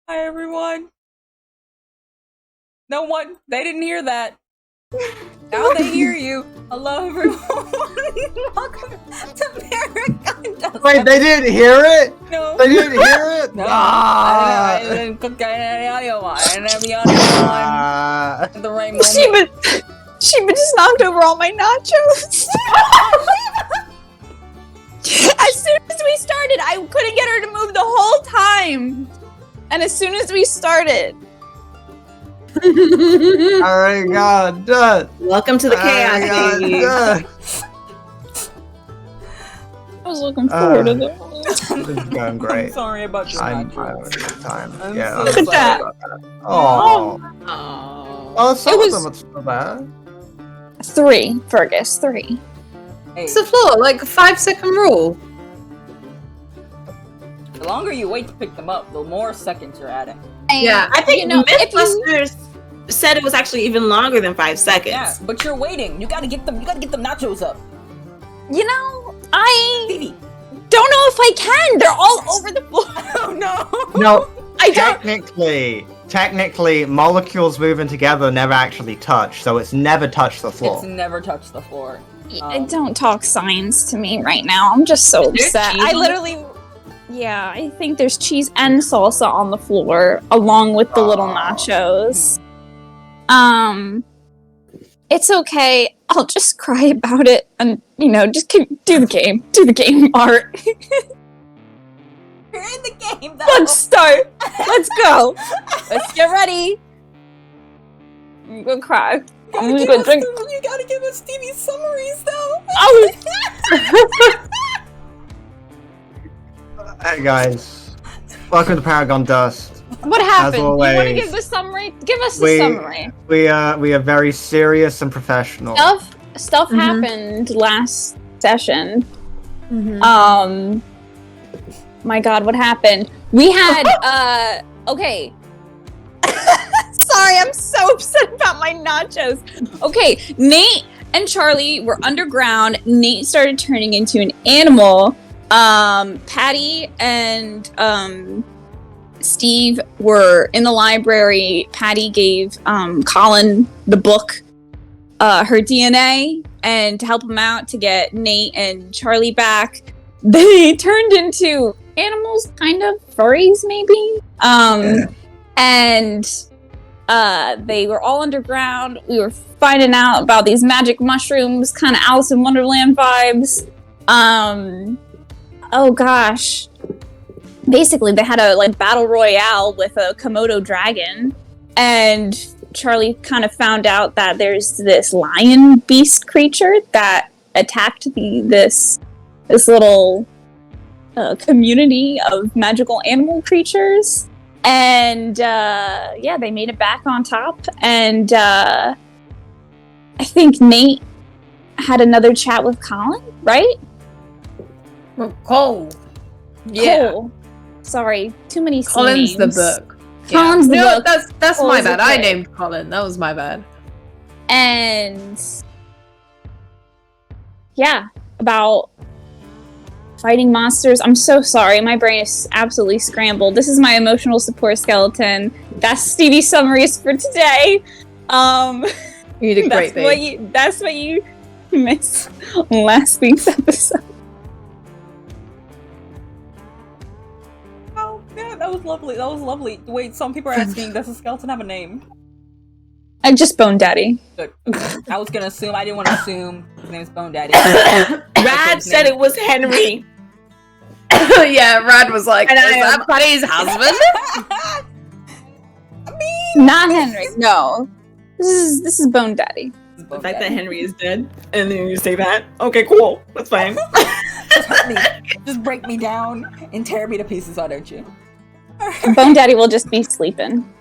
Hi, everyone. No one, they didn't hear that. Now they hear you. Hello, everyone. Welcome to Paragon Dust. Wait, they didn't hear it? No. They didn't hear it? No. I didn't cook any audio on. I didn't have the audio on at the right moment. Sheba just knocked over all my nachos. As soon as we started, I couldn't get her to move the whole time. And as soon as we started... Paragon Dust. Welcome to the chaos, baby. I was looking forward to that. This is going great. I'm sorry about your I'm nachos. having a good time. I'm Yeah, so I'm Look at sorry that. about that. Oh, Oh. some It of them are so bad. 3, Fergus, 3. Hey, It's the floor, like a 5-second rule. the longer you wait to pick them up, the more seconds you're adding. Yeah, I think if you, Mythbusters said it was actually even longer than 5 seconds. Yeah, but you're waiting. You gotta get them. You gotta get them nachos up. I Phoebe. don't know if I can. They're all over the floor. Oh no. No, I don't. technically, molecules moving together never actually touch, so it's never touched the floor. It's never touched the floor. Don't talk science to me right now. I'm just so Is there upset. cheese I on literally. Yeah, I think there's cheese and salsa on the floor, along with the little nachos. It's okay. I'll just cry about it, and just do the game. Do the game, Art. You're in the game though. Let's start. Let's go. Let's get ready. I'm gonna cry. I'm just gonna drink. You gotta give us Stevie's summaries though. Oh, Hey guys, welcome to Paragon Dust. what happened? You want to always, give the summary? Give us the summary. We are very serious and professional. Stuff happened last session. My God, what happened? We had okay. Sorry, I'm so upset about my nachos. Okay, Nate and Charlie were underground. Nate started turning into an animal. Patty and Steve were in the library. Patty gave Colin the book, her DNA, and to help him out to get Nate and Charlie back, they turned into animals, kind of furries, maybe. And they were all underground. We were finding out about these magic mushrooms, kind of Alice in Wonderland vibes. Oh gosh. Basically, they had a battle royale with a Komodo dragon, and Charlie kind of found out that there's this lion beast creature that attacked this little community of magical animal creatures. And they made it back on top. And I think Nate had another chat with Colin, right? Cole. Yeah. Cole. Sorry, too many C Colin's names. the book. Colin's the book. That's Cole my is bad. okay. I named Colin. That was my bad. And yeah, about fighting monsters. I'm so sorry. My brain is absolutely scrambled. This is my emotional support skeleton. That's Stevie's summaries for today. You did great, babe. That's what you missed on last week's episode. Oh yeah, that was lovely. That was lovely. Wait, some people are asking, does the skeleton have a name? I just Bone Daddy. Good. I was gonna assume. I didn't want to assume. His name is Bone Daddy. Rad said it was Henry. Yeah, Rad was like, And is I am- that Buddy's husband? I mean, Not Henry. No. This is Bone Daddy. The fact that Henry is dead, and then you say that? Okay, cool. That's fine. just hurt me. Just break me down and tear me to pieces, why don't you? Bone Daddy will just be sleeping.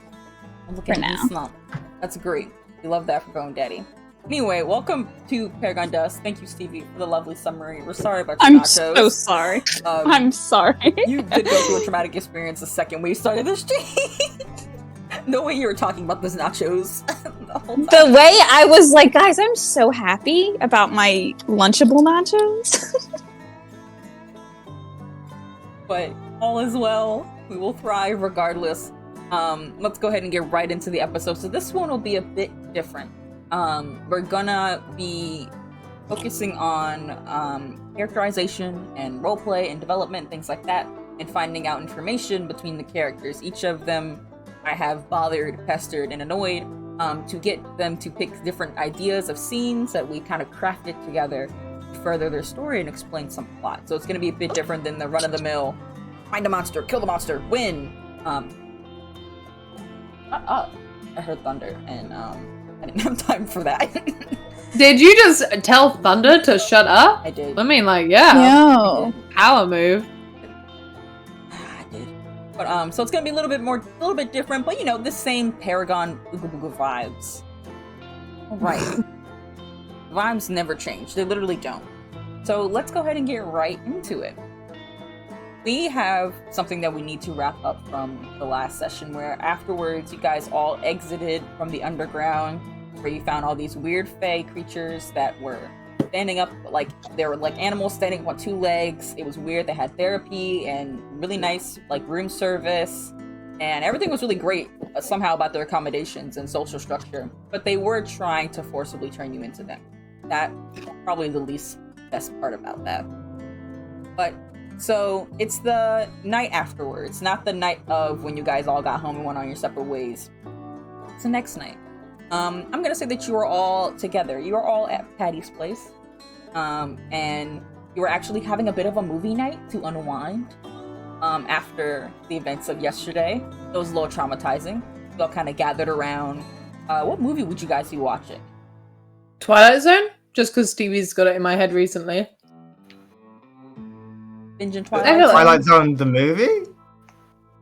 I'm looking For at you now. slump. That's great. We love that for Bone Daddy. Anyway, welcome to Paragon Dust. Thank you, Stevie, for the lovely summary. We're sorry about your I'm nachos. so sorry. I'm sorry. You did go through a traumatic experience the second we started the stream. No way you were talking about those nachos the whole time. The way I was like, guys, I'm so happy about my Lunchable nachos. But all is well. We will thrive regardless. let's go ahead and get right into the episode. So this one will be a bit different. We're gonna be focusing on characterization and roleplay and development, things like that, and finding out information between the characters. Each of them I have bothered, pestered, and annoyed to get them to pick different ideas of scenes that we kind of crafted together to further their story and explain some plot. So it's going to be a bit different than the run-of-the-mill, find a monster, kill the monster, win. I heard thunder, and I didn't have time for that. Did you just tell Thunder to shut up? I did. I mean, like, yeah. No. Power move. I did. But so it's gonna be a little bit different, but you know, the same Paragon Ooga Booga vibes. Right. Vibes never change. They literally don't. So let's go ahead and get right into it. We have something that we need to wrap up from the last session, where afterwards you guys all exited from the underground, where you found all these weird fae creatures that were standing up, like they were like animals standing on two legs. It was weird. They had therapy and really nice like room service, and everything was really great somehow about their accommodations and social structure. But they were trying to forcibly turn you into them. That probably the least best part about that. But so it's the night afterwards, not the night of when you guys all got home and went on your separate ways. It's the next night. I'm gonna say that you are all together. You are all at Patty's place. And you were actually having a bit of a movie night to unwind after the events of yesterday. It was a little traumatizing. You all kind of gathered around. What movie would you guys be watching? Twilight Zone? Just because Stevie's got it in my head recently. Binging Twilight Zone? Twilight Zone, the movie?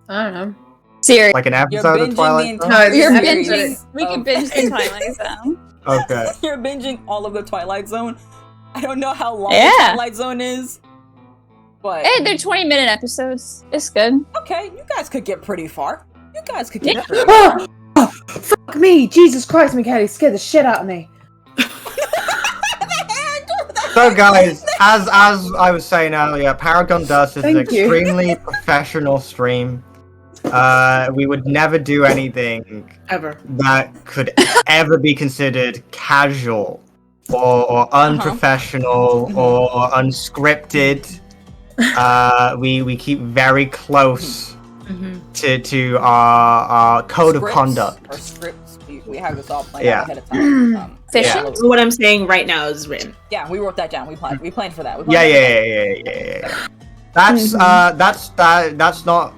I don't know. Serious. Like an episode of Twilight Zone? You're series binging. We can of- binge the Twilight Zone. Okay. You're binging all of the Twilight Zone. I don't know how long Yeah. the Twilight Zone is, but Hey, they're 20-minute episodes. It's good. okay, you guys could get pretty far. You guys could get pretty far. Fuck me! Jesus Christ, McKelly scared the shit out of me. So guys, as I was saying earlier, Paragon Dust is an Thank you. extremely professional stream. We would never do anything Ever. that could ever be considered casual or unprofessional or unscripted. We keep very close to our code of Scripts conduct. or scripts. We have this all planned Yeah. out ahead of time. Fishing? Yeah. What I'm saying right now is written. Yeah, we wrote that down. We planned for that. We Yeah. planned for that. That's not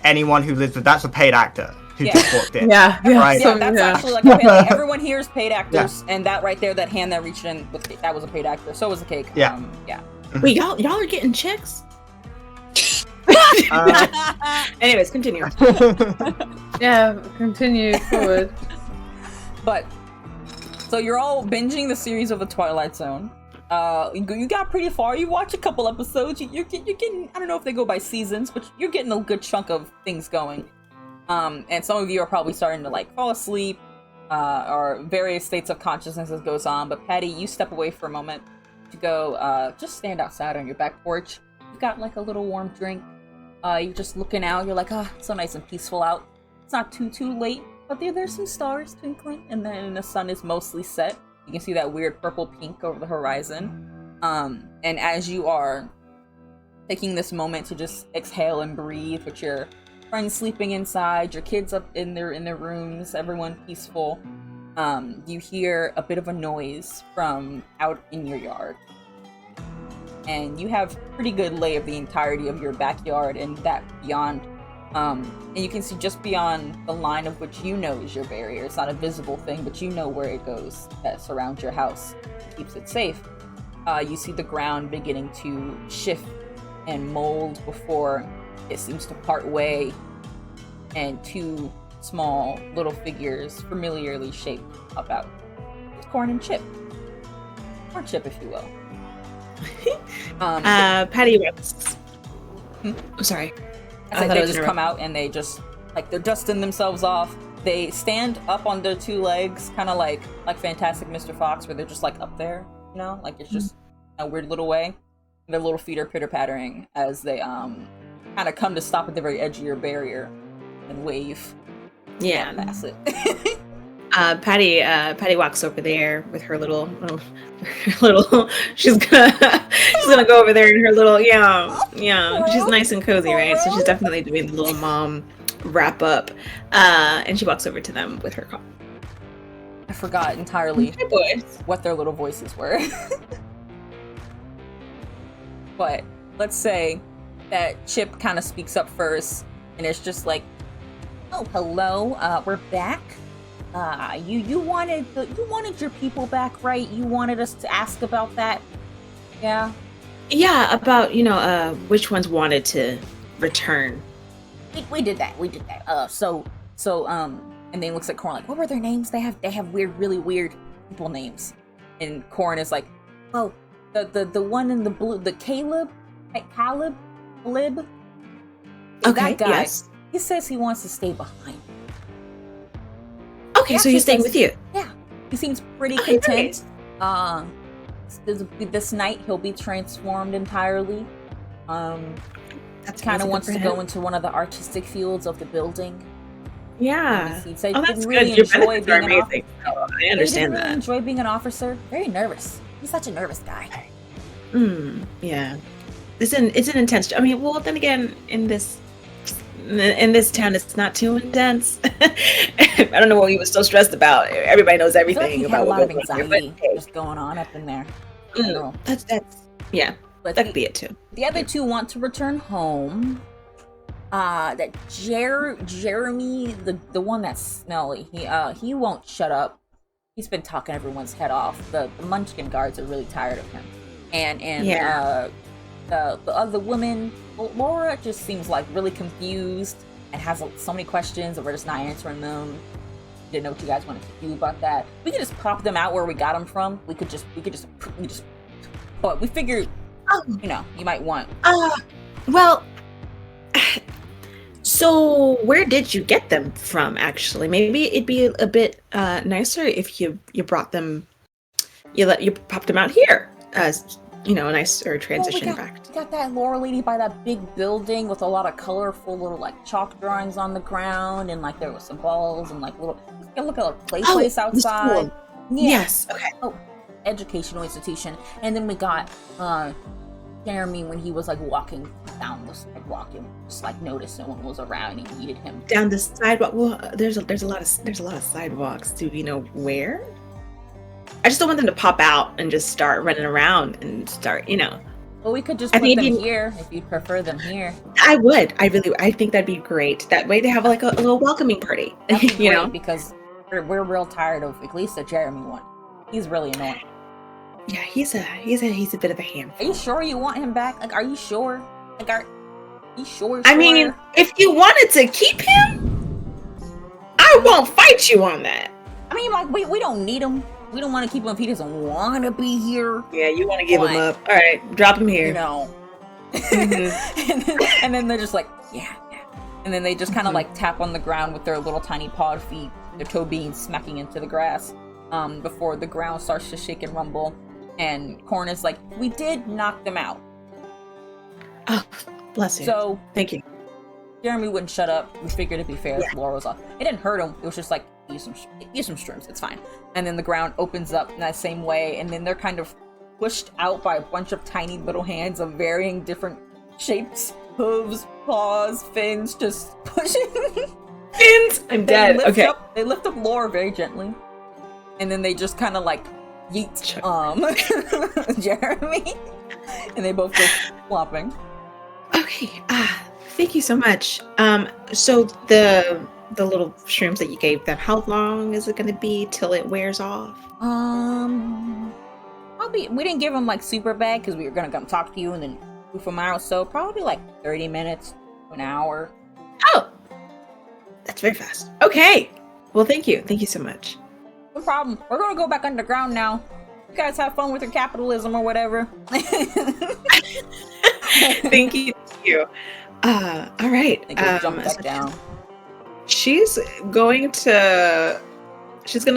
anyone who lives with. That's a paid actor who just walked in. Yeah. Right. Yeah, that's actually like, a paid, like everyone here is paid actors, and that right there, that hand that reached in, that was a paid actor. So was the cake. Yeah. Yeah. Wait, y'all are getting chicks? Anyways, continue. Yeah, continue forward. But so you're all binging the series of the Twilight Zone. You got pretty far. You watch a couple episodes. You're getting. I don't know if they go by seasons, but you're getting a good chunk of things going. And some of you are probably starting to like fall asleep, or various states of consciousness as goes on. But Patty, you step away for a moment to go. Just stand outside on your back porch. You got like a little warm drink. You're just looking out. You're like, it's so nice and peaceful out. It's not too late, but there's some stars twinkling, and then the sun is mostly set. You can see that weird purple pink over the horizon. And as you are taking this moment to just exhale and breathe with your friends sleeping inside, your kids up in their rooms, everyone peaceful, you hear a bit of a noise from out in your yard. And you have pretty good lay of the entirety of your backyard and that beyond. And you can see just beyond the line of which you know is your barrier. It's not a visible thing, but you know where it goes that surrounds your house, keeps it safe. You see the ground beginning to shift and mold before it seems to part way, and two small little figures familiarly shaped pop out. It's Corn and Chip. Corn Chip, if you will. Patty Rex. Oh, sorry. I they just come out and they just, like, they're dusting themselves off. They stand up on their two legs, kind of like Fantastic Mr. Fox, where they're just, like, up there, you know? Like, it's just a weird little way. Their little feet are pitter-pattering as they, kind of come to stop at the very edge of your barrier. and wave. Yeah. Pass it. Patty walks over there with her little she's gonna go over there in her little she's nice and cozy, right? So she's definitely doing the little mom wrap up. And she walks over to them with her call. I forgot entirely Hey boys. what their little voices were. But let's say that Chip kind of speaks up first, and it's just like, "Oh, hello, we're back. You wanted your people back, right? You wanted us to ask about that, yeah? Yeah, about which ones wanted to return. We did that. And then looks at Corn like, what were their names? They have really weird people names." And Corn is like, "Oh, the one in the blue, the Caleb, right? Caleb. Okay, That guy. yes. He says he wants to stay behind. Okay, so he's staying with you. Yeah, he seems pretty Okay, content. This night he'll be transformed entirely. That's Kind of good wants for to him. go into one of the artistic fields of the building. Yeah. He said Oh, he that's didn't really good. Your enjoy benefits are being an officer. amazing. Oh, I He understand didn't really that. enjoy being an officer. Very nervous. He's such a nervous guy. Yeah. It's an intense. I mean, well, then again, in this town, it's not too intense. I don't know what he was so stressed about. Everybody knows I feel like everything he had about a what lot of goes on here, anxiety but, hey, just going on up in there. in general. that's yeah. But That could be it too. the other two want to return home. That Jeremy, the one that's smelly, he won't shut up. He's been talking everyone's head off. The Munchkin guards are really tired of him. And Yeah. the other woman, Laura, just seems like really confused and has so many questions, and we're just not answering them. Didn't know what you guys wanted to do about that. We could just pop them out where we got them from. We could just. But we figured, you might want. Well, so where did you get them from? Actually, maybe it'd be a bit nicer if you brought them. You popped them out here as a nicer transition back. We got that Laura lady by that big building with a lot of colorful little chalk drawings on the ground, and there was some balls and little. You can look at a place the outside. school. Yeah. Yes. Okay. Oh, educational institution. And then we got Jeremy when he was walking down the sidewalk and just noticed no one was around and he needed him. Down the sidewalk. Well, there's a lot of sidewalks. Do we know where? I just don't want them to pop out and just start running around and start. Well, we could just I put think them here if you'd prefer them here. I would. I think that'd be great. That way they have a little welcoming party. That'd be great because we're real tired of at least the Jeremy one. He's really annoying. Yeah, he's a bit of a handful. Are you sure you want him back? Are you sure? Are you sure? I mean, if you wanted to keep him, I won't fight you on that. I mean, we don't need him. We don't want to keep him if he doesn't want to be here. Yeah, you want to give him up. All right, drop him here. Mm-hmm. and then they're just yeah. And then they just kind of tap on the ground with their little tiny pawed feet, their toe beans smacking into the grass before the ground starts to shake and rumble. And Corn is we did knock them out. Oh, bless you. So, thank you. Jeremy wouldn't shut up. We figured it'd be fair if Laura was off. It didn't hurt him. It was just use some shrooms. It's fine. And then the ground opens up in that same way. And then they're kind of pushed out by a bunch of tiny little hands of varying different shapes. Hooves, paws, fins, just pushing. Fins! I'm dead. Okay. They lift up Laura very gently. And then they just kind of yeet Jeremy, and they both go flopping. Okay, thank you so much. So the little shrooms that you gave them, how long is it going to be till it wears off? Probably we didn't give them super bad because we were gonna come talk to you and then move them out. So probably 30 minutes, an hour. Oh, that's very fast. Okay, well, thank you so much. No problem. We're gonna go back underground now. You guys have fun with your capitalism or whatever. Thank you. All right. They go jump back down. She's gonna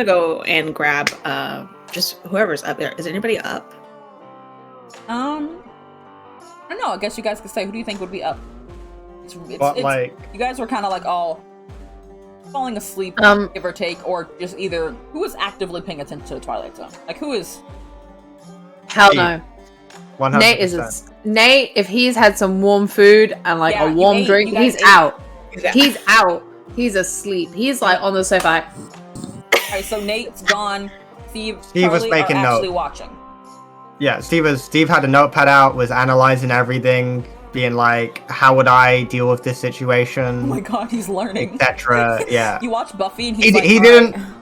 go and grab just whoever's up there. Is anybody up? I don't know. I guess you guys could say who do you think would be up? But you guys were kind of all falling asleep, give or take, or just either who is actively paying attention to the Twilight Zone? Like, who is? Hell no. 100%. Nate, if he's had some warm food and like a warm drink, he's out. He's out. He's asleep. He's like on the sofa. Alright, so Nate's gone. Steve was making are actually notes. watching. Yeah, Steve had a notepad out, was analyzing everything, being like, how would I deal with this situation? Oh my god, he's learning. Etc. Yeah. You watch Buffy and He like, didn't. Right.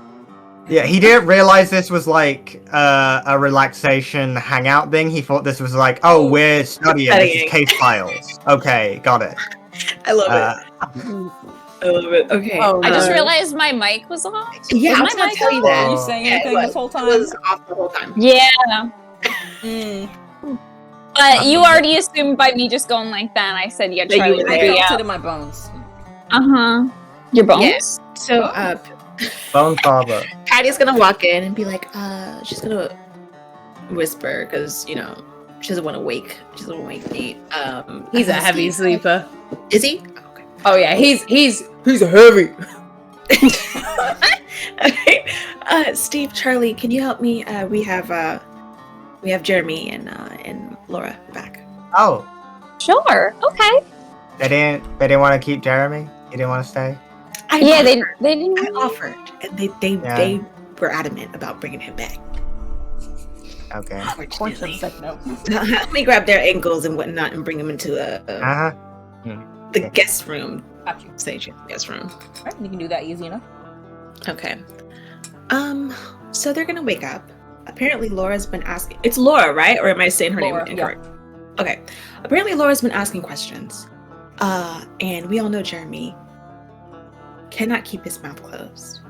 Yeah, he didn't realize this was like a relaxation hangout thing. He thought this was like, oh, we're studying. This is case files. Okay, got it. I love it. I love it. Okay. Oh, I just realized my mic was off. Yeah, Was I my was gonna mic tell you off? that. Are you saying anything this whole time? It was off the whole time. Yeah. But you Okay. already assumed by me just going like that. I said, yeah, That you Charlie were would I be felt it out. in my bones. Your bones? Yes. So, Bone father. Patty's gonna walk in and be like, she's gonna whisper because she doesn't want to wake. She doesn't want to wake Nate. He's a heavy sleeper. Is he? Oh, okay. Oh yeah, he's heavy. Okay. Steve, Charlie, can you help me? We have Jeremy and Laura back. Oh, Sure. Okay. they didn't want to keep Jeremy. He didn't want to stay. I They offered. didn't. I offered, and they were adamant about bringing him back. Okay. Of course, I Unfortunately, said no. let me grab their ankles and whatnot and bring them into the guest room. Got you. Stage guest room. Alright, you can do that easy enough. Okay. So they're gonna wake up. Apparently, Laura's been asking. It's Laura, right? Or am I saying her Laura, name incorrect? Okay. Apparently, Laura's been asking questions. And we all know Jeremy cannot keep his mouth closed.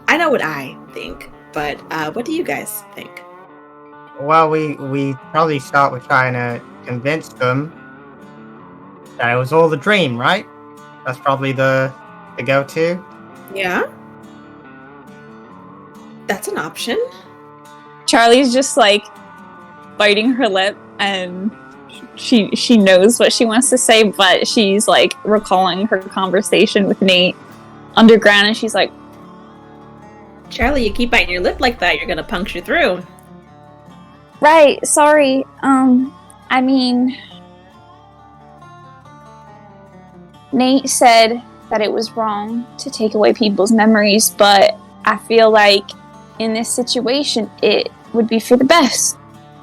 I know what I think, but what do you guys think? Well, we probably start with trying to convince them that it was all a dream, right? That's probably the go-to. Yeah, that's an option. Charlie's just like biting her lip, and she knows what she wants to say, but she's like recalling her conversation with Nate underground, and she's like, Charlie, you keep biting your lip like that, you're gonna puncture through. right, sorry. I mean, Nate said that it was wrong to take away people's memories, but I feel like in this situation, it would be for the best,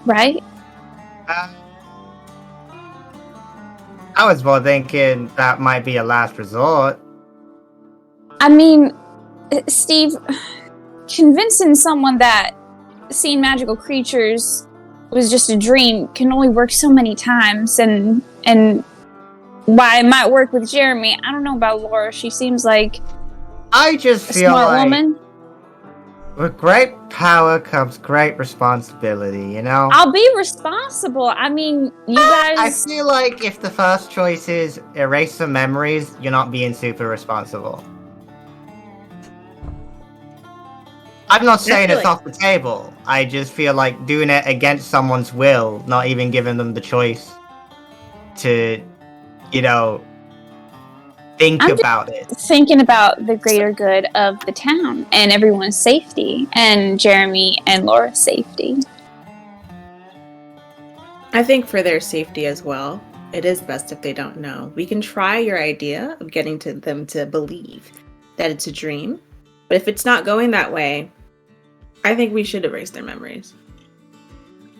right? I was more thinking that might be a last resort. I mean, Steve, convincing someone that seeing magical creatures was just a dream can only work so many times, and why it might work with Jeremy, I don't know about Laura. She seems like I just a feel smart like woman. with great power comes great responsibility, you know? I'll be responsible. I mean, you I guys. feel like if the first choice is erase some memories, you're not being super responsible. I'm not saying it's off the table. I just feel like doing it against someone's will, not even giving them the choice to, think I'm about it. Thinking about the greater good of the town and everyone's safety, and Jeremy and Laura's safety. I think for their safety as well, it is best if they don't know. We can try your idea of getting to them to believe that it's a dream, but if it's not going that way, I think we should erase their memories.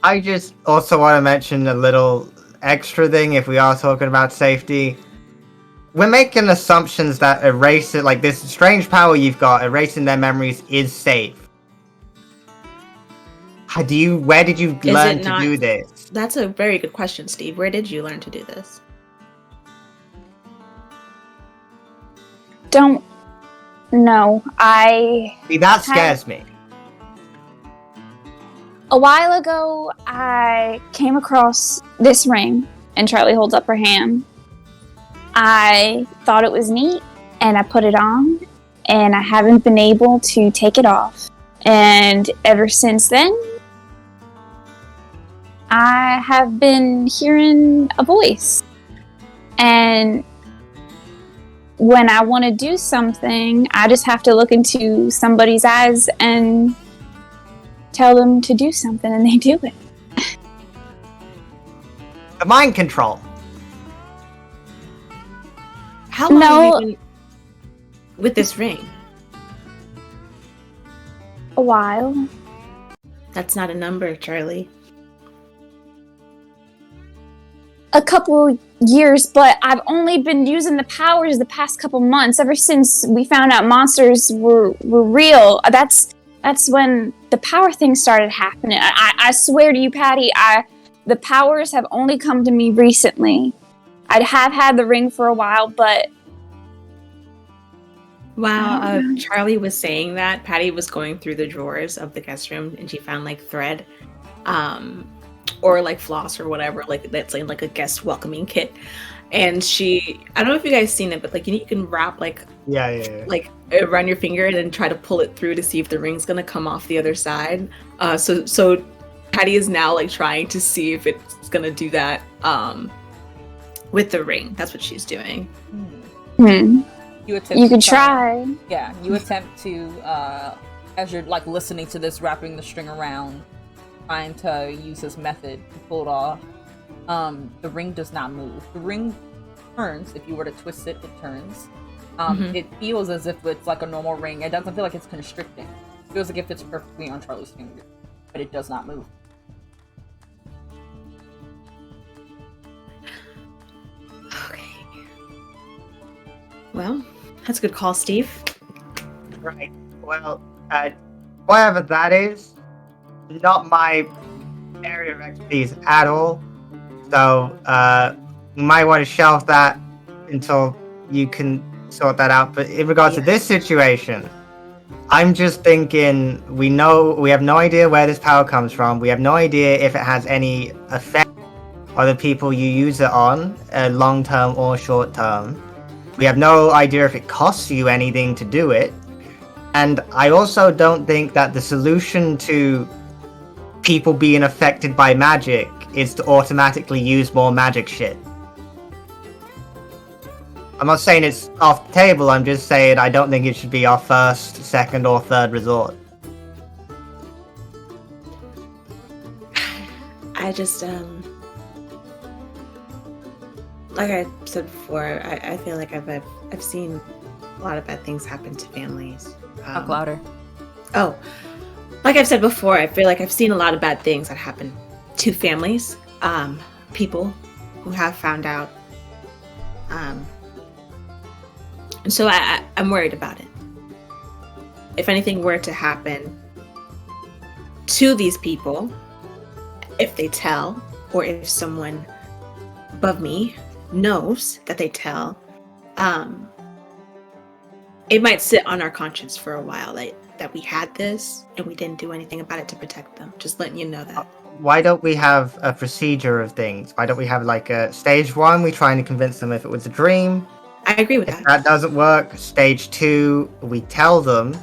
I just also want to mention a little extra thing if we are talking about safety. We're making assumptions that erasing, like this strange power you've got, erasing their memories is safe. Where did you learn to do this? That's a very good question, Steve. Where did you learn to do this? Don't know. See, that scares me. A while ago, I came across this ring, and Charlie holds up her hand. I thought it was neat, and I put it on, and I haven't been able to take it off. And ever since then, I have been hearing a voice. And when I want to do something, I just have to look into somebody's eyes and tell them to do something, and they do it. The mind control. How long have you been with this ring? A while. That's not a number, Charlie. A couple years, but I've only been using the powers the past couple months. Ever since we found out monsters were real. That's when the power thing started happening. I swear to you, Patty, the powers have only come to me recently. I have had the ring for a while, but Wow, Charlie was saying that. Patty was going through the drawers of the guest room and she found like thread, or like floss or whatever, like that's like a guest welcoming kit. And I don't know if you guys seen it, but like you can wrap like like around your finger and then try to pull it through to see if the ring's gonna come off the other side. So Patty is now like trying to see if it's gonna do that with the ring. That's what she's doing. You could try. Yeah, you attempt to, as you're like listening to this, wrapping the string around, trying to use this method to pull it off. The ring does not move. The ring turns. If you were to twist it, it turns. It feels as if it's like a normal ring. It doesn't feel like it's constricting. It feels like it fits perfectly on Charlie's finger, but it does not move. Okay. Well, that's a good call, Steve. Right. Well, whatever that is, not my area of expertise at all. So, you might want to shelve that until you can sort that out. But in regards to this situation, I'm just thinking we have no idea where this power comes from. We have no idea if it has any effect on the people you use it on, long term or short term. We have no idea if it costs you anything to do it. And I also don't think that the solution to people being affected by magic is to automatically use more magic shit. I'm not saying it's off the table, I'm just saying I don't think it should be our first, second, or third resort. I just, like I said before, I feel like I've seen a lot of bad things happen to families. Talk louder. Oh, like I've said before, I feel like I've seen a lot of bad things that happen to families, people who have found out. And so I'm worried about it. If anything were to happen to these people, if they tell, or if someone above me knows that they tell, it might sit on our conscience for a while that we had this and we didn't do anything about it to protect them. Just letting you know that. Why don't we have a procedure of things? Why don't we have like a stage 1, we trying to convince them if it was a dream? I agree with if that. That doesn't work. Stage 2, we tell them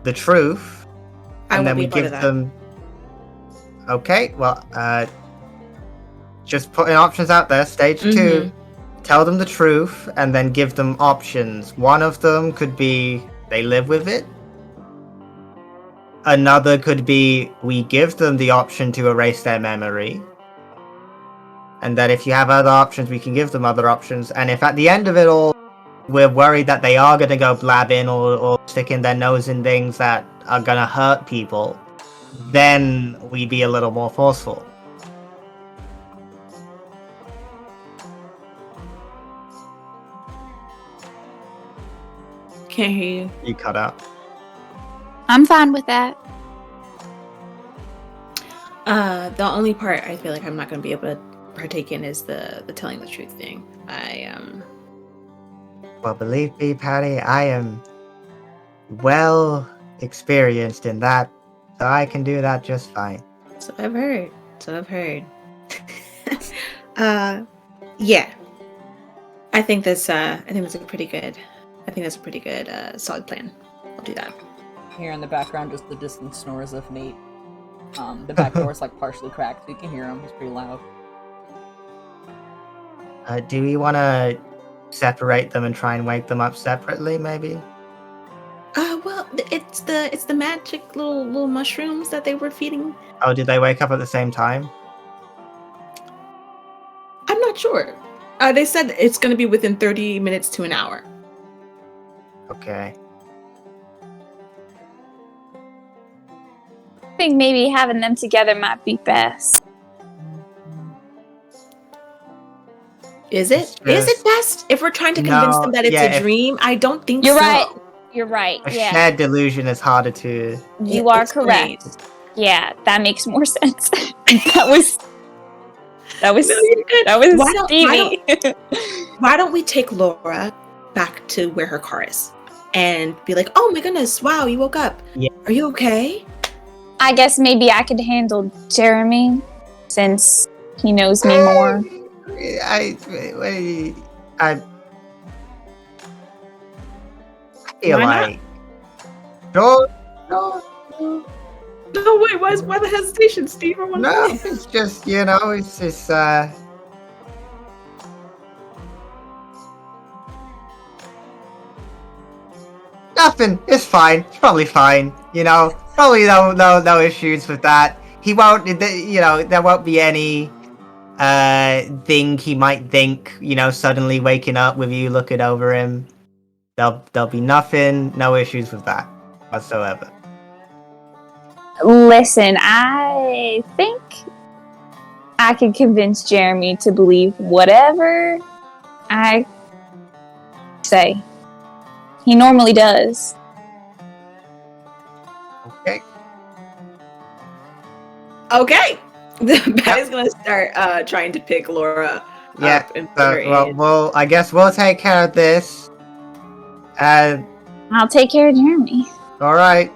the truth, and then we give them. Okay, well, just putting options out there. Stage 2, tell them the truth, and then give them options. One of them could be they live with it. Another could be we give them the option to erase their memory. And then if you have other options, we can give them other options. And if at the end of it all, we're worried that they are going to go blabbing or sticking their nose in things that are going to hurt people, then we be a little more forceful. Can't hear you. You cut out. I'm fine with that. The only part I feel like I'm not going to be able to partake in is the telling the truth thing. Well, believe me, Patty, I am well experienced in that, so I can do that just fine. So I've heard. Yeah. I think that's a pretty good solid plan. I'll do that. Here in the background, just the distant snores of Nate. The back door is like partially cracked, so you can hear him. He's pretty loud. Do we want to separate them and try and wake them up separately, maybe? Well, it's the magic little mushrooms that they were feeding. Oh, did they wake up at the same time? I'm not sure. They said it's going to be within 30 minutes to an hour. Okay. I think maybe having them together might be best. Is it? Is it best? If we're trying to convince them that it's a dream, I don't think You're so. right. You're right. A Yeah. shared delusion is harder to... You are explain. correct. Yeah, that makes more sense. that was No, you're good. that was Why don't- Stevie. Why don't we take Laura back to where her car is and be like, "Oh my goodness, wow, you woke up. Yeah. Are you okay?" I guess maybe I could handle Jeremy since he knows me more. I feel Why not? like... No, no, No, wait, why the hesitation, Steve? no, it's just, it's just, nothing. It's fine. It's probably fine. Probably no issues with that. He won't. There won't be any thing he might think. Suddenly waking up with you looking over him. There'll be nothing. No issues with that whatsoever. Listen, I think I could convince Jeremy to believe whatever I say. He normally does. Okay. Okay. Patty's gonna start trying to pick Laura Yeah. up and put her in. Well, I guess we'll take care of this. I'll take care of Jeremy. All right.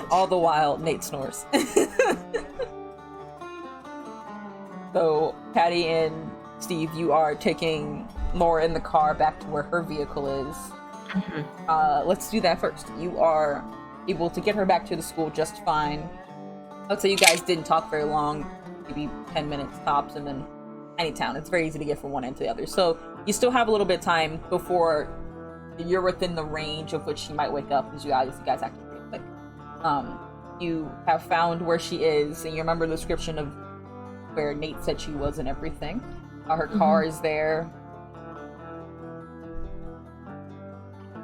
All the while, Nate snores. So, Patty and Steve, you are taking Laura in the car back to where her vehicle is. Mhm. Let's do that first. You are able to get her back to the school just fine. Let's say you guys didn't talk very long, maybe 10 minutes tops, and then any town. It's very easy to get from one end to the other. So you still have a little bit of time before you're within the range of which she might wake up, because you guys actually pretty quick. You have found where she is, and you remember the description of where Nate said she was and everything. Her car is there.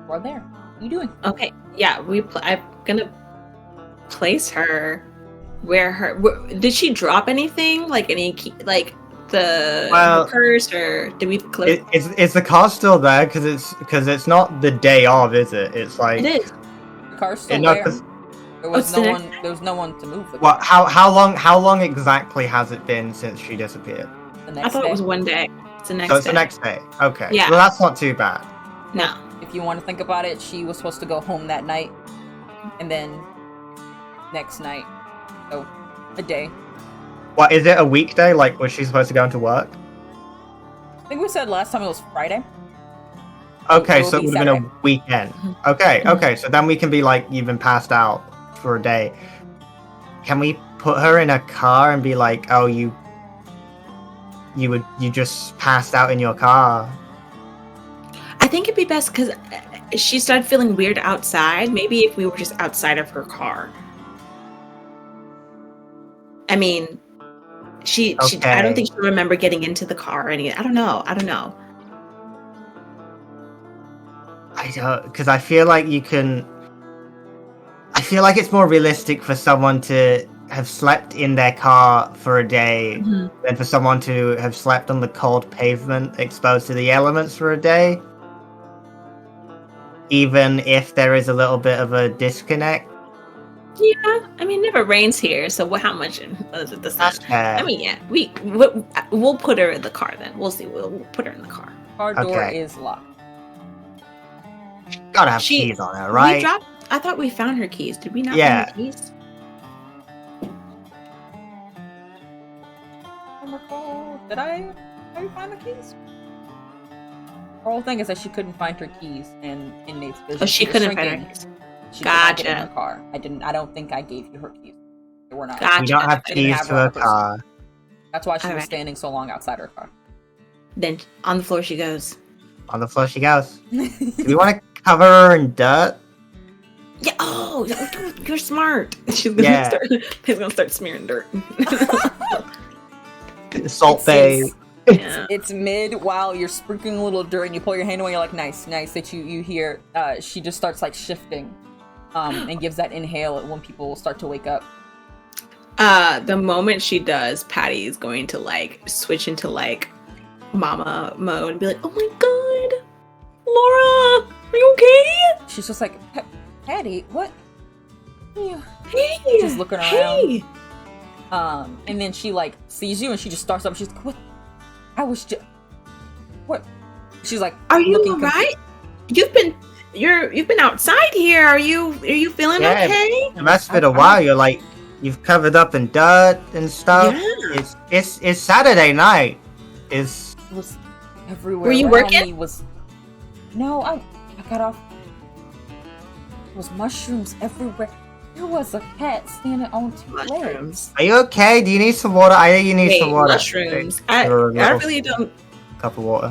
We're there. What are you doing? Okay. Yeah, I'm gonna place her where did she drop anything? Like any key, like the purse, or did we close? Is the car still there? Because it's not the day of, is it? It's like It is. The car's still No, there. 'cause- There was Oh, no so one. There was no one to move the Well, car. how long exactly has it been since she disappeared? The I next thought day. it was one day. It's the next So it's day. the next day. Okay. Yeah. Well, that's not too bad. No. If you want to think about it, she was supposed to go home that night, and then next night, so a day. What, is it a weekday? Like, was she supposed to go into work? I think we said last time it was Friday. Okay, It will so it be would have been Saturday. a weekend. Mhm. Okay, so then we can be like, you've been passed out for a day. Can we put her in a car and be like, oh, you just passed out in your car? I think it'd be best because she started feeling weird outside. Maybe if we were just outside of her car. I mean, she I Okay. don't think she'll remember getting into the car or anything. I don't know. I don't, because I feel like it's more realistic for someone to have slept in their car for a day than for someone to have slept on the cold pavement exposed to the elements for a day. Even if there is a little bit of a disconnect. Yeah, I mean, it never rains here, so how much is it? That's fair. I mean, yeah, we'll put her in the car then. We'll see. We'll put her in the car. Car door Okay. is locked. Gotta have She- keys on her, right? We dropped. I thought we found her keys. Did we not Yeah. find her keys? I don't recall. Did I find the keys? Her whole thing is that she couldn't find her keys, and in Nate's vision, Oh, she was couldn't find shrinking. her keys. She could not get in Gotcha. her car. I don't think I gave you her keys. They were not. Gotcha. We don't have I didn't keys have to her her on person. car. That's why she was Alright. standing so long outside her car. Then on the floor she goes. On the floor she goes. Do we want to cover her in dirt? Yeah. Oh, you're smart. She's gonna start smearing dirt. Salt Bay. It's mid while you're sprinkling a little dirt and you pull your hand away. You're like, nice. That you hear. She just starts like shifting, and gives that inhale when people start to wake up. The moment she does, Patty is going to like switch into like mama mode and be like, "Oh my god, Laura, are you okay?" She's just like, Patty, what? Yeah. Hey, She's looking around. Hey. And then she like sees you and she just starts up. She's like, what? I was just what? She's like, are you alright? You've been outside here. Are you feeling okay? It must have been a while. You're like, you've covered up in dirt and stuff. Yeah. It's Saturday night. It was everywhere. Were you working? No, I got off. There was mushrooms everywhere. There was a cat standing on two legs. Are you okay? Do you need some water? I think you need some water. Mushrooms. I really don't. Cup of water.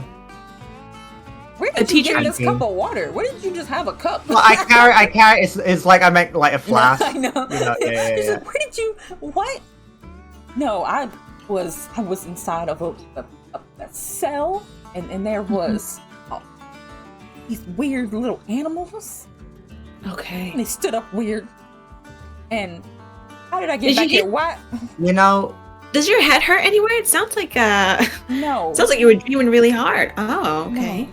Where did you get this cup of water? Where did you just have a cup? Well, I carry. It's like I make like a flask. I know. Yeah. Like, where did you? What? No, I was inside of a cell, and there was these weird little animals. Okay. And they stood up weird. And how did I get back here? What? You know. Does your head hurt anywhere? It sounds like no. Sounds like you were dreaming really hard. Oh, okay.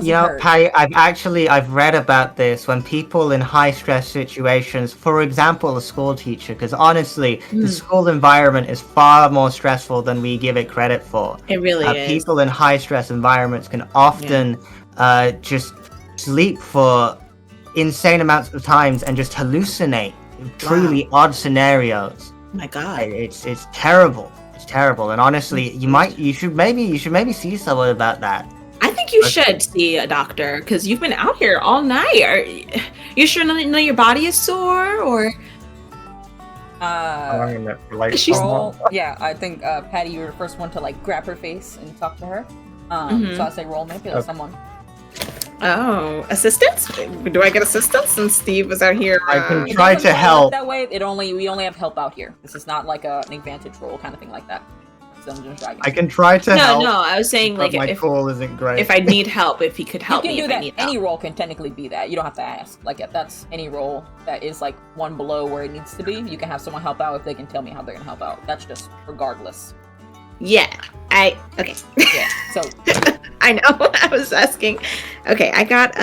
No. Patty, I've read about this when people in high stress situations, for example, a school teacher, because honestly, the school environment is far more stressful than we give it credit for. It really is. People in high stress environments can often just sleep for insane amounts of times and just hallucinate truly odd scenarios. My God, it's terrible. It's terrible, and honestly, you should maybe see someone about that. I think you should see a doctor because you've been out here all night. Are you sure none of your body is sore or? Roll, yeah, I think Patty, you were the first one to like grab her face and talk to her. So I say roll manipulate someone. Oh, assistance? Do I get assistance since Steve was out here? I can try to help. That way, we only have help out here. This is not like an advantage roll kind of thing like that. I can try to help. No, I was saying like my call isn't great. If I need help, if he could help me. You can do that. Any roll can technically be that. You don't have to ask. Like if that's any roll that is like one below where it needs to be, you can have someone help out if they can tell me how they're gonna help out. That's just regardless. Yeah. Okay. Yeah. So I know. I was asking. Okay, I got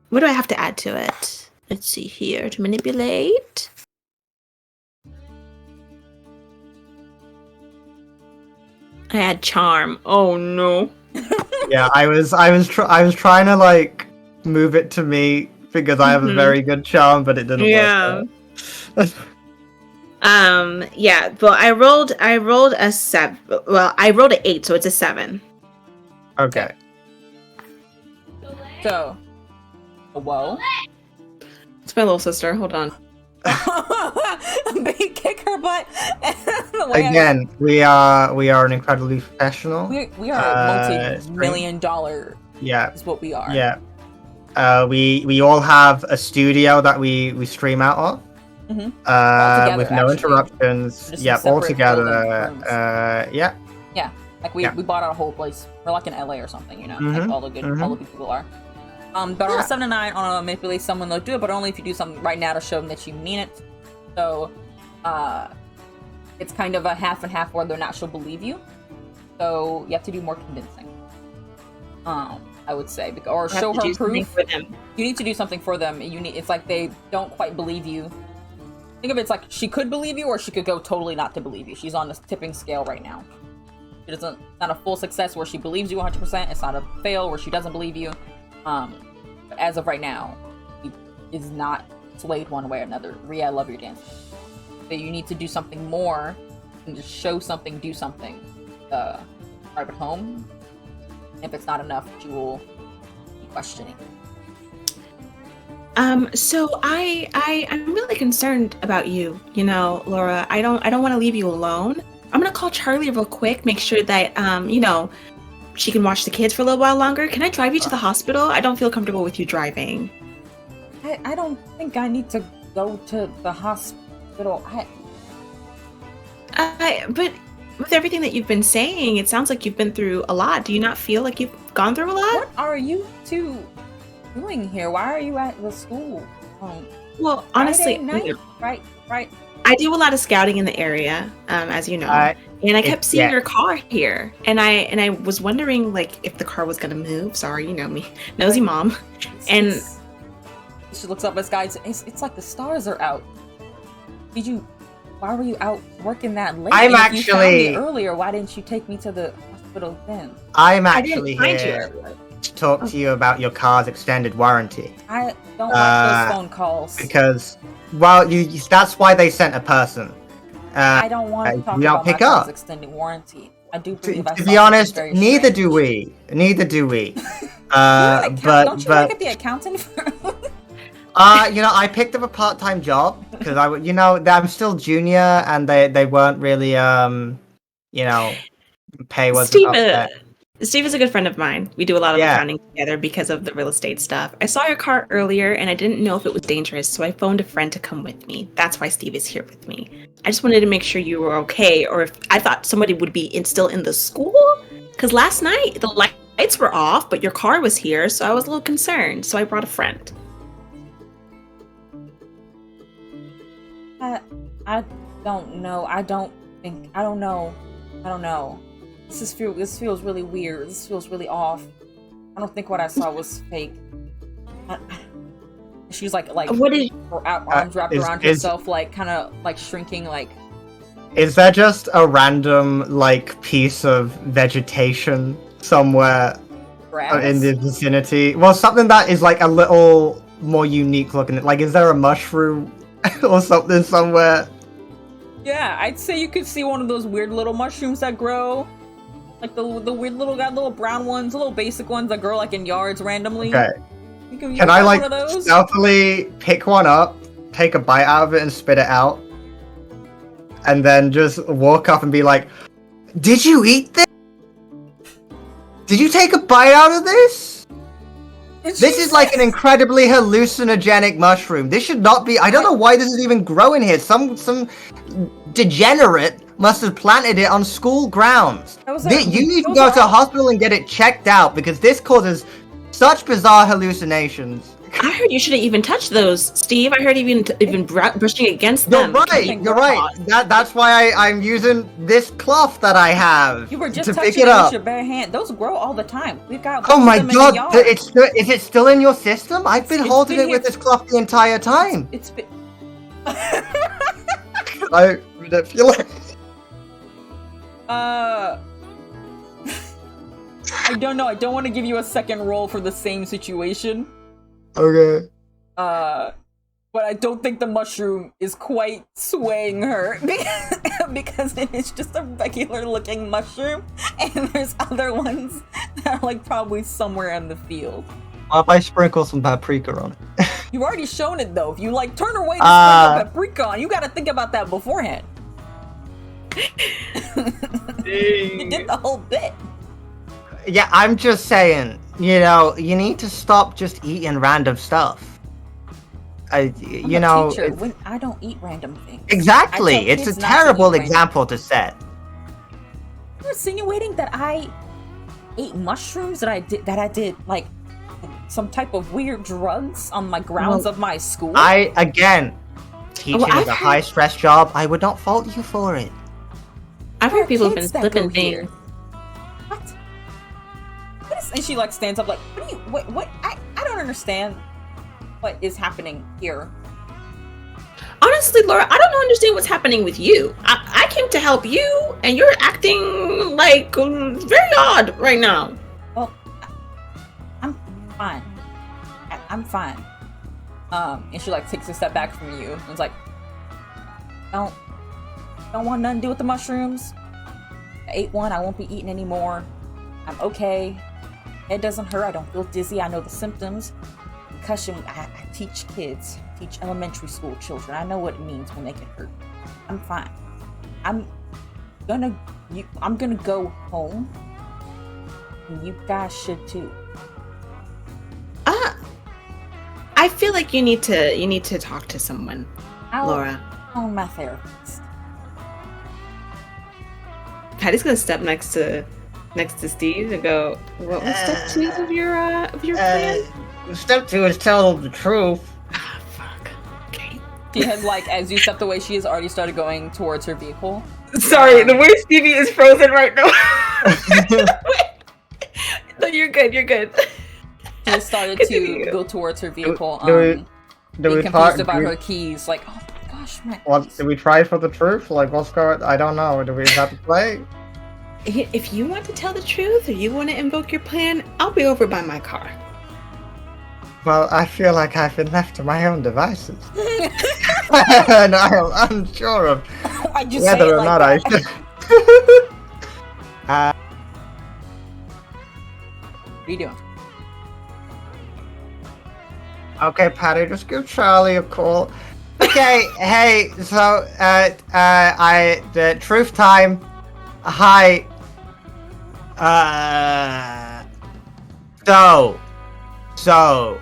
what do I have to add to it? Let's see here. To manipulate. I had charm. Oh no. Yeah, I was trying to like move it to me because I have a very good charm, but it didn't work. Yeah, well, I rolled a 7. Well, I rolled an 8, so it's a 7. Okay. So, whoa. It's my little sister. Hold on. Kick her butt. Again, we are an incredibly professional. We are a multi-million-dollar. Yeah. Is what we are. Yeah. We all have a studio that we stream out of. Together, with no interruptions. Just all together. Yeah. Like we bought out a whole place. We're like in LA or something, you know. Like all the people are. But on a 7 to 9, on a manipulate someone, they'll do it, but only if you do something right now to show them that you mean it. So, it's kind of a half and half where they're not. She'll believe you. So you have to do more convincing. I would say, or show her proof. For them. You need to do something for them. It's like they don't quite believe you. Think of it's like she could believe you, or she could go totally not to believe you. She's on this tipping scale right now. It's not a full success where she believes you 100%. It's not a fail where she doesn't believe you. But as of right now, he is not swayed one way or another. Rhea, I love your dance. So you need to do something more and just show something, do something. Private home. If it's not enough, you will be questioning. So I'm really concerned about you, Laura. I don't want to leave you alone. I'm gonna call Charlie real quick, make sure that she can watch the kids for a little while longer. Can I drive you to the hospital? I don't feel comfortable with you driving. I don't think I need to go to the hospital. But with everything that you've been saying, it sounds like you've been through a lot. Do you not feel like you've gone through a lot? What are you two doing here? Why are you at the school? Well, honestly, Friday night? Right. I do a lot of scouting in the area, as you know, and I kept seeing your car here, and I was wondering like if the car was gonna move. Sorry, you know me, nosy mom, and she looks up at the sky. It's like the stars are out. Why were you out working that late? I'm If actually you found me earlier. Why didn't you take me to the hospital then? I'm actually here to talk to you about your car's extended warranty. I don't like those phone calls. Because, well, that's why they sent a person. I don't want to talk about my car's extended warranty. I do believe to be honest, neither do we. Don't you work at the accountant firm? I picked up a part-time job because I'm still junior and they weren't really pay wasn't up there. Steve is a good friend of mine. We do a lot of accounting together because of the real estate stuff. I saw your car earlier and I didn't know if it was dangerous, so I phoned a friend to come with me. That's why Steve is here with me. I just wanted to make sure you were okay, or if I thought somebody would be still in the school, because last night the lights were off, but your car was here, so I was a little concerned. So I brought a friend. I don't know. I don't know. This feels really weird. This feels really off. I don't think what I saw was fake. She's like what is her arms wrapped around herself, like kind of like shrinking. Like, is there just a random like piece of vegetation somewhere in the vicinity? Well, something that is like a little more unique looking. Like, is there a mushroom or something somewhere? Yeah, I'd say you could see one of those weird little mushrooms that grow. Like the weird little brown ones, the little basic ones that grow like in yards randomly. Okay. Can I like stealthily pick one up, take a bite out of it and spit it out? And then just walk up and be like, "Did you eat this? Did you take a bite out of this? This is like an incredibly hallucinogenic mushroom. This should not be. I don't know why this is even growing here. Some degenerate must have planted it on school grounds. You need to go to a hospital and get it checked out because this causes such bizarre hallucinations. I heard you shouldn't even touch those, Steve. I heard even brushing against them. You're right. That's why I'm using this cloth that I have. You were just to touching pick it up with your bare hand. Those grow all the time. We've got. Oh my god! Is it still in your system? I've been holding it with this cloth the entire time. It's been. I ridiculous. I don't know. I don't want to give you a second roll for the same situation. Okay. But I don't think the mushroom is quite swaying her because it is just a regular looking mushroom, and there's other ones that are like probably somewhere in the field. What if I sprinkle some paprika on it? You've already shown it though. If you like turn away to sprinkle paprika on, you got to think about that beforehand. You did the whole bit. Yeah, I'm just saying, you need to stop just eating random stuff. Teacher, when I don't eat random things. Exactly, it's a terrible example to set. You're insinuating that I ate mushrooms, that I did like some type of weird drugs on my grounds of my school? Teaching is a high stress job. I would not fault you for it. I've heard people have been slipping things. What? And she like stands up like, what? I don't understand what is happening here. Honestly, Laura, I don't understand what's happening with you. I came to help you, and you're acting like very odd right now. Well, I'm fine. I'm fine. And she like takes a step back from you and is like, don't want nothing to do with the mushrooms. I ate one. I won't be eating anymore. I'm okay. Head doesn't hurt. I don't feel dizzy. I know the symptoms. Concussion. I teach kids. Teach elementary school children. I know what it means when they get hurt. I'm fine. I'm gonna go home. And you guys should too. I feel like you need to talk to someone, Laura. On my therapist. Patty's gonna step next to Steve and go, "What was step 2 of your plan?" Step 2 is tell them the truth. Ah, fuck. Okay. She has as you stepped away, she has already started going towards her vehicle. Sorry, the way Stevie is frozen right now. No, you're good. You're good. She has started to go towards her vehicle. Do we confused about her keys. Like, oh my gosh, my keys. Did we try for the truth? Like, what's going? I don't know. Do we have to play? If you want to tell the truth or you want to invoke your plan, I'll be over by my car. Well, I feel like I've been left to my own devices. And I'm unsure of whether or not I should. What are you doing? Okay, Patty, just give Charlie a call. Okay, hey, so, the truth time. Hi. So,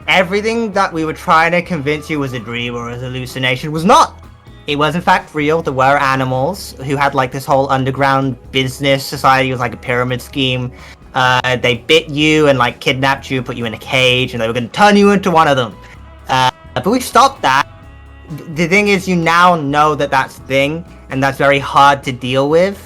everything that we were trying to convince you was a dream or a hallucination was not. It was in fact real. There were animals who had this whole underground business society. It was like a pyramid scheme. They bit you and kidnapped you, put you in a cage, and they were going to turn you into one of them. But we stopped that. The thing is, you now know that that's a thing, and that's very hard to deal with.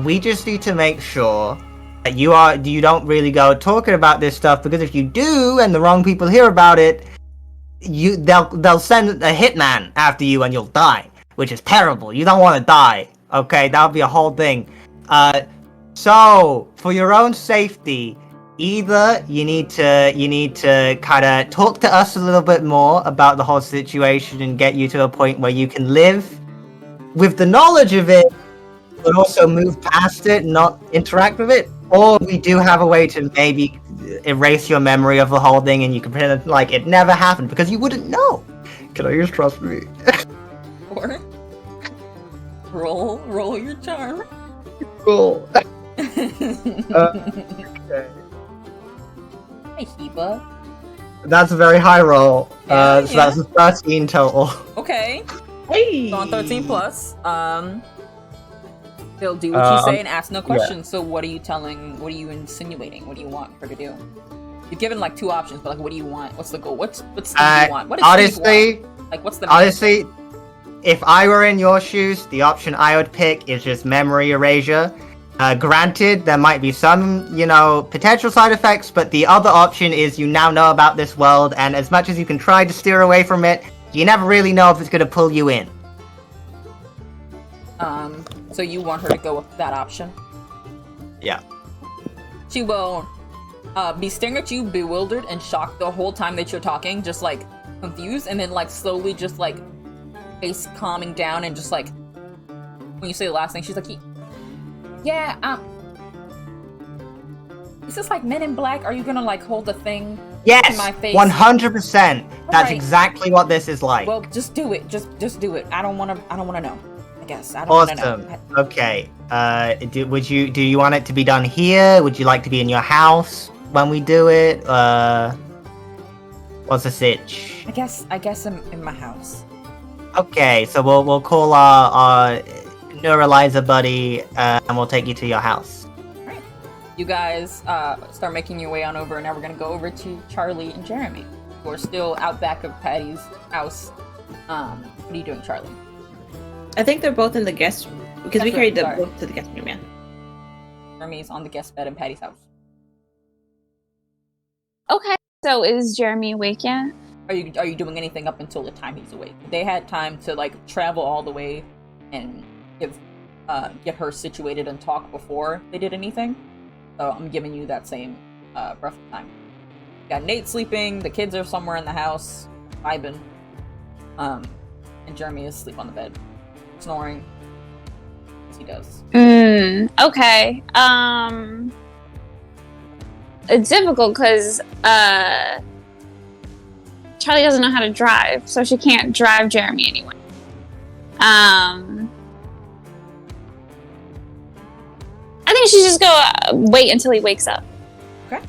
We just need to make sure that you don't really go talking about this stuff, because if you do and the wrong people hear about it, they'll send a hitman after you and you'll die, which is terrible. You don't want to die. Okay, that would be a whole thing. So for your own safety, either you need to kind of talk to us a little bit more about the whole situation and get you to a point where you can live with the knowledge of it, but also move past it, not interact with it. Or we do have a way to maybe erase your memory of the whole thing, and you can pretend like it never happened, because you wouldn't know. Can I just trust me? Or roll your charm. Cool. Okay. Hey, Heba. That's a very high roll. Yeah, so that's a 13 total. Okay. Hey. So on 13 plus, they'll do what you say and ask no questions. So what are you insinuating? What do you want her to do? You've given 2 options, but what do you want? What's the goal? What's Steve want? What does Steve want? What's the honestly, if I were in your shoes, the option I would pick is just memory erasure. Granted, there might be some, potential side effects, but the other option is you now know about this world, and as much as you can try to steer away from it, you never really know if it's going to pull you in. So you want her to go with that option? Yeah. She will be staring at you, bewildered and shocked the whole time that you're talking, just confused, and then slowly just face calming down, and just when you say the last thing, she's like, yeah, is this Men in Black? Are you gonna hold the thing to my face? 100%. That's right. Exactly what this is like. Well, just do it. Just do it. I don't wanna know. I guess I don't wanna know. Okay. Do you want it to be done here? Would you like to be in your house when we do it? What's the sitch? I guess I'm in my house. Okay, so we'll call our neuralizer buddy, and we'll take you to your house. Alright. You guys start making your way on over, and now we're gonna go over to Charlie and Jeremy, who are still out back of Patty's house. What are you doing, Charlie? I think they're both in the guest room, because we carried them sorry. both to the guest room, yeah. Jeremy's on the guest bed in Patty's house. Okay, so is Jeremy awake yet? Are you doing anything up until the time he's awake? They had time to travel all the way and get her situated and talk before they did anything. So I'm giving you that same rough time. You got Nate sleeping, the kids are somewhere in the house, vibing. And Jeremy is asleep on the bed, snoring as he does. Okay. It's difficult because Charlie doesn't know how to drive, so she can't drive Jeremy anyway. I think she should just go wait until he wakes up. Okay.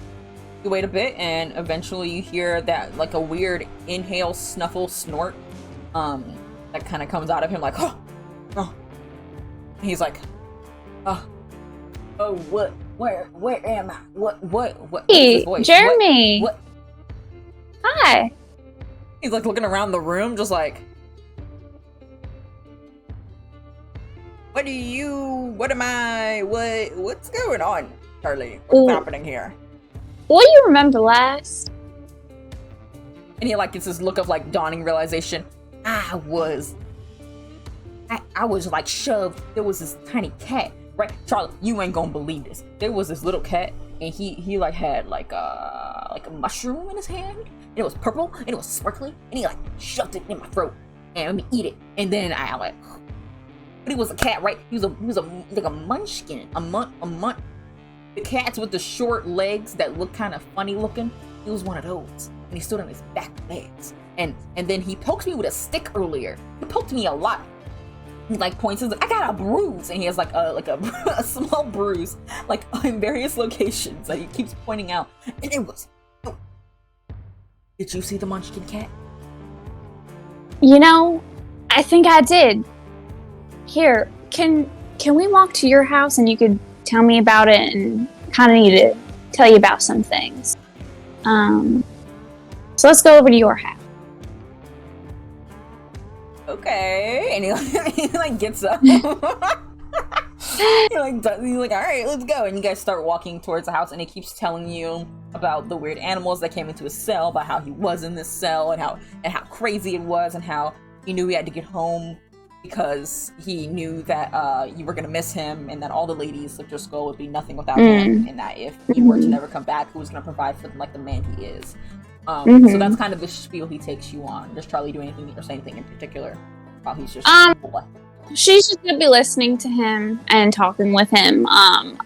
You wait a bit, and eventually you hear that, like, a weird inhale, snuffle, snort, that kind of comes out of him, like, oh. And he's like, oh, what, where am I? What? Hey, voice? Jeremy. What? Hi. He's, like, looking around the room, just like, what's going on, Charlie? What's happening here? What do you remember last? And he, like, gets this look of, like, dawning realization. I was, like, shoved. There was this tiny cat, right? Charlie, you ain't gonna believe this. There was this little cat, and he like, had, like a mushroom in his hand. And it was purple, and it was sparkly, and he, like, shoved it in my throat. And let me eat it. And then I, like... But he was a cat, right? He was like a munchkin. The cats with the short legs that look kind of funny looking. He was one of those. And he stood on his back legs. And then he poked me with a stick earlier. He poked me a lot. He, like, points and, like, I got a bruise. And he has, like a small bruise, like, in various locations that he keeps pointing out. And it was... Oh. Did you see the munchkin cat? You know, I think I did. Here, can we walk to your house and you could tell me about it, and kind of need to tell you about some things. So let's go over to your house. Okay. And he like gets up. He's like, all right, let's go. And you guys start walking towards the house, and he keeps telling you about the weird animals that came into his cell, about how he was in this cell, and how crazy it was, and how he knew he had to get home because he knew that you were going to miss him, and that all the ladies of your school would be nothing without him, and that if he were to never come back, who was going to provide for them like the man he is. So that's kind of the spiel he takes you on. Does Charlie do anything or say anything in particular while he's just She's just going to be listening to him and talking with him,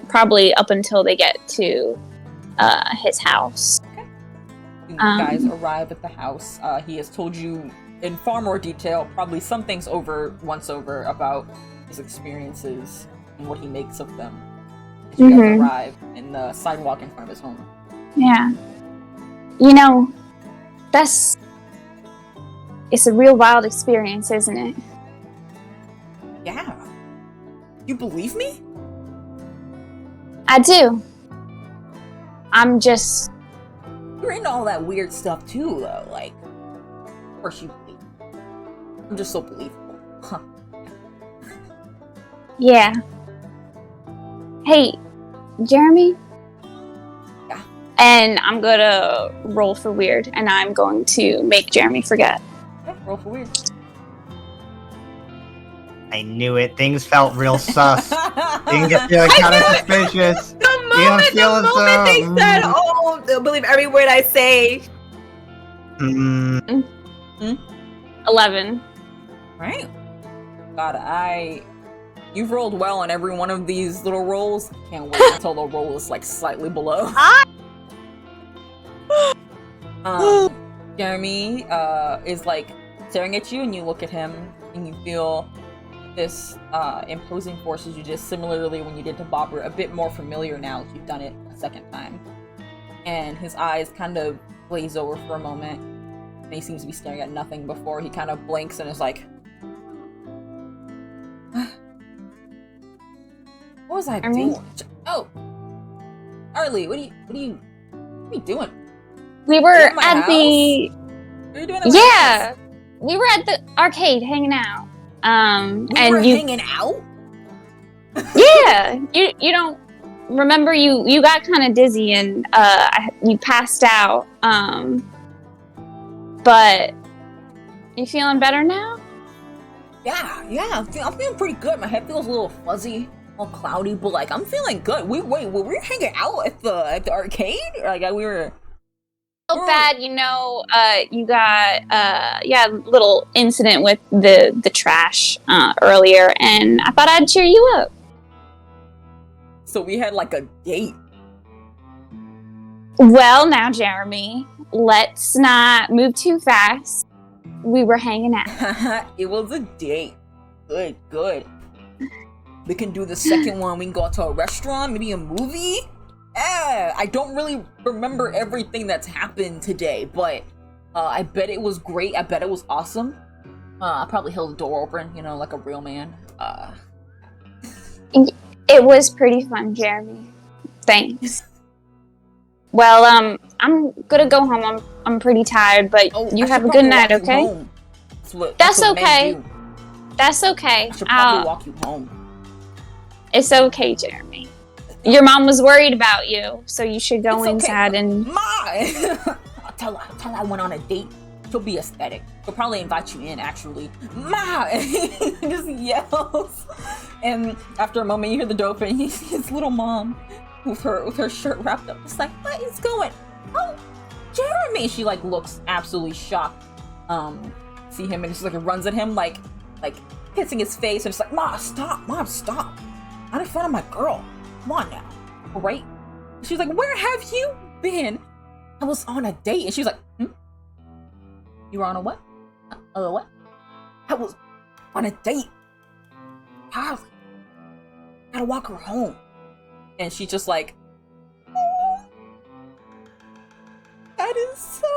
probably up until they get to his house. Okay. You guys arrive at the house. He has told you in far more detail, probably some things once over, about his experiences and what he makes of them. As you guys arrive in the sidewalk in front of his home. Yeah. You know, it's a real wild experience, isn't it? Yeah. You believe me? I do. I'm just... You're into all that weird stuff too, though. Like, of course you believe. I'm just so believable. Huh. Yeah. Hey, Jeremy? Yeah. And I'm gonna roll for weird, and I'm going to make Jeremy forget. Okay, roll for weird. I knew it. Things felt real sus. Things are feeling kind of suspicious. The moment they said, "Oh, they'll believe every word I say." 11. Right. God, you've rolled well on every one of these little rolls. Can't wait until the roll is like slightly below. Jeremy is like staring at you, and you look at him, and you feel this imposing force as you did similarly when you did to Bobber, a bit more familiar now that you've done it a second time. And his eyes kind of glaze over for a moment, and he seems to be staring at nothing before he kind of blinks and is like, what was I doing? Oh, Arlie, what are you doing? We were at house? the... What are you doing at my house? We were at the arcade hanging out. Hanging out? Yeah, you don't remember, you got kind of dizzy and you passed out. But you feeling better now? Yeah, I'm feeling pretty good. My head feels a little fuzzy, all cloudy, but like I'm feeling good. Were we hanging out at the arcade? Like we were. So bad, you know. You got a little incident with the trash earlier, and I thought I'd cheer you up. So we had like a date. Well, now, Jeremy, let's not move too fast. We were hanging out. It was a date. Good. We can do the second one. We can go out to a restaurant, maybe a movie. I don't really remember everything that's happened today, but I bet it was great. I bet it was awesome. I probably held the door open, like a real man. It was pretty fun, Jeremy. Thanks. Well, I'm gonna go home. I'm pretty tired, but you have a good night, okay? That's okay. That's okay. I should probably walk you home. It's okay, Jeremy. Your mom was worried about you, so you should go inside and... Ma! tell her I went on a date. She'll be ecstatic. She'll probably invite you in, actually. Ma! He just yells. And after a moment, you hear the door open, and his little mom with her shirt wrapped up. It's like, what is going? Oh, Jeremy! She looks absolutely shocked. See him and just runs at him like kissing his face and just like, Mom, stop. Not in front of my girl. Come on now. All right? She's like, where have you been? I was on a date. And she's like, You were on a what? What? I was on a date. Harley. Gotta walk her home. And she's just like, oh, that is so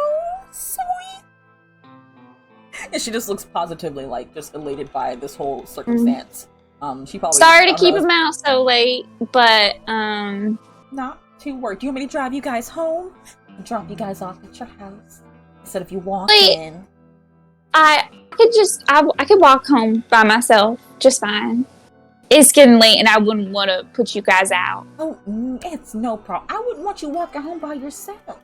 sweet. And she just looks positively just elated by this whole circumstance. She probably sorry to keep him out so late, but not too worried. Do you want me to drive you guys home and drop you guys off at your house instead of you walking? I could walk home by myself just fine. It's getting late and I wouldn't want to put you guys out. Oh, it's no problem. I wouldn't want you walking home by yourself.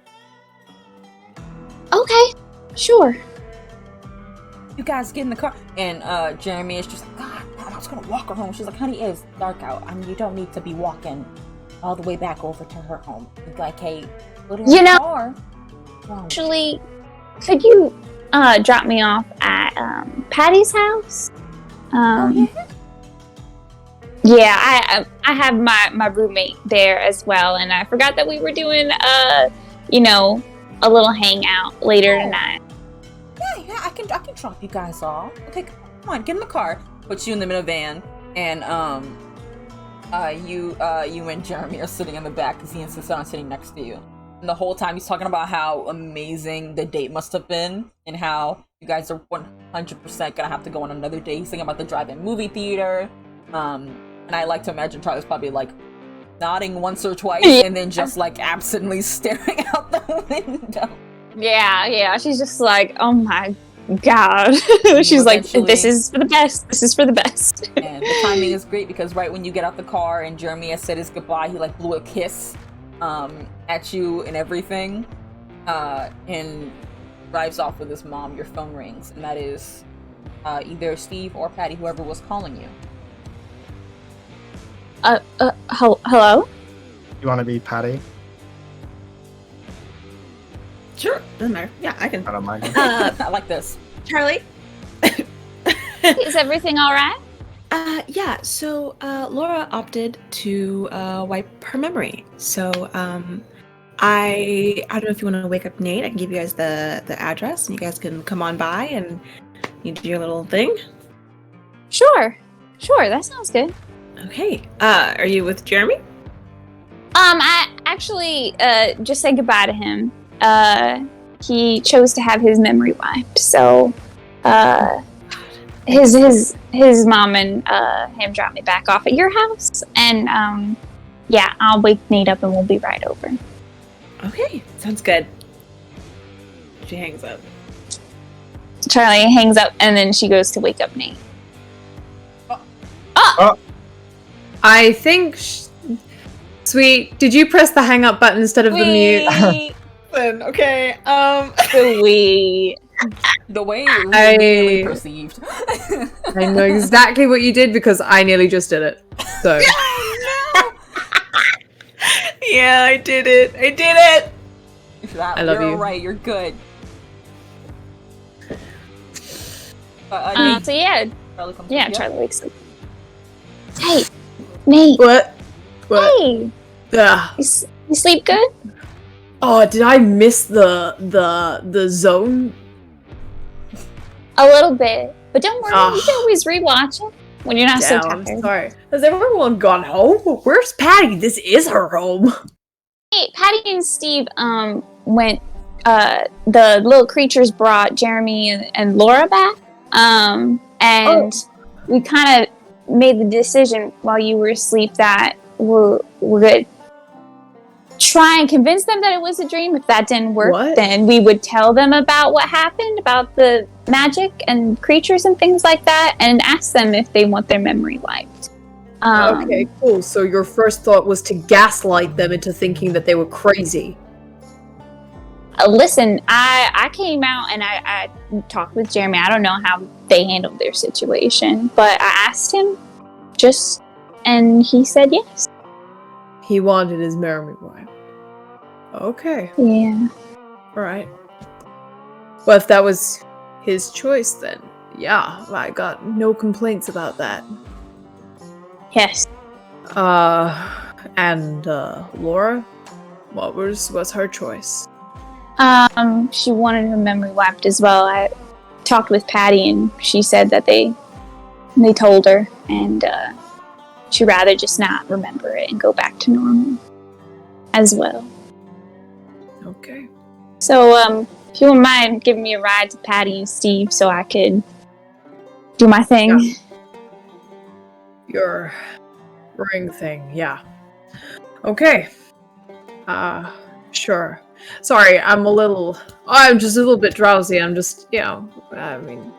Okay, sure. You guys get in the car, and Jeremy is just like, God, I was gonna walk her home. She's like, honey, it's dark out. I mean, you don't need to be walking all the way back over to her home. You're like, hey, put her in the car. Actually, could you drop me off at Patty's house? Yeah, I have my roommate there as well, and I forgot that we were doing a little hangout later tonight. Yeah, I can drop you guys off. Okay, come on, get in the car. Puts you in the minivan, and you and Jeremy are sitting in the back because he insists on sitting next to you. And the whole time he's talking about how amazing the date must have been, and how you guys are 100% gonna have to go on another date. He's thinking about the drive-in movie theater. And I like to imagine Charlie's probably nodding once or twice, and then just absently staring out the window. Yeah, she's just like, oh my God. She's like, this is for the best. This is for the best. And the timing is great because right when you get out the car and Jeremy has said his goodbye, he blew a kiss at you and everything, and drives off with his mom. Your phone rings, and that is either Steve or Patty, whoever was calling you. Hello? You want to be Patty? Sure, doesn't matter. Yeah, I can. I don't mind. I like this. Charlie? Is everything all right? Yeah, so Laura opted to wipe her memory. So I don't know if you want to wake up Nate. I can give you guys the address, and you guys can come on by and you do your little thing. Sure, that sounds good. Okay. Are you with Jeremy? I actually just said goodbye to him. He chose to have his memory wiped, so his mom and him dropped me back off at your house, and yeah, I'll wake Nate up and we'll be right over. Okay, sounds good. She hangs up. Charlie hangs up, and then she goes to wake up Nate. I think, sweet. Did you press the hang up button instead of the mute? Okay. Sweet. The way it really perceived. I know exactly what you did because I nearly just did it. So. Yeah, I did it. I love you. You're right. You're good. So yeah, Charlie comes Charlie wakes up. Hey, Nate. What? Hey. Yeah. You sleep good? Oh, did I miss the zone? A little bit. But don't worry, Ah. you can always rewatch it when you're not so Damn, tired. sorry. Has everyone gone home? Where's Patty? This is her home. Hey, Patty and Steve went the little creatures brought Jeremy and Laura back. And we kind of made the decision while you were asleep that we're gonna try and convince them that it was a dream. If that didn't work, then we would tell them about what happened, about the magic and creatures and things like that, and ask them if they want their memory wiped. Okay, cool. So your first thought was to gaslight them into thinking that they were crazy. Listen, I came out and I talked with Jeremy. I don't know how they handled their situation, but I asked him and he said yes. He wanted his memory wiped. Okay. Yeah. Alright. Well, if that was his choice, then yeah, I got no complaints about that. Yes. And Laura? What's her choice? She wanted her memory wiped as well. I talked with Patty and she said that they told her and she'd rather just not remember it and go back to normal as well. Okay. So, if you wouldn't mind giving me a ride to Patty and Steve so I could do my thing. Yeah. Your ring thing, yeah. Okay. Sure. Sorry, I'm just a little bit drowsy. I'm just, I mean,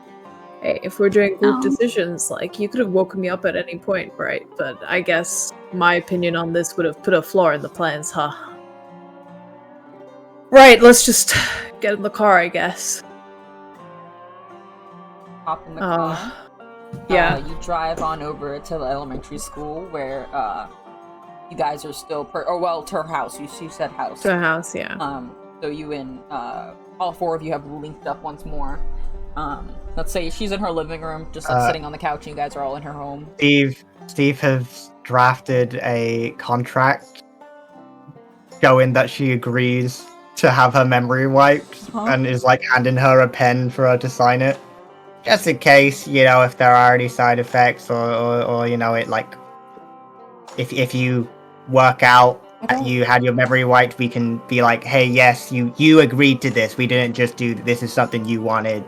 hey, if we're doing group decisions, like, you could have woken me up at any point, right? But I guess my opinion on this would have put a flaw in the plans, huh? Right, let's just get in the car, I guess. Hop in the car. Yeah. You drive on over to the elementary school where you guys are still to her house. You said house. To her house, yeah. So you and all four of you have linked up once more. Let's say she's in her living room, just sitting on the couch, and you guys are all in her home. Steve has drafted a contract showing that she agrees to have her memory wiped and is handing her a pen for her to sign it. Just in case, if there are any side effects or if you work out you had your memory wiped, we can be like, hey, yes, you agreed to this. We didn't just do this is something you wanted.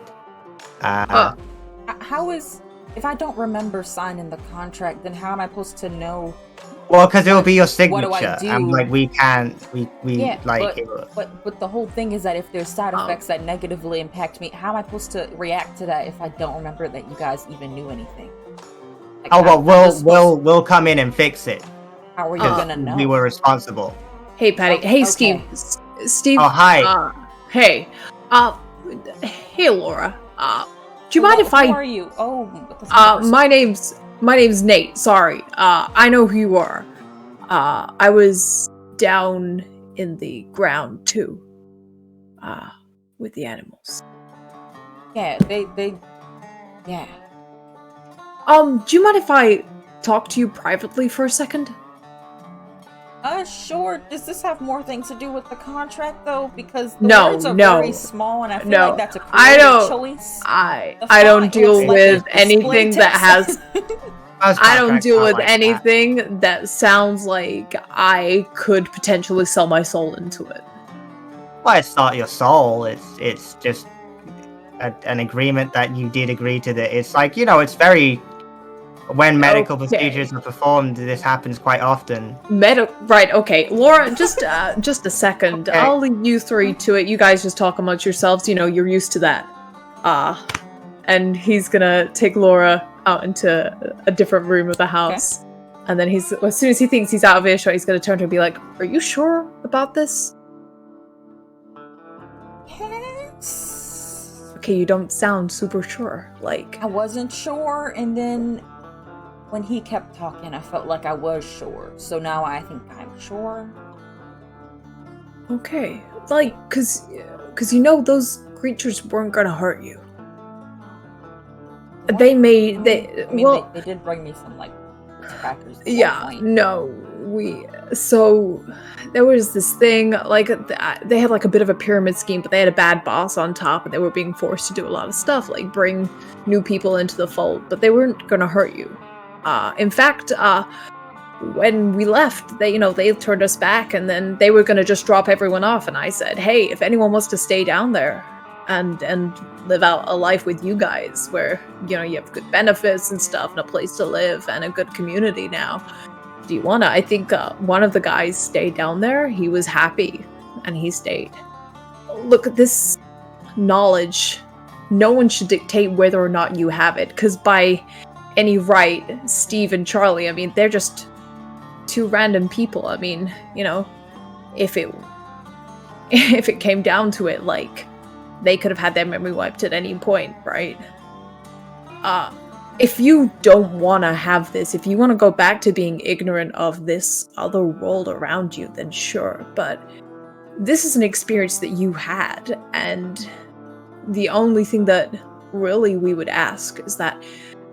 How is, if I don't remember signing the contract, then how am I supposed to know? Well, because it will be your signature. What do I do? And we can't, but the whole thing is that if there's side effects that negatively impact me, how am I supposed to react to that if I don't remember that you guys even knew anything? We'll come in and fix it. How are you gonna know? We were responsible. Hey, Patty. Hey, okay. Steve. Oh, hi. Hey. Hey, Laura. Do you mind if I? Who are you? My name's Nate. Sorry. I know who you are. I was down in the ground too. With the animals. Yeah, they. Yeah. Do you mind if I talk to you privately for a second? Sure. Does this have more things to do with the contract, though? Because the words are no. very small, and I feel like that's a choice. I don't deal with anything that has... I don't deal with anything that sounds like I could potentially sell my soul into it. Well, it's not your soul. It's just an agreement that you did agree to. That it's like, it's very... When medical procedures are performed, this happens quite often. Right, okay. Laura, just a second. Okay. I'll leave you three to it. You guys just talk amongst yourselves. You're used to that. And he's gonna take Laura out into a different room of the house. Okay. And then as soon as he thinks he's out of earshot, he's gonna turn to her and be like, "Are you sure about this?" Yes. Okay, you don't sound super sure. I wasn't sure, and then when he kept talking, I felt like I was sure. So now I think I'm sure. Okay. Cause those creatures weren't gonna hurt you. What? They did bring me some, crackers. Yeah, no. So there was this thing, like, they had like a bit of a pyramid scheme, but they had a bad boss on top, and they were being forced to do a lot of stuff, like bring new people into the fold, but they weren't gonna hurt you. In fact, when we left, they turned us back, and then they were gonna just drop everyone off, and I said, hey, if anyone wants to stay down there and live out a life with you guys where, you have good benefits and stuff and a place to live and a good community now, do you wanna? I think one of the guys stayed down there. He was happy and he stayed. Look, this knowledge, no one should dictate whether or not you have it, because by any right, Steve and Charlie, I mean, they're just two random people. I mean, if it came down to it, like, they could have had their memory wiped at any point, right? If you don't want to have this, if you want to go back to being ignorant of this other world around you, then sure, but this is an experience that you had, and the only thing that really we would ask is that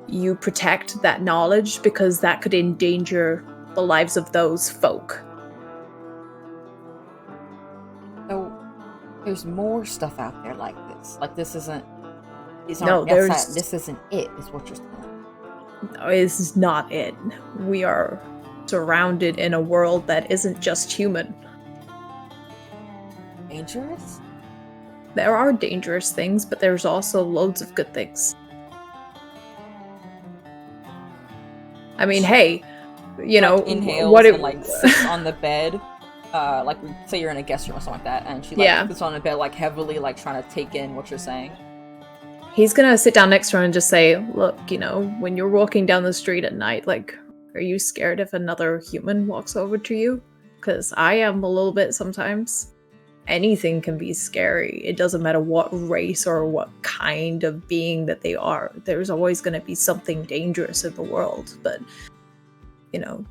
you protect that knowledge, because that could endanger the lives of those folk. So, there's more stuff out there like this. Like, this isn't... This isn't it, is what you're saying. No, this is not it. We are surrounded in a world that isn't just human. Dangerous? There are dangerous things, but there's also loads of good things. I mean, hey, inhales what it and sits on the bed, like say you're in a guest room or something like that, and she sits on the bed heavily, trying to take in what you're saying. He's gonna sit down next to her and just say, look, when you're walking down the street at night, are you scared if another human walks over to you? Because I am a little bit sometimes. Anything can be scary. It doesn't matter what race or what kind of being that they are. There's always going to be something dangerous in the world. But,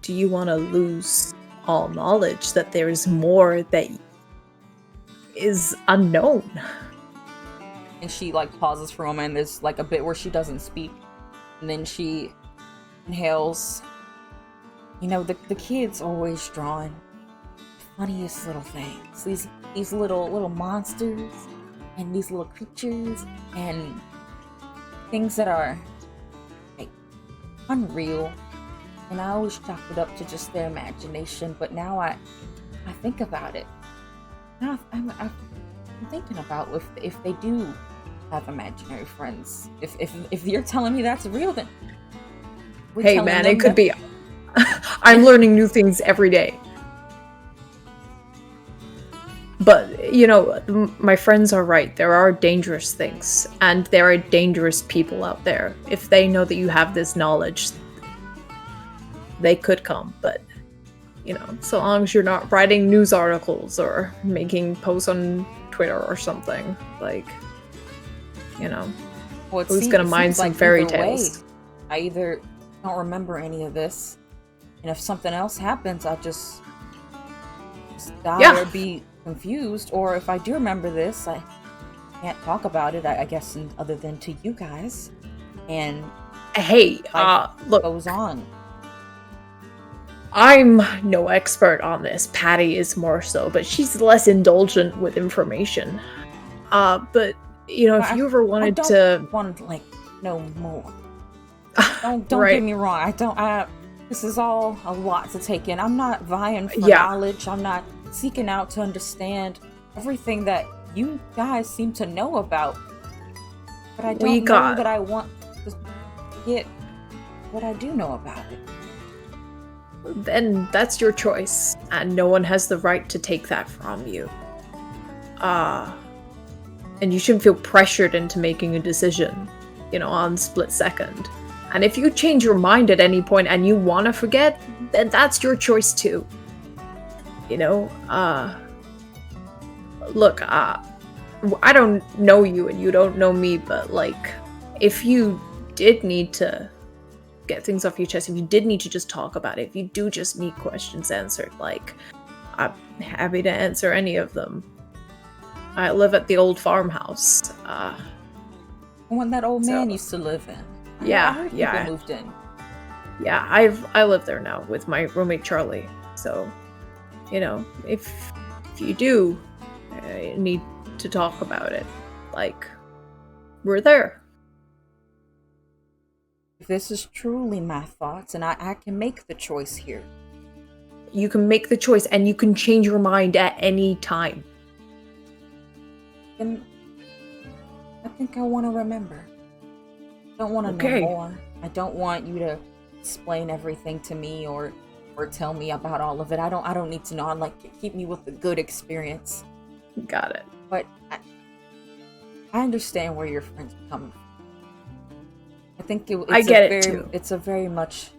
do you want to lose all knowledge that there's more that is unknown? And she pauses for a moment, and there's a bit where she doesn't speak. And then she inhales. The kids always drawing the funniest little things. These little monsters and these little creatures and things that are unreal, and I always chalk it up to just their imagination. But now I think about it. Now I'm thinking about if they do have imaginary friends. If you're telling me that's real, then hey man, it could be. I'm learning new things every day. But, my friends are right. There are dangerous things, and there are dangerous people out there. If they know that you have this knowledge, they could come. But, so long as you're not writing news articles or making posts on Twitter or something, who's gonna mind some fairy tales? I either don't remember any of this, and if something else happens, I'll just die or be confused, or if I do remember this, I can't talk about it, I guess, other than to you guys. And hey, look, goes on. I'm no expert on this. Patty is more so, but she's less indulgent with information. But if you ever wanted to want no more. Don't right. get me wrong. This is all a lot to take in. I'm not vying for knowledge. I'm not seeking out to understand everything that you guys seem to know about, but I don't know that I want to get what I do know about it. Then that's your choice, and no one has the right to take that from you. And you shouldn't feel pressured into making a decision, on split second. And if you change your mind at any point and you want to forget, then that's your choice too. Look, I don't know you and you don't know me, but if you did need to get things off your chest, if you did need to just talk about it, if you do just need questions answered, I'm happy to answer any of them. I live at the old farmhouse. One that old man used to live in. Yeah, I heard people moved in. Yeah, I live there now with my roommate Charlie. So, you know, if you do need to talk about it, like, we're there. If this is truly my thoughts, and I can make the choice here. You can make the choice, and you can change your mind at any time. Then I think I want to remember. I don't want to know more. I don't want you to explain everything to me or tell me about all of it. I don't need to know. I'd like to keep me with a good experience. Got it. But I understand where your friends are coming from. I think it's a very much.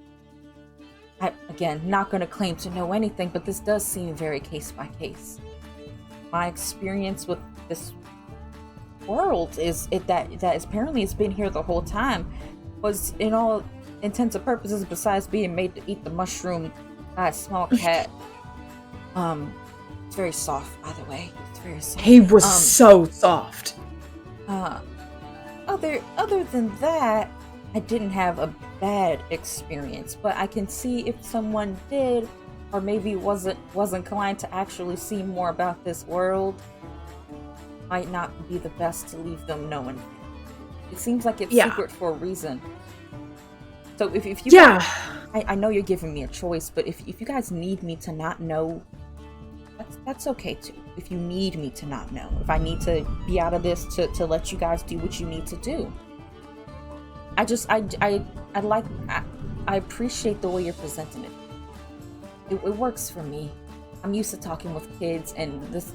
Again, not going to claim to know anything, but this does seem very case by case. My experience with this world is that apparently it's been here the whole time, was in all intents and purposes, besides being made to eat the mushroom by a small cat. It's very soft, by the way. It's very soft. He was so soft. Other than that, I didn't have a bad experience, but I can see if someone did, or maybe wasn't inclined to actually see more about this world, might not be the best to leave them knowing. It seems like it's secret for a reason. So if you guys, I know you're giving me a choice, but if you guys need me to not know, that's okay too. If you need me to not know, if I need to be out of this to let you guys do what you need to do. I appreciate the way you're presenting it. It works for me. I'm used to talking with kids, and this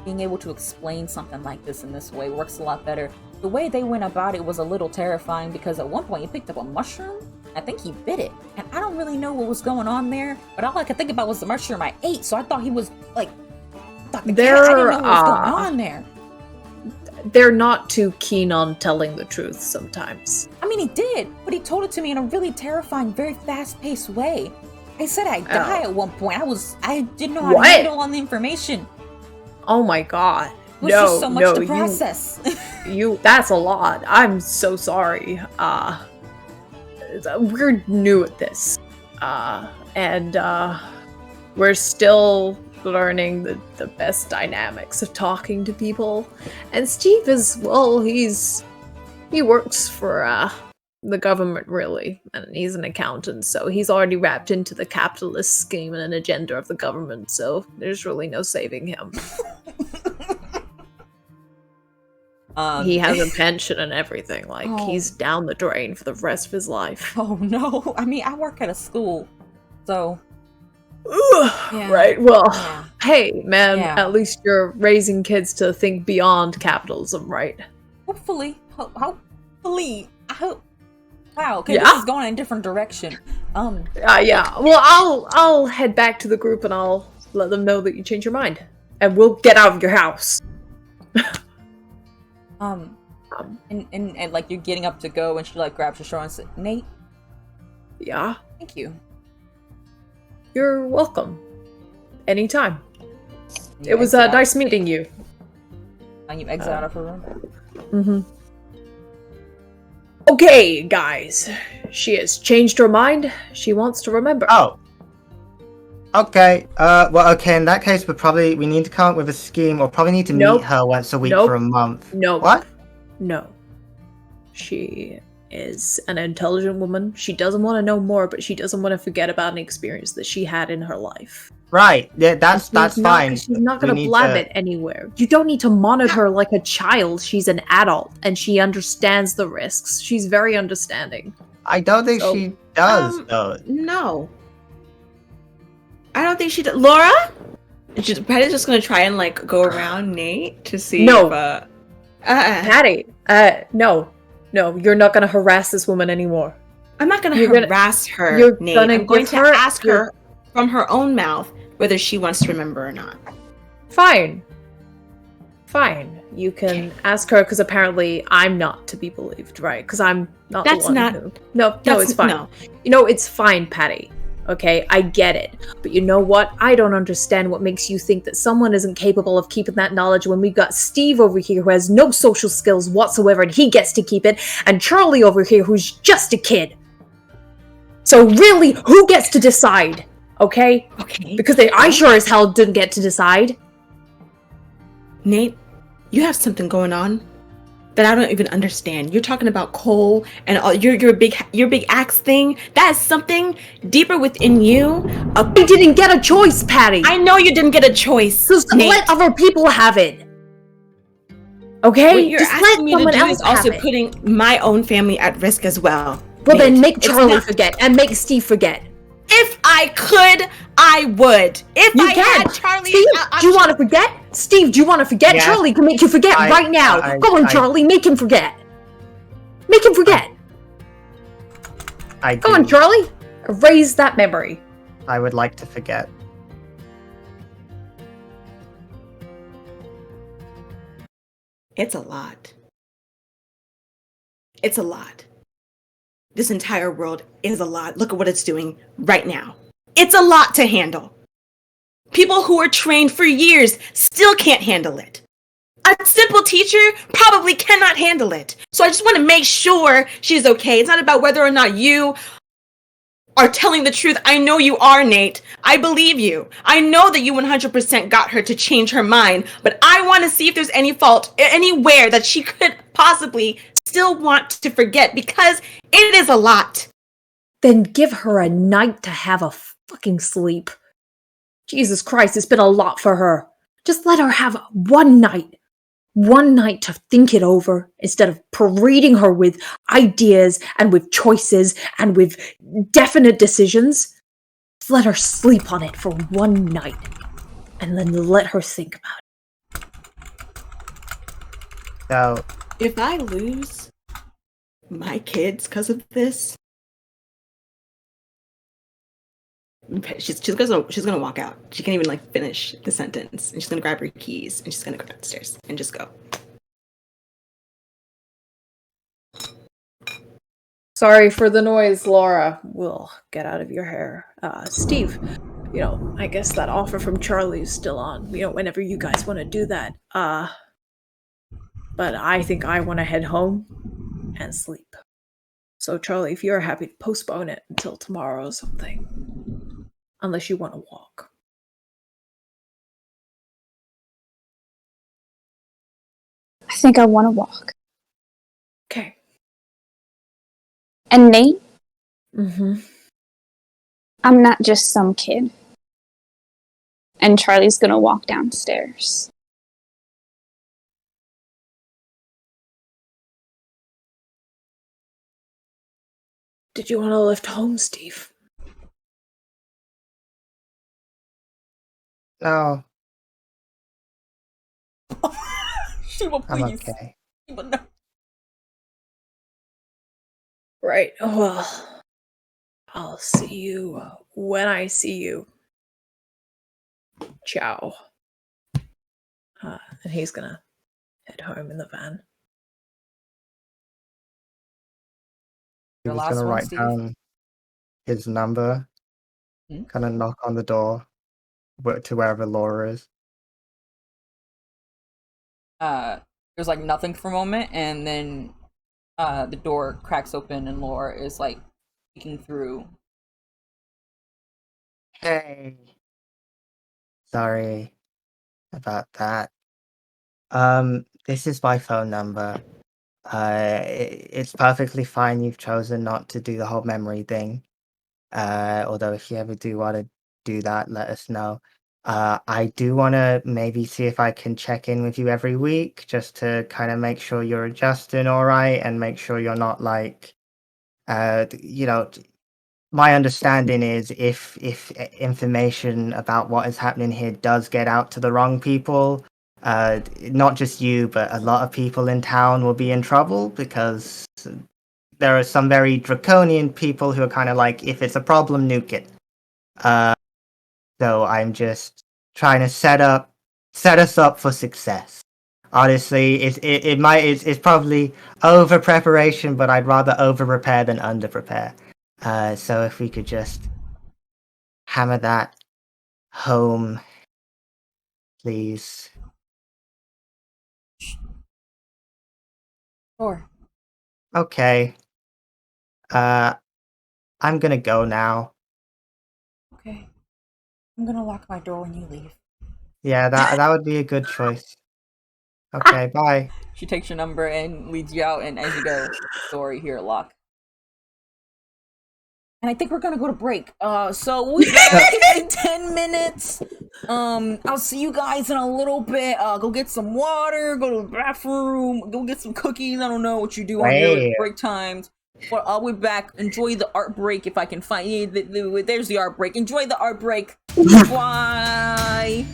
being able to explain something like this in this way works a lot better. The way they went about it was a little terrifying, because at one point he picked up a mushroom. I think he bit it, and I don't really know what was going on there, but all I could think about was the mushroom I ate, so I thought he was like, I didn't know what was going on there. They're not too keen on telling the truth sometimes. I mean, he did, but he told it to me in a really terrifying, very fast-paced way. I said I'd die at one point. I didn't know how to handle all the information. Oh my god. It was just so much to process. That's a lot. I'm so sorry. We're new at this. And we're still learning the best dynamics of talking to people. And Steve is, well, he works for the government, really, and he's an accountant, so he's already wrapped into the capitalist scheme and an agenda of the government, so there's really no saving him. He has a pension and everything, he's down the drain for the rest of his life. Oh no, I mean, I work at a school, so... Right, well, hey, man, at least you're raising kids to think beyond capitalism, right? Hopefully. Hopefully. I hope. Wow, okay, this is going in a different direction. Well, I'll head back to the group and I'll let them know that you changed your mind. And we'll get out of your house. And like, you're getting up to go, and she like grabs your shoulder and says, Nate? Yeah? Thank you. You're welcome. Anytime. It was nice meeting you. And you exit out of her room? Mm-hmm. Okay, guys. She has changed her mind. She wants to remember. Oh. Okay. Okay, in that case, we need to come up with a scheme, or probably need to meet her once a week for a month. No. What? No. She is an intelligent woman. She doesn't want to know more, but she doesn't want to forget about an experience that she had in her life. Right. Yeah, that's fine. She's not going to blab it anywhere. You don't need to monitor her like a child. She's an adult, and she understands the risks. She's very understanding. I don't think she does, though. No. I don't think she does. Laura? Patty's just going to try and, like, go around Nate to see if, Patty, no. No, you're not going to harass this woman anymore. I'm not going to harass her, Nate. I'm going to ask her from her own mouth whether she wants to remember or not. Fine. You can ask her, because apparently I'm not to be believed, right? Because I'm not the one who... No, it's fine. No. You know, it's fine, Patty. Okay, I get it. But you know what? I don't understand what makes you think that someone isn't capable of keeping that knowledge when we've got Steve over here who has no social skills whatsoever and he gets to keep it, and Charlie over here who's just a kid. So really, who gets to decide? Okay? Okay. Because I sure as hell didn't get to decide. Nate, you have something going on that I don't even understand. You're talking about coal and all your big axe thing. That is something deeper within you. I didn't get a choice, Patty. I know you didn't get a choice. Just Nate. let other people have it. Okay? What you're Just let asking me to someone do else is also have it. putting my own family at risk as well. Well, Nate, then make it's Charlie not- forget and make Steve forget. If I could, I would. If You I can. had Charlie, Steve, do you want to forget? Steve, do you want to forget? Yes. Charlie can make you forget right now. Go on, Charlie, make him forget. Make him forget. Go on, Charlie. Erase that memory. I would like to forget. It's a lot. It's a lot. This entire world is a lot. Look at what it's doing right now. It's a lot to handle. People who are trained for years still can't handle it. A simple teacher probably cannot handle it. So I just want to make sure she's okay. It's not about whether or not you are telling the truth. I know you are, Nate. I believe you. I know that you 100% got her to change her mind, but I want to see if there's any fault anywhere that she could possibly still want to forget, because it is a lot. Then give her a night to have a fucking sleep. Jesus Christ, it's been a lot for her. Just let her have one night. One night to think it over instead of parading her with ideas and with choices and with definite decisions. Just let her sleep on it for one night and then let her think about it. So, If I lose my kids because of this, she's gonna walk out. She can't even finish the sentence, and she's gonna grab her keys and she's gonna go downstairs and just go. Sorry for the noise, Laura. We'll get out of your hair. Steve, I guess that offer from Charlie is still on. Whenever you guys want to do that. But I think I want to head home and sleep. So, Charlie, if you're happy to postpone it until tomorrow or something. Unless you want to walk. I think I want to walk. Okay. And Nate, Mm-hmm. I'm not just some kid. And Charlie's gonna walk downstairs. Did you want to lift home, Steve? no, Shiva, I'm please. okay. Shiva, no. Right. Well, I'll see you when I see you. Ciao. And he's gonna head home in the van. He Your was last gonna one, write Steve? down his number, kind of knock on the door to wherever Laura is. There's nothing for a moment, and then the door cracks open and Laura is peeking through. Hey. Sorry about that. This is my phone number. It's perfectly fine you've chosen not to do the whole memory thing. Although if you ever do want to do that, let us know. I do want to maybe see if I can check in with you every week just to kind of make sure you're adjusting all right and make sure you're not my understanding is if information about what is happening here does get out to the wrong people, not just you, but a lot of people in town will be in trouble because there are some very draconian people who are kind of if it's a problem, nuke it. So I'm just trying to set us up for success. Honestly, it's probably over preparation, but I'd rather over prepare than under prepare. So if we could just hammer that home, please. Sure. Okay. I'm gonna go now. Okay. I'm gonna lock my door when you leave. Yeah, that would be a good choice. Okay, bye. She takes your number and leads you out, and as you go, door here lock. And I think we're gonna go to break. So we'll be back in 10 minutes. I'll see you guys in a little bit. Go get some water, go to the bathroom, go get some cookies. I don't know what you do on your break times. But I'll be back. Enjoy the art break if I can find it. There's the art break. Enjoy the art break. Bye.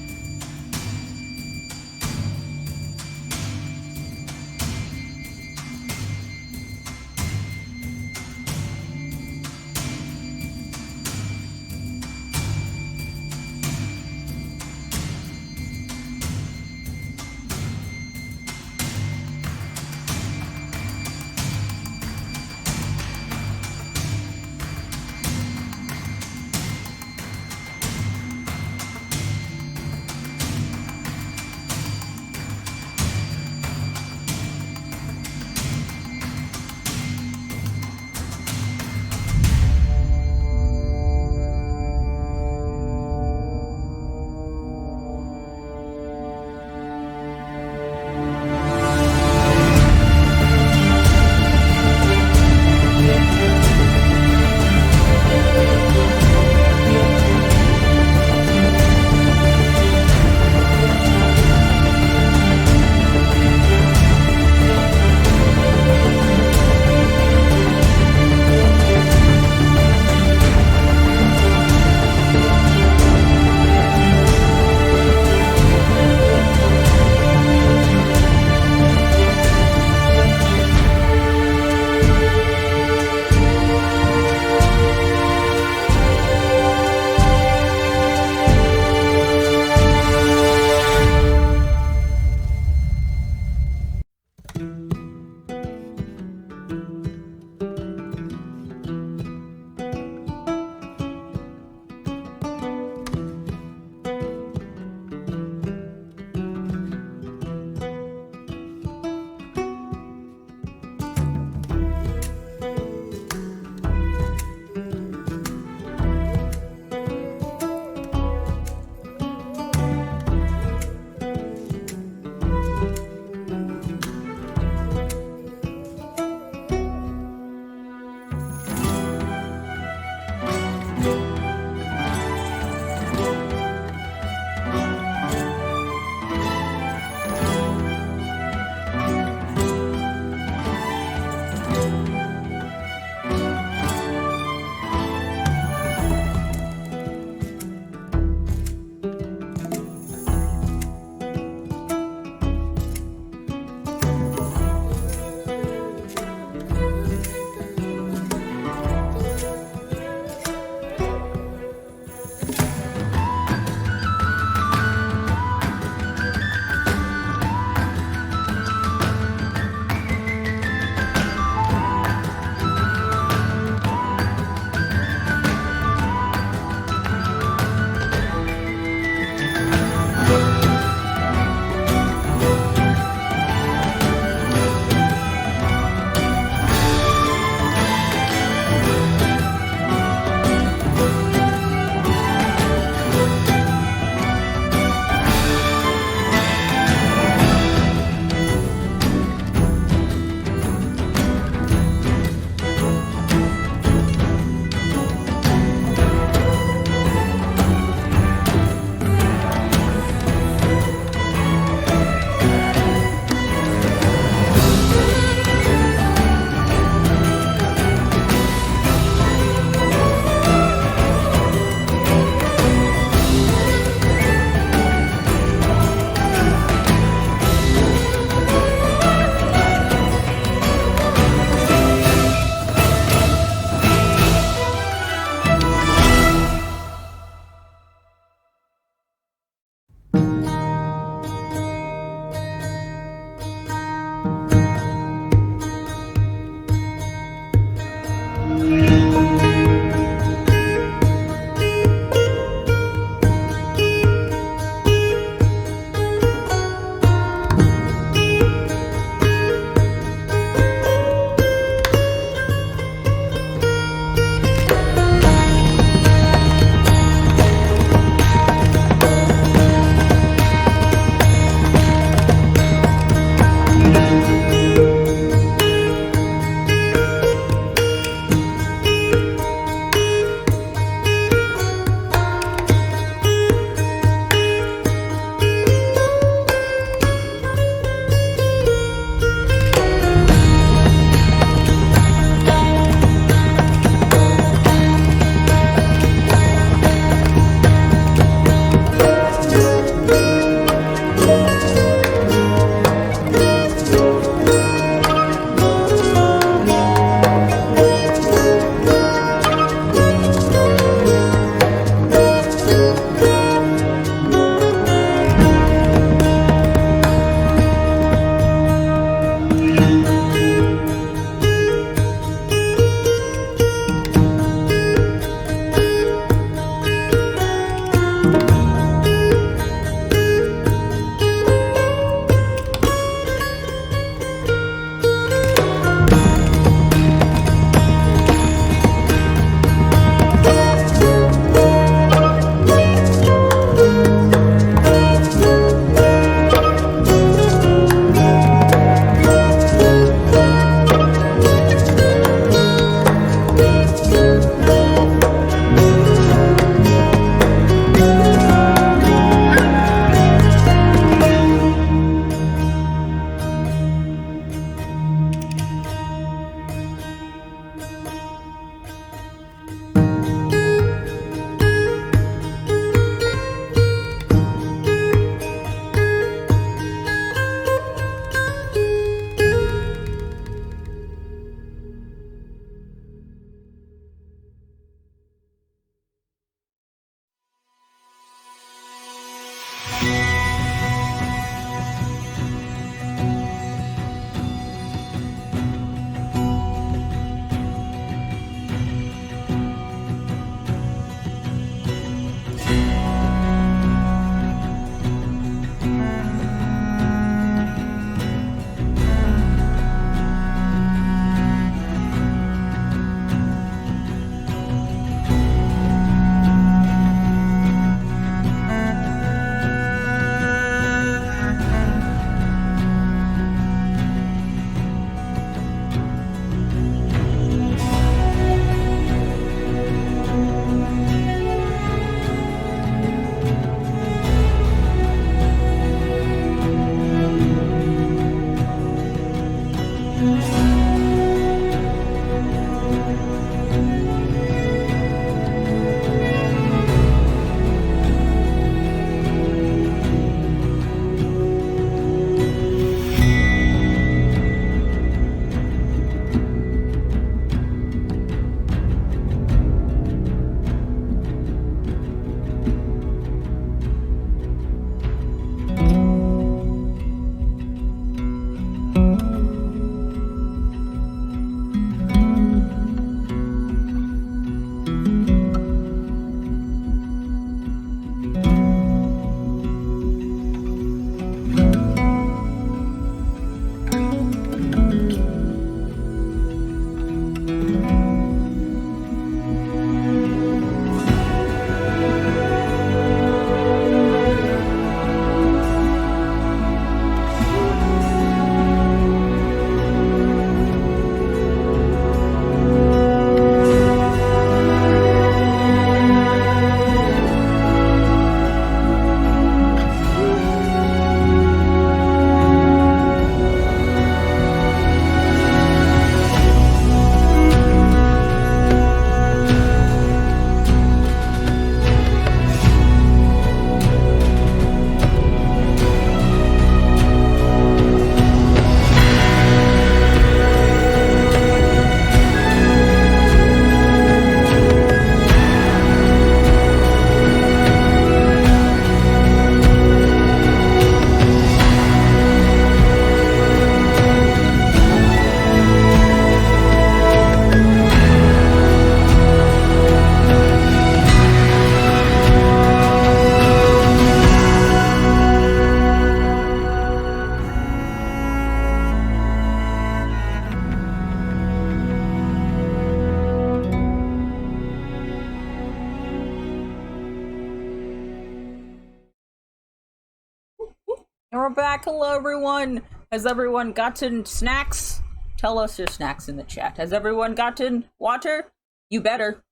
we're back. Hello, everyone. Has everyone gotten snacks? Tell us your snacks in the chat. Has everyone gotten water? You better.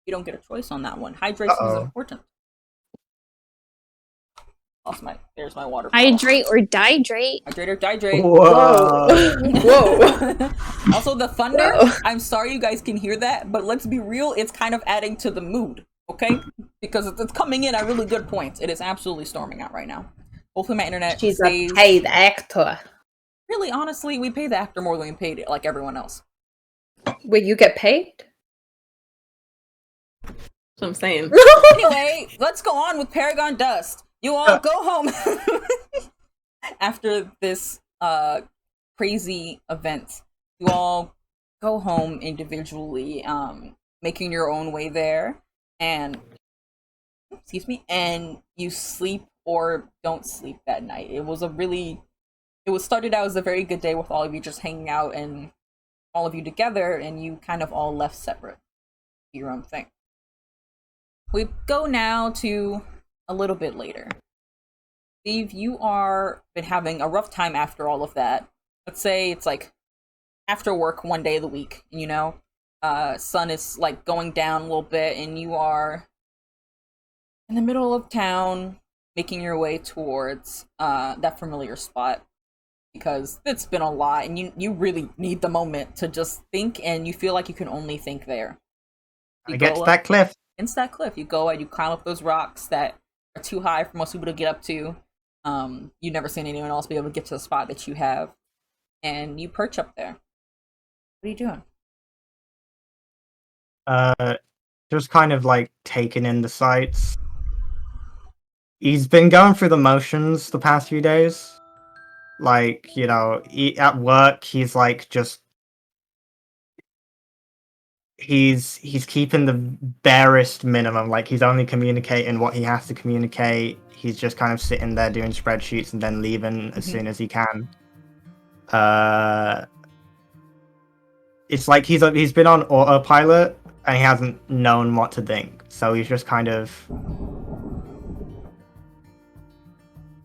You don't get a choice on that one. Hydration is important. There's my water bottle. Hydrate or dihydrate. Hydrate or dihydrate. Whoa. Whoa. Also, the thunder. Whoa. I'm sorry you guys can hear that, but let's be real. It's kind of adding to the mood, okay? Because it's coming in at really good points. It is absolutely storming out right now. Hopefully my internet She's stays... a paid actor. Really, honestly, we pay the actor more than we paid it, like everyone else. Wait, you get paid? That's what I'm saying. Anyway, let's go on with Paragon Dust. You all go home after this crazy event. You all go home individually, making your own way there, and and you sleep or don't sleep that night. It was started out as a very good day with all of you just hanging out and all of you together, and you kind of all left separate, do your own thing. We go now to a little bit later. Steve, you are been having a rough time after all of that. Let's say it's like after work one day of the week, you know, sun is like going down a little bit, and you are in the middle of town making your way towards that familiar spot, because it's been a lot, and you really need the moment to just think, and you feel like you can only think there. I get to that cliff. It's that cliff. You go and you climb up those rocks that are too high for most people to get up to. You've never seen anyone else be able to get to the spot that you have, and you perch up there. What are you doing? Just kind of like taking in the sights. He's been going through the motions the past few days. Like, you know, at work, he's like just he's keeping the barest minimum. Like, he's only communicating what he has to communicate. He's just kind of sitting there doing spreadsheets and then leaving as soon as he can. It's like he's been on autopilot and he hasn't known what to think. So he's just kind of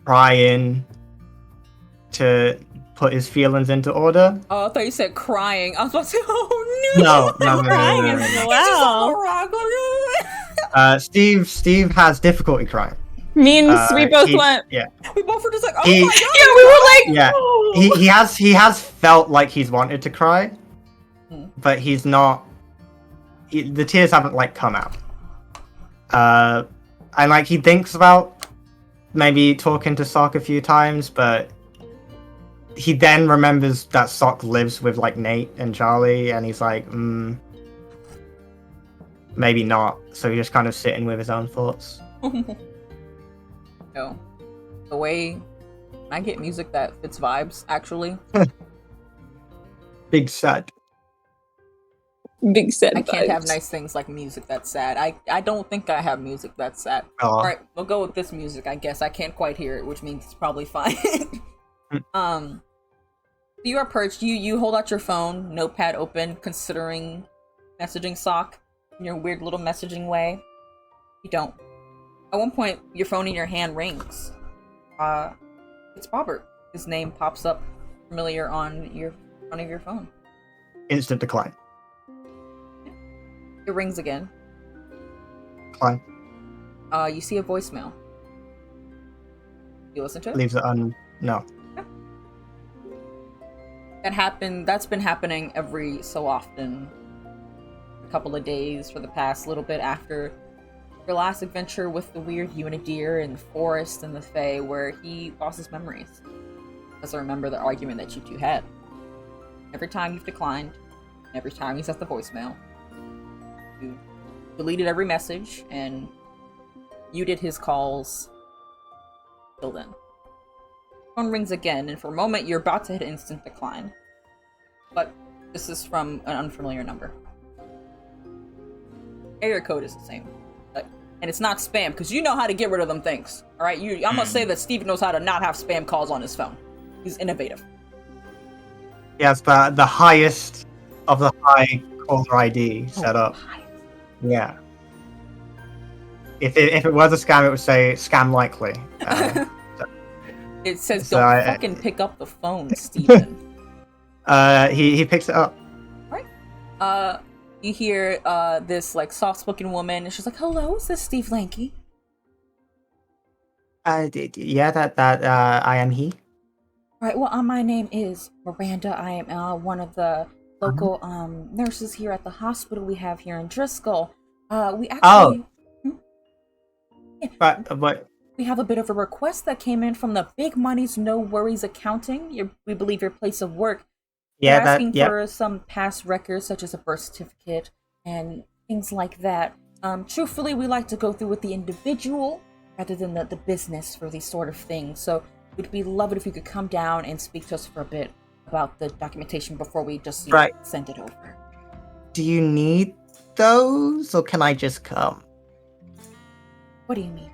trying to put his feelings into order. Oh, I thought you said crying. I was about to say, oh no! No. Wow. Steve has difficulty crying. Me and we both went. Yeah. We both were just like, oh He- my god! Yeah, we were like, Yeah. oh. He has felt like he's wanted to cry, but he's not. The tears haven't like come out. And like he thinks about maybe talking to Sock a few times, but he then remembers that Sock lives with like Nate and Charlie, and he's like, maybe not. So he's just kind of sitting with his own thoughts. No. The way I get music that fits vibes, actually. Big sad. Big sad I can't have vibes. nice things like music that's sad. I don't think I have music that's sad. Aw. Alright, we'll go with this music, I guess. I can't quite hear it, which means it's probably fine. You are perched, you hold out your phone, notepad open, considering messaging Sock in your weird little messaging way. You don't. At one point, your phone in your hand rings. It's Robert. His name pops up familiar on your front of your phone. Instant decline. It rings again. Decline. You see a voicemail. You listen to it? Leaves it on. No. That's been happening every so often. A couple of days for the past little bit after your last adventure with the weird Unideer in the forest and the Fae, where he lost his memories. Doesn't remember the argument that you two had. Every time you've declined, every time he sent the voicemail, you deleted every message and muted his calls till then. Phone rings again, and for a moment you're about to hit instant decline. But this is from an unfamiliar number. Area code is the same. And it's not spam, because you know how to get rid of them things. Alright? I'm gonna say that Steve knows how to not have spam calls on his phone. He's innovative. He has the highest of the high caller ID set up. Yeah. If it was a scam, it would say scam likely. It says, So "Don't fucking pick up the phone, Steven." He picks it up. You hear this like soft-spoken woman, and she's like, "Hello, is this Steve Lanky?" Yeah, that I am he. Right. Well, my name is Miranda. I am one of the local nurses here at the hospital we have here in Driscoll. We actually But we have a bit of a request that came in from the Big Money's No Worries Accounting. We believe your place of work. yeah, They're asking that for some past records, such as a birth certificate and things like that. Truthfully, we like to go through with the individual rather than the business for these sort of things. So we'd be loved if you could come down and speak to us for a bit about the documentation before we just send it over. Do you need those, or can I just come? What do you mean?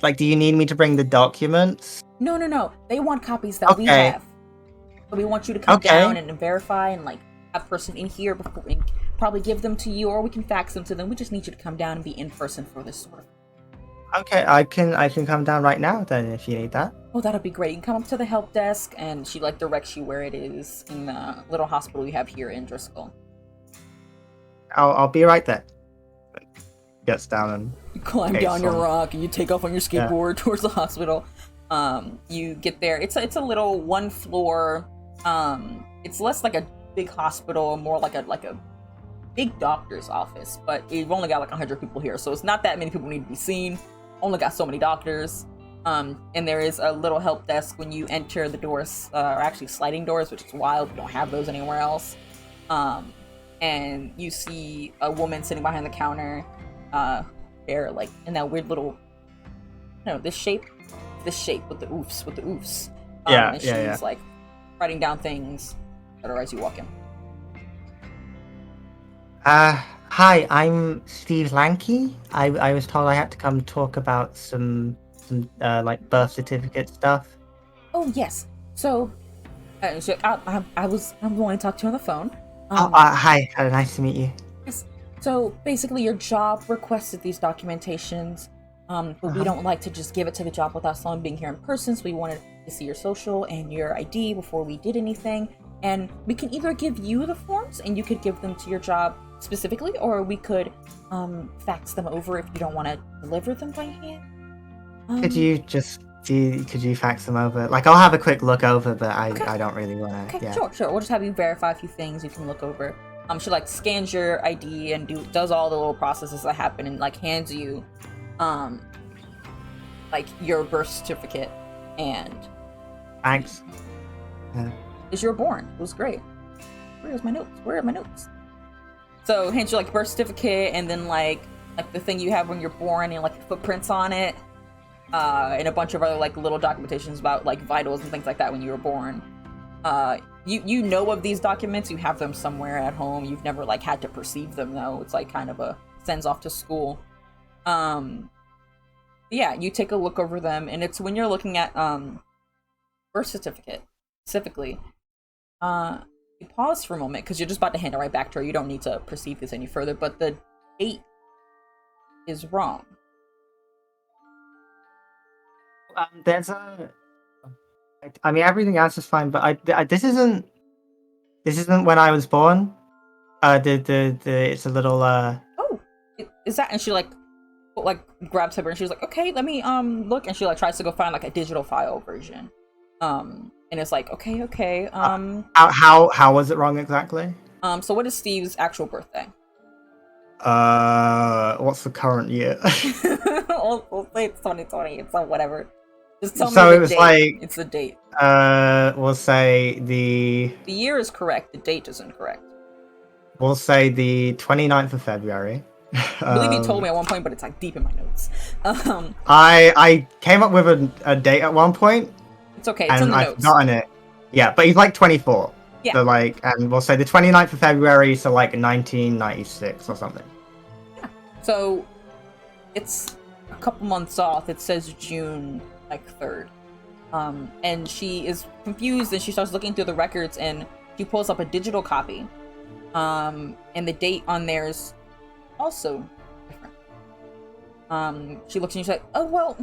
Like, do you need me to bring the documents? No. They want copies that we Okay. have. So we want you to come Okay. down and verify and like have a person in here before we probably give them to you, or we can fax them to them. We just need you to come down and be in person for this sort of. Okay, I can come down right now then if you need that. Oh, that'll be great. You can come up to the help desk, and she like directs you where it is in the little hospital we have here in Driscoll. I'll be right there. Gets down and You climb Okay, down your so- rock, and you take off on your skateboard towards the hospital. You get there. It's a little one floor. It's less like a big hospital, more like a big doctor's office. But you've only got like 100 people here, so it's not that many people need to be seen. Only got so many doctors. And there is a little help desk when you enter the doors, are actually sliding doors, which is wild. We don't have those anywhere else. And you see a woman sitting behind the counter, there, like in that weird little, this shape with the oofs. And she's like writing down things. Otherwise, you walk in. Hi, I'm Steve Lanky. I was told I had to come talk about some like birth certificate stuff. Oh yes. So, I'm going to talk to you on the phone. Hi, nice to meet you. Yes. So basically, your job requested these documentations, but we don't like to just give it to the job without someone being here in person. So we wanted to see your social and your ID before we did anything. And we can either give you the forms and you could give them to your job specifically, or we could fax them over if you don't want to deliver them by hand. Could you fax them over? Like, I'll have a quick look over, but I don't really want to. Okay, Yeah. sure. We'll just have you verify a few things you can look over. She like scans your ID and does all the little processes that happen and like hands you like your birth certificate and Thanks. is you're born. It was great. Where are my notes? So hands you like birth certificate and then like the thing you have when you're born and like your footprints on it. And a bunch of other like little documentations about like vitals and things like that when you were born. You know of these documents, you have them somewhere at home. You've never like had to perceive them though. It's like kind of a sends off to school. Yeah, you take a look over them, and it's when you're looking at birth certificate specifically. You pause for a moment because you're just about to hand it right back to her. You don't need to perceive this any further, but the date is wrong. I mean, everything else is fine, but this isn't when I was born. It's a little Oh, is that? And she like grabs her and she's like, okay, let me look, and she like tries to go find like a digital file version. And it's like, okay. How was it wrong exactly? So what is Steve's actual birthday? What's the current year? We'll say it's 2020. It's not whatever. Just tell me So the it was date. like It's the date. We'll say the year is correct. The date is incorrect. We'll say the 29th of February. I believe you told me at one point, but it's like deep in my notes. I came up with a date at one point. It's okay. It's in and the I've notes. forgotten it. Yeah, but he's like 24. Yeah. So like, and we'll say the 29th of February, so like 1996 or something. Yeah. So it's a couple months off. It says June like 3rd. And she is confused and she starts looking through the records and she pulls up a digital copy. And the date on there is also different. She looks and she's like, oh well,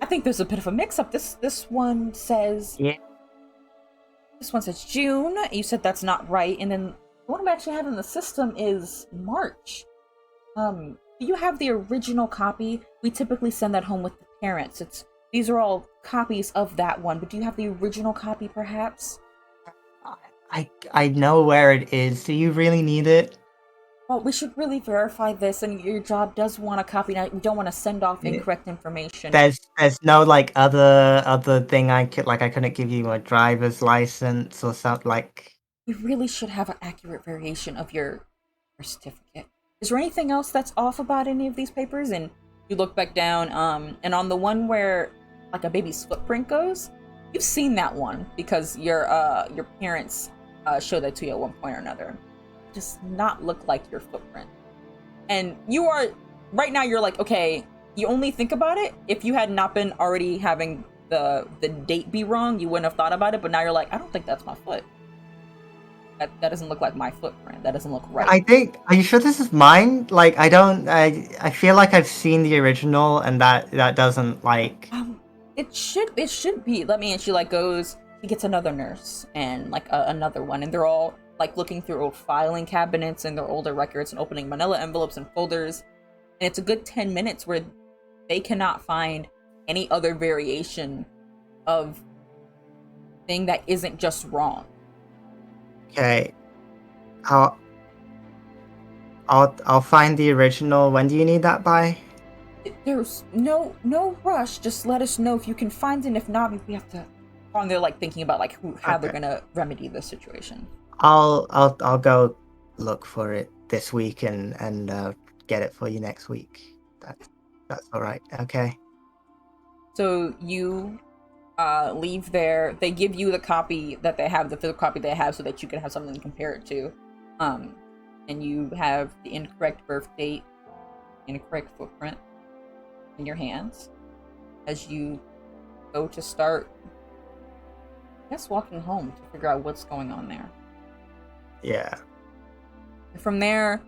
I think there's a bit of a mix-up. This one says... Yeah. This one says June. You said that's not right. And then the one we actually have in the system is March. Do you have the original copy? We typically send that home with the parents. These are all copies of that one, but do you have the original copy, perhaps? I know where it is. Do you really need it? Well, we should really verify this, and your job does want a copy. Now, we don't want to send off incorrect information. There's no like other thing I couldn't give you a driver's license or something like. We really should have an accurate variation of your certificate. Is there anything else that's off about any of these papers? And you look back down, and on the one where like a baby's footprint goes, you've seen that one because your parents showed that to you at one point or another. Does not look like your footprint. And you are right now you're like, okay, you only think about it if you had not been already having the date be wrong, you wouldn't have thought about it, but now you're like, I don't think that's my foot. That doesn't look like my footprint. That doesn't look right. I think, are you sure this is mine? Like, I feel like I've seen the original and that doesn't like it should be. Let me, and she like goes, she gets another nurse and like another one, and they're all like looking through old filing cabinets and their older records and opening manila envelopes and folders. And it's a good 10 minutes where they cannot find any other variation of thing that isn't just wrong. Okay. I'll find the original. When do you need that by? There's no rush. Just let us know if you can find it. And if not, we have to on there like thinking about like how they're gonna remedy this situation. I'll go look for it this week and get it for you next week. That's all right. Okay. So you leave there. They give you the copy that they have, the physical copy they have, so that you can have something to compare it to. And you have the incorrect birth date, incorrect footprint in your hands as you go to start, I guess, walking home to figure out what's going on there. Yeah. From there,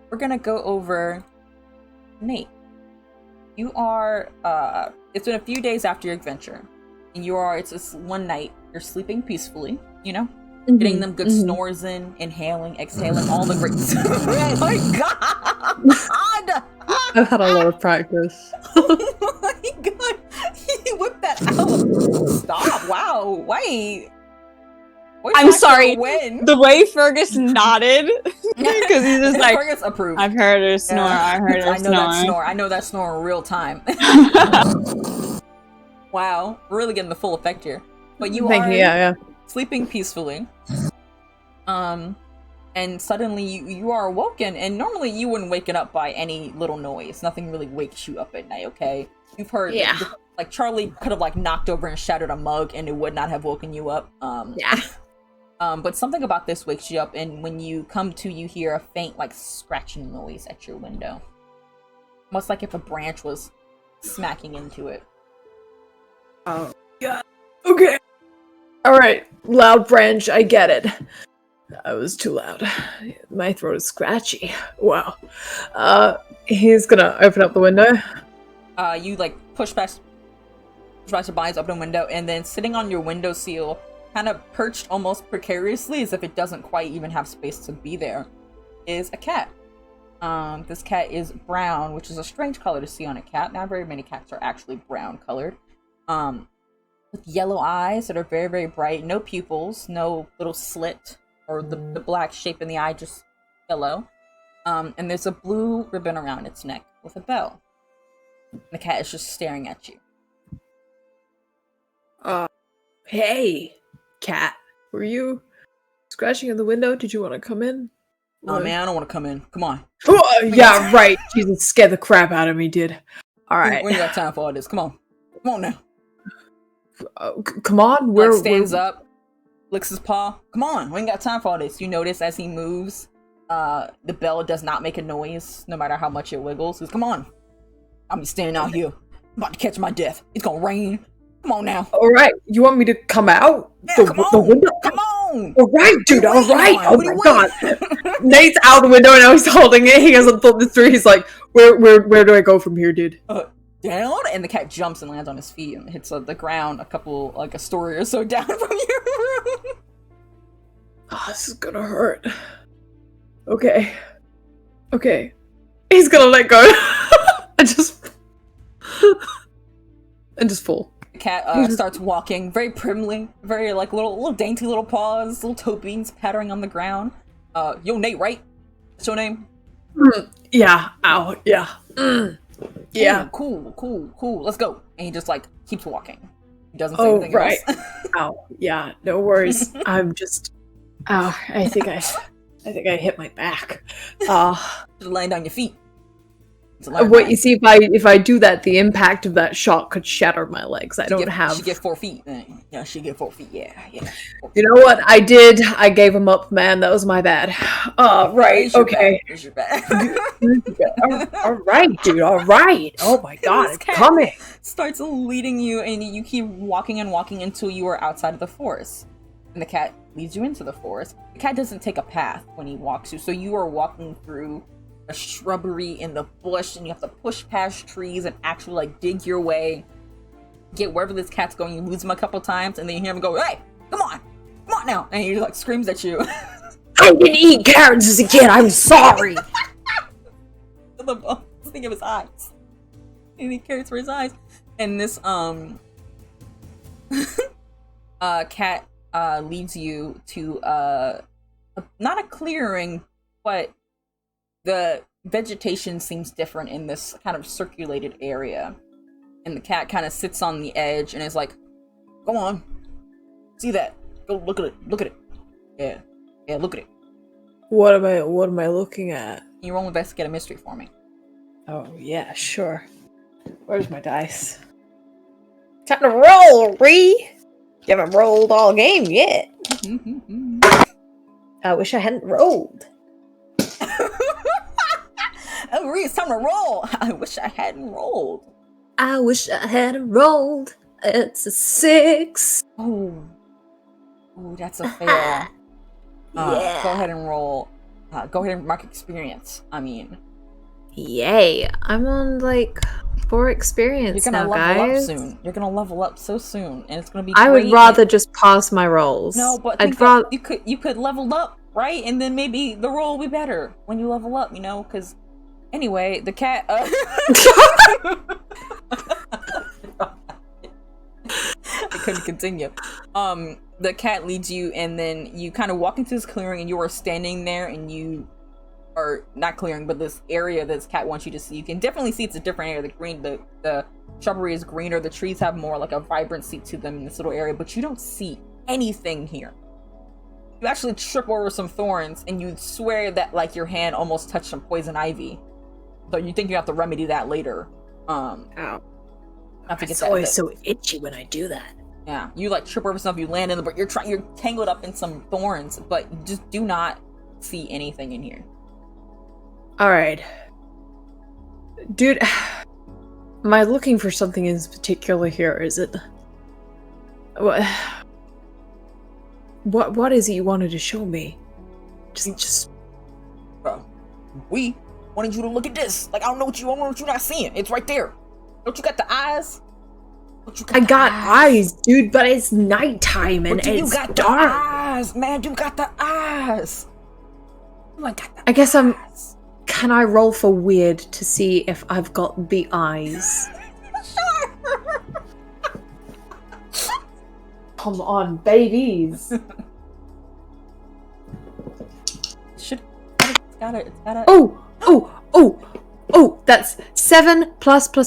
we're gonna go over Nate. You are, it's been a few days after your adventure, and it's this one night, you're sleeping peacefully, getting them good snores in, inhaling, exhaling, all the great... Oh my god! I've had a lot of practice. Oh my god! He whipped that out! Stop! Wow! Wait! I'm sorry. When? The way Fergus nodded, because he's just like, Fergus approved. I've heard her snore. I heard her snore. I know that snore in real time. Wow, we're really getting the full effect here. But you are sleeping peacefully. And suddenly you are awoken, and normally you wouldn't waken up by any little noise. Nothing really wakes you up at night, okay? You've heard, like Charlie could have like knocked over and shattered a mug, and it would not have woken you up. But something about this wakes you up, and when you come to, you hear a faint, like, scratching noise at your window. Almost like if a branch was smacking into it. Oh, yeah. Okay. Alright, loud branch, I get it. That was too loud. My throat is scratchy. Wow. He's gonna open up the window. You, like, push past your bodies, open a window, and then sitting on your windowsill, kind of perched almost precariously as if it doesn't quite even have space to be there, is a cat. This cat is brown, which is a strange color to see on a cat. Not very many cats are actually brown colored. With yellow eyes that are very, very bright. No pupils, no little slit or the black shape in the eye, just yellow. And there's a blue ribbon around its neck with a bell. And the cat is just staring at you. Hey, cat. Were you scratching in the window? Did you want to come in? Oh man, I don't want to come in. Come on. Oh, yeah, right. Jesus, scared the crap out of me, dude. Alright. We ain't got time for all this. Come on. Come on now. Come on. Where stands up, licks his paw. Come on. We ain't got time for all this. You notice as he moves, the bell does not make a noise, no matter how much it wiggles. He says, come on. I'll be standing out here. I'm about to catch my death. It's gonna rain. Come on now. Alright, you want me to come out? Yeah, come on. Window? Come on. Alright, dude, alright. Oh my god. Nate's out the window and now he's holding it. He hasn't thought this through. He's like, where do I go from here, dude? down, and the cat jumps and lands on his feet and hits the ground a story or so down from your room. Oh, this is gonna hurt. Okay. He's gonna let go. and just fall. The cat starts walking very primly, very like little dainty little paws, little toe beans pattering on the ground. Yo, Nate, right? That's your name? Yeah. Ow. Yeah. Yeah. Cool. Let's go. And he just like keeps walking. He doesn't say anything right. else. Ow. Yeah. No worries. I'm just. Ow. I think I hit my back. Just land on your feet. What you see, if I do that, the impact of that shot could shatter my legs. I don't have. She get 4 feet. Yeah, she get 4 feet. Yeah. 4 feet. You know what? I did. I gave him up, man. That was my bad. Right. Okay. It's your bad. All right, dude. All right. Oh my God, it's coming. Starts leading you, and you keep walking and walking until you are outside of the forest. And the cat leads you into the forest. The cat doesn't take a path when he walks you, so you are walking through a shrubbery in the bush, and you have to push past trees and actually like dig your way, get wherever this cat's going. You lose him a couple times, and then you hear him go, "Hey, come on now!" And he like screams at you. I didn't eat carrots as a kid. I'm sorry. The thing of his eyes. And he carrots for his eyes. And this cat leads you to not a clearing, but the vegetation seems different in this kind of circulated area. And the cat kind of sits on the edge and is like, "Go on. See that? Go look at it. Yeah, look at it." What am I looking at? You roll investigate a mystery for me. Oh yeah, sure. Where's my dice? Time to roll, Ree! You haven't rolled all game yet. I wish I hadn't rolled. Oh, Ree, it's time to roll. I wish I hadn't rolled. I wish I hadn't rolled. It's a 6. Oh, that's a fail. Yeah. Go ahead and roll. Go ahead and mark experience. I mean, yay! I'm on like 4 experience you're gonna now, level guys. up soon. You're gonna level up so soon, and it's gonna be. I great. would rather just pass my rolls. No, but I'd rather. you could level up, right? And then maybe the roll will be better when you level up. You know, because anyway, the cat. I couldn't continue. The cat leads you, and then you kind of walk into this clearing, and you are standing there, and you are not clearing, but this area that this cat wants you to see. You can definitely see it's a different area. The shrubbery is greener. The trees have more like a vibrancy to them in this little area, but you don't see anything here. You actually trip over some thorns, and you swear that like your hand almost touched some poison ivy. So you think you have to remedy that later. Ow. It's always so itchy when I do that. Yeah, you like trip over stuff, you land in the, but you're tangled up in some thorns, but you just do not see anything in here. All right, dude. Am I looking for something in particular here? Is it what is it you wanted to show me? Just. Bro, we wanted you to look at this. Like I don't know what you're not seeing. It's right there. Don't you got the eyes? I got eyes, dude, but it's nighttime and it's got dark. The eyes, man. You got the eyes. Oh, I guess Can I roll for weird to see if I've got the eyes? Sure. Come on, babies. It's gotta. Oh, that's 7 plus. Let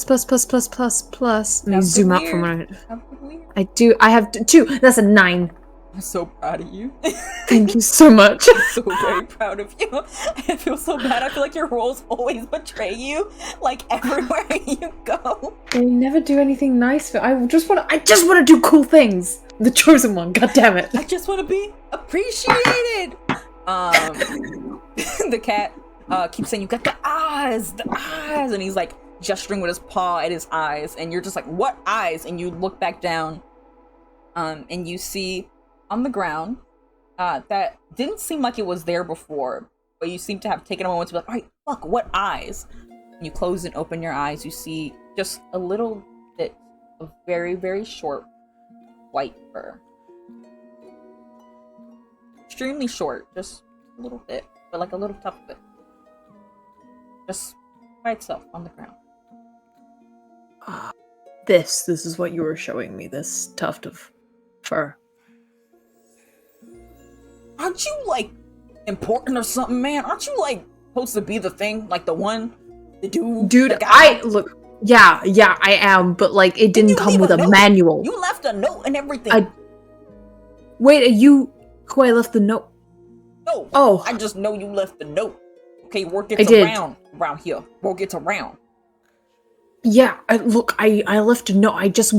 me zoom out from where I have 2. That's a 9. I'm so proud of you. Thank you so much. I'm so very proud of you. I feel so bad. I feel like your rolls always betray you, like everywhere you go. They never do anything nice. I just want to do cool things. The chosen one. God damn it. I just want to be appreciated. The cat keeps saying, "You got the eyes," and he's like gesturing with his paw at his eyes, and you're just like, "What eyes?" And you look back down, and you see on the ground that didn't seem like it was there before, but you seem to have taken a moment to be like, "All right, fuck, what eyes?" When you close and open your eyes, you see just a little bit of very, very short white fur. Extremely short, just a little bit, but like a little tuft bit. Just by itself on the ground. This is what you were showing me, this tuft of fur. Aren't you, like, important or something, man? Aren't you, like, supposed to be the thing? Like, the one? The dude? Dude, the guy? look, yeah, I am, but, like, it didn't come with a note? manual. You left a note and everything. Wait, are you who I left the note? No. Oh. I just know you left the note. Okay, word gets around here. Word gets around. Yeah, I left a note. I just...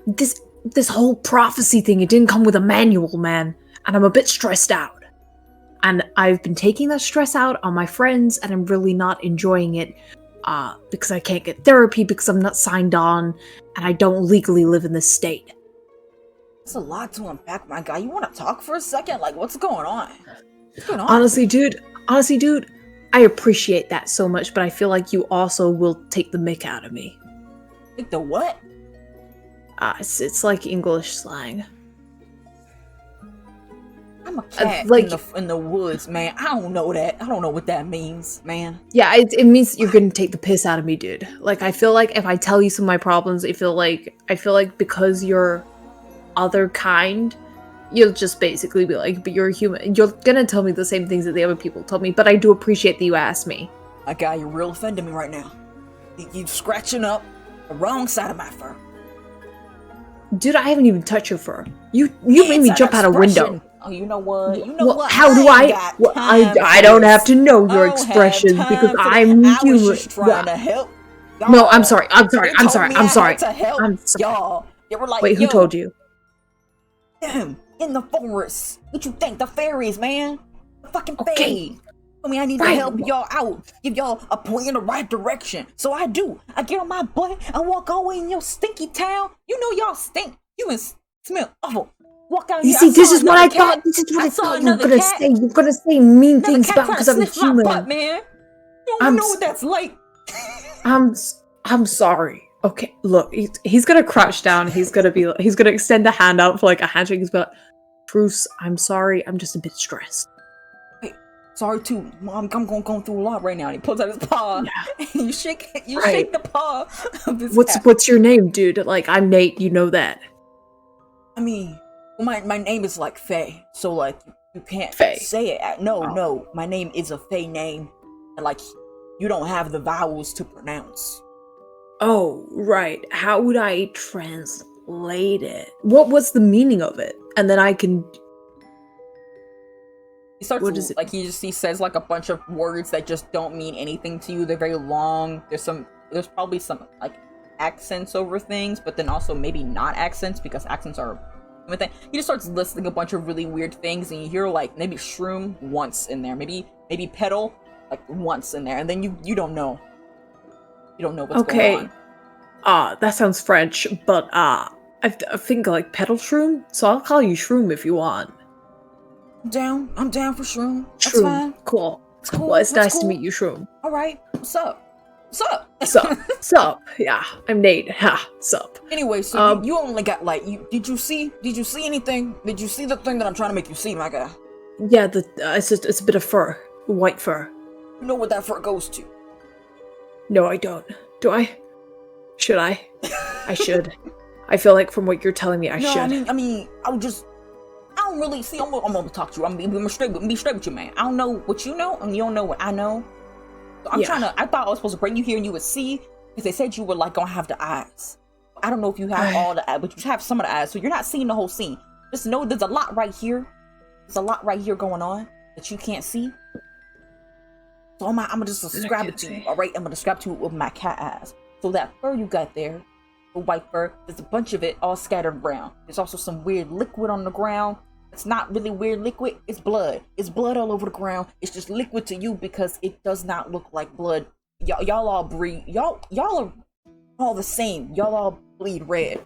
This whole prophecy thing, it didn't come with a manual, man. And I'm a bit stressed out. And I've been taking that stress out on my friends, and I'm really not enjoying it. Because I can't get therapy, because I'm not signed on, and I don't legally live in this state. It's a lot to unpack, my guy. You want to talk for a second? Like, what's going on? What's going on? Honestly, dude, I appreciate that so much, but I feel like you also will take the mick out of me. Take the what? It's like English slang. I'm a cat like, in the woods, man. I don't know that. I don't know what that means, man. Yeah, it means you're gonna take the piss out of me, dude. Like, I feel like if I tell you some of my problems, I feel like because you're other kind, you'll just basically be like, but you're a human. You're gonna tell me the same things that the other people told me, but I do appreciate that you asked me. My guy, you're real offending me right now. You're scratching up the wrong side of my fur. Dude, I haven't even touched your fur. You made me jump out a window. Oh, you know what? What? How do I don't have to know your expressions because I'm human. I was just trying to help. No, I'm sorry. I'm sorry. Y'all, they were like, wait, who told you? Them in the forest. What you think? The fairies, man. The fucking fairies. Okay. I mean, I need to help y'all out. Give y'all a point in the right direction. So I do. I get on my butt and walk all the way in your stinky town. You know y'all stink. You smell awful. Walk out you here. See, this is what I thought. This is what I thought you were gonna say. You're gonna say mean things about because I'm human. Butt, man. You don't know what that's like. I'm sorry. Okay, look, he's gonna crouch down. He's gonna extend a hand out for like a handshake. He's like, Bruce, I'm sorry. I'm just a bit stressed. Hey, sorry too, Mom. I'm going through a lot right now. And he pulls out his paw. Yeah. And you shake the paw of his cat. What's your name, dude? Like, I'm Nate. You know that. I mean, my name is like Faye, so like you can't Faye. say it. No, my name is a Faye name, and like you don't have the vowels to pronounce. Oh, right. How would I translate it? What's the meaning of it? And then I can... He starts to, like, he says like a bunch of words that just don't mean anything to you. They're very long. There's probably some like accents over things, but then also maybe not accents because accents are a thing. He just starts listing a bunch of really weird things, and you hear like maybe shroom once in there, maybe pedal like once in there, and then you don't know. You don't know what's going on. That sounds French, but I think like pedal shroom, so I'll call you Shroom if you want. I'm down for Shroom. That's Shroom. fine. Cool. It's cool. Well, it's nice to meet you, Shroom. Alright. What's up? Sup. Yeah, I'm Nate. Ha, sup. Anyway, so you only got like did you see anything? Did you see the thing that I'm trying to make you see, my guy? Yeah, it's a bit of fur. White fur. You know what that fur goes to? No, I don't. Do I? Should I? I should. I feel like from what you're telling me, I should. I mean, I don't really see. I'm gonna talk to you. I'm be straight with you, man. I don't know what you know, and you don't know what I know. So I thought I was supposed to bring you here, and you would see, because they said you were like gonna have the eyes. I don't know if you have all the eyes, but you have some of the eyes, so you're not seeing the whole scene. Just know there's a lot right here. There's a lot right here going on that you can't see. So I'm gonna just describe it to you, alright? I'm gonna describe it to you with my cat eyes. So that fur you got there, the white fur, there's a bunch of it all scattered around. There's also some weird liquid on the ground. It's not really weird liquid, it's blood. It's blood all over the ground. It's just liquid to you because it does not look like blood. Y'all all breed, y'all are all the same. Y'all all bleed red.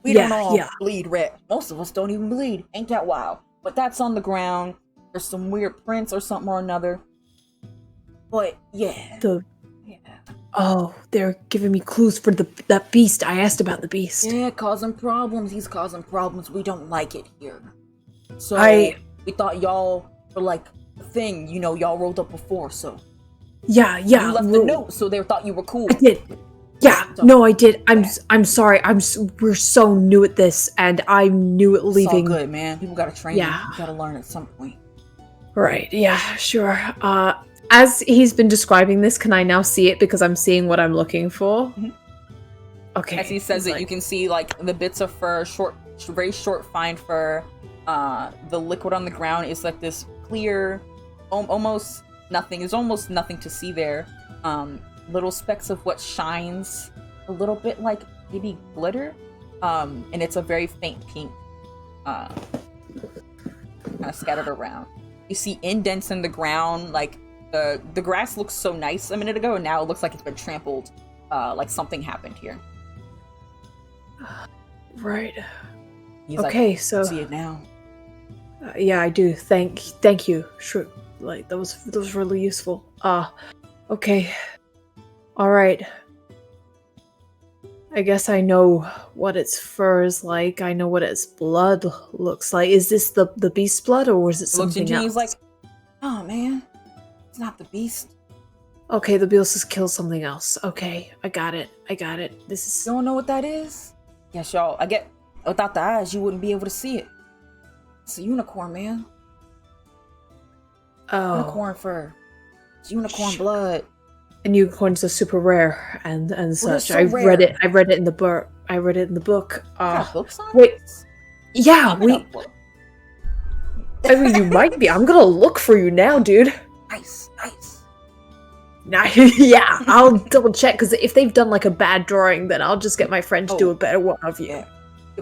We don't all bleed red. Most of us don't even bleed. Ain't that wild? But that's on the ground. There's some weird prints or something or another. But yeah. Oh, they're giving me clues for that beast. I asked about the beast. Yeah, causing problems. He's causing problems. We don't like it here. So we thought y'all were like a thing. You know, y'all rolled up before, so Yeah. you left a note, so they thought you were cool. I did. Yeah, So, no, I did. I'm sorry. We're so new at this, and I'm new at leaving. It's all good, man. People gotta train. Yeah. You gotta learn at some point. Right. Yeah. Sure. As he's been describing this, can I now see it because I'm seeing what I'm looking for? Mhm. Okay. As he says it, you can see like the bits of fur, very short, fine fur. The liquid on the ground is like this clear, almost nothing. There's almost nothing to see there. Little specks of what shines a little bit like maybe glitter. And it's a very faint pink, kind of scattered around. You see indents in the ground, like the grass looks so nice a minute ago, and now it looks like it's been trampled, like something happened here. Right. He's okay, like, so see it now. Yeah, I do. Thank you. Sure. Like that was really useful. Okay. All right. I guess I know what its fur is like. I know what its blood looks like. Is this the beast's blood, or is it something else? He's like, oh man, it's not the beast. Okay, the beast has killed something else. Okay, I got it. This is. You don't know what that is? Yes, y'all. I get without the eyes, you wouldn't be able to see it. It's a unicorn, man. Oh. Unicorn fur. It's unicorn blood. And unicorns are super rare and such. so I've rare. read it. I read it in the book. Got books on wait. this? Yeah, Give me that book. I mean, you might be. I'm gonna look for you now, dude. Nice. Yeah, I'll double check because if they've done like a bad drawing, then I'll just get my friend to do a better one of you. Yeah.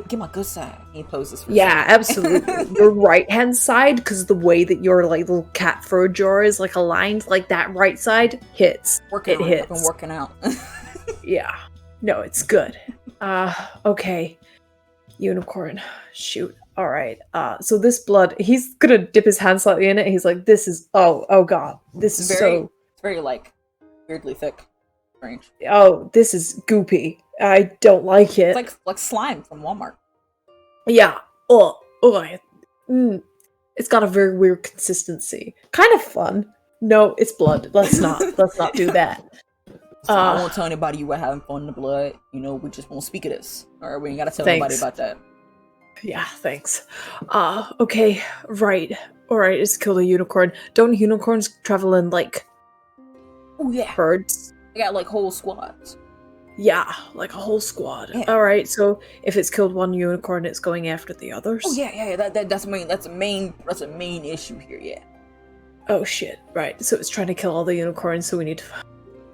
Get my good side. He poses for Yeah, absolutely. Your right hand side, because the way that your like little cat fur jaw is like aligned, like that right side hits. Working it on hits. I've been working out. Yeah. No, it's good. Okay. Unicorn. Shoot. All right. So this blood, he's gonna dip his hand slightly in it. He's like, "This is oh god, this is It's very like weirdly thick, strange. this is goopy. I don't like it. It's like slime from Walmart. Yeah. It's got a very weird consistency. Kind of fun. No, it's blood. Let's not do that. So I won't tell anybody you were having fun in the blood. You know, we just won't speak of this. Or we ain't gotta tell anybody about that. Yeah, thanks. Okay, right. Alright, it's killed a unicorn. Don't unicorns travel in like herds? They got like whole squads. Yeah, like a whole squad. Yeah. Alright, so if it's killed one unicorn, it's going after the others? Oh yeah. That's a main issue here, yeah. Oh shit, right. So it's trying to kill all the unicorns, so we need to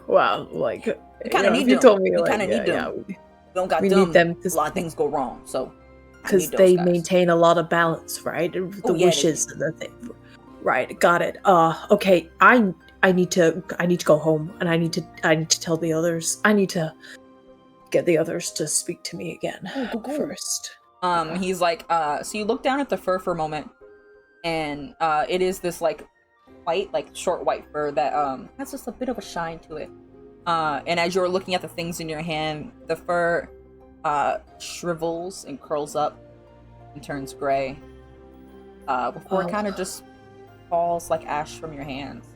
wow, like You kinda need you them. told me You like, kinda need them. yeah, We don't got we them. need them A lot of things go wrong, so because they maintain a lot of balance, right? The Oh, yeah, wishes and the thing. Right, got it. Okay, I need to go home, and I need to tell the others. I need to get the others to speak to me again first. He's like, so you look down at the fur for a moment, and it is this like white, like short white fur that has just a bit of a shine to it. And as you're looking at the things in your hand, the fur shrivels and curls up and turns gray before it kind of just falls like ash from your hands.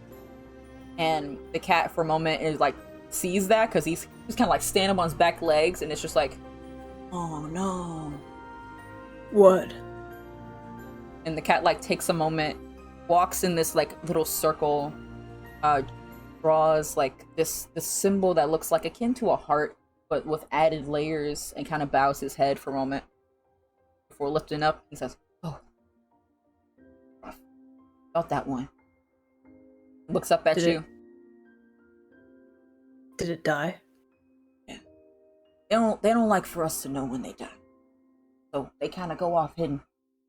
And the cat for a moment is like sees that because he's kind of like standing up on his back legs, and it's just like, oh no. What? And the cat like takes a moment, walks in this like little circle, draws like this symbol that looks like akin to a heart but with added layers, and kind of bows his head for a moment before lifting up. He says, oh, felt that one. Looks up at you. Did it die? Yeah. They don't like for us to know when they die, so they kind of go off hidden.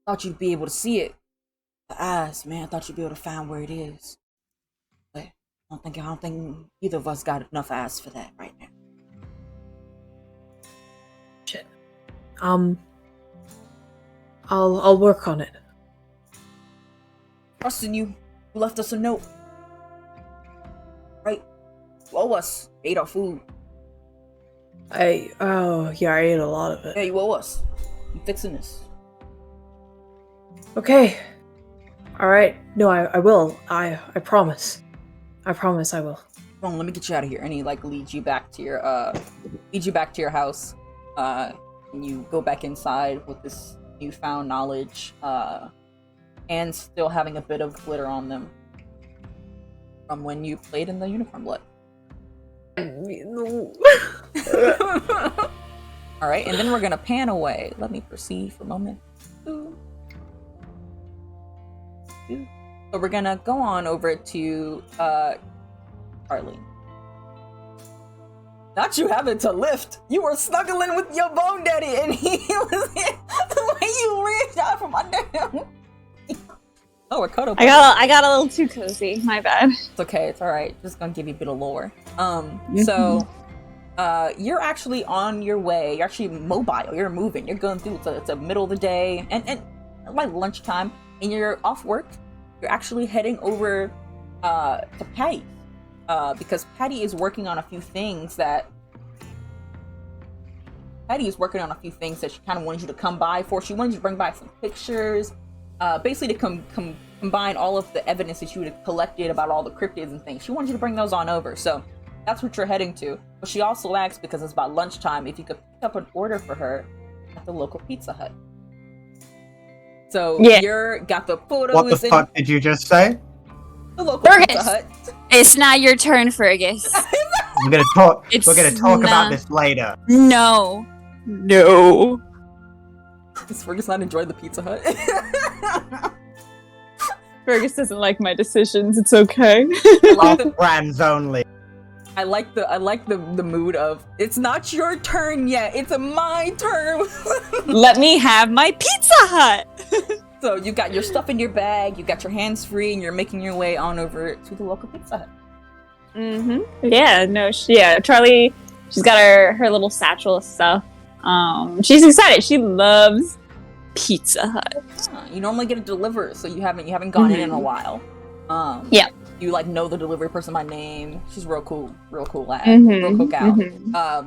Thought you'd be able to see it. The eyes, man. I thought you'd be able to find where it is. But I don't think either of us got enough eyes for that right now. Shit. I'll work on it. Trusting you. You left us a note. Right? owe us. You ate our food. I ate a lot of it. Yeah, you owe us. I'm fixing this. Okay. Alright. No, I will. I promise. I promise I will. Come on, let me get you out of here. And he like leads you back to your house. And you go back inside with this newfound knowledge, and still having a bit of glitter on them from when you played in the unicorn blood. Alright, and then we're gonna pan away. Let me proceed for a moment. So we're gonna go on over to Charlie. Not you having to lift. You were snuggling with your bone daddy, and he was the way you reached out from under him. Oh, we're cuddle. I got a little too cozy. My bad. It's okay. It's all right. Just gonna give you a bit of lore. So, you're actually on your way. You're actually mobile. You're moving. You're going through. It's a middle of the day, and like lunchtime, and you're off work. You're actually heading over to Patty, because Patty is working on a few things that she kind of wanted you to come by for. She wanted you to bring by some pictures, basically to combine all of the evidence that you would have collected about all the cryptids and things. She wanted you to bring those on over, so that's what you're heading to. But she also asked, because it's about lunchtime, if you could pick up an order for her at the local Pizza Hut. So you're got the photos. What the fuck did you just say? The local Pizza Hut. It's not your turn, Fergus. We're gonna talk about this later. No. Does Fergus not enjoy the Pizza Hut? Fergus doesn't like my decisions. It's okay. Off brands only. I like the mood of, it's not your turn yet, it's my turn. Let me have my Pizza Hut. So you got your stuff in your bag, you got your hands free, and you're making your way on over to the local Pizza Hut. Yeah, no, Charlie, she's got her little satchel of stuff. She's excited. She loves Pizza Hut. You normally get it delivered, so you haven't gone in a while. Yeah. You like know the delivery person by name. She's real cool lad, real cool gal.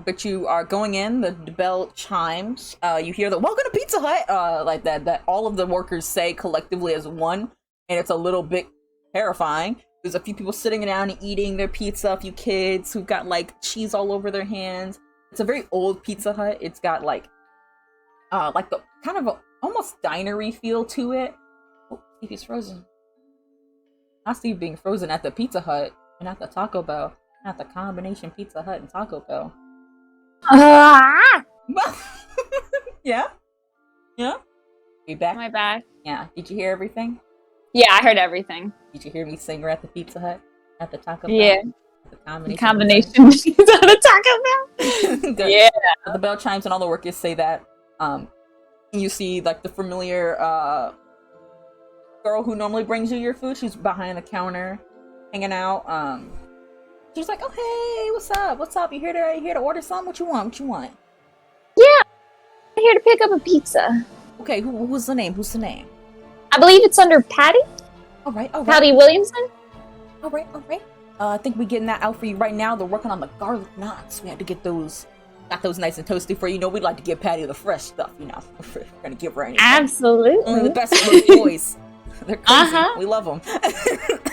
But you are going in. The bell chimes. You hear the "Welcome to Pizza Hut," like that all of the workers say collectively as one, and it's a little bit terrifying. There's a few people sitting down and eating their pizza. A few kids who've got like cheese all over their hands. It's a very old Pizza Hut. It's got like the kind of a almost dinery feel to it. Oh, Stevie's frozen. I see you being frozen at the Pizza Hut and at the Taco Bell, at the combination Pizza Hut and Taco Bell. Yeah? You back? My bad. Yeah. Did you hear everything? Yeah, I heard everything. Did you hear me sing her at the Pizza Hut? At the Taco Bell? Yeah. At the combination Pizza Hut and Taco Bell? Yeah. The bell chimes and all the workers say that. You see like the familiar girl who normally brings you your food. She's behind the counter hanging out. She's like, "Oh hey, what's up, you here to order something? What you want? Yeah, I'm here to pick up a pizza. Okay, who's the name? I believe it's under Patty. All right. Patty Williamson. All right. I think we're getting that out for you right now. They're working on the garlic knots. We had to get those nice and toasty for you. You know, we'd like to give Patty the fresh stuff, you know. We're gonna give her anything. Absolutely. Only the best of those boys. They're crazy. We love them.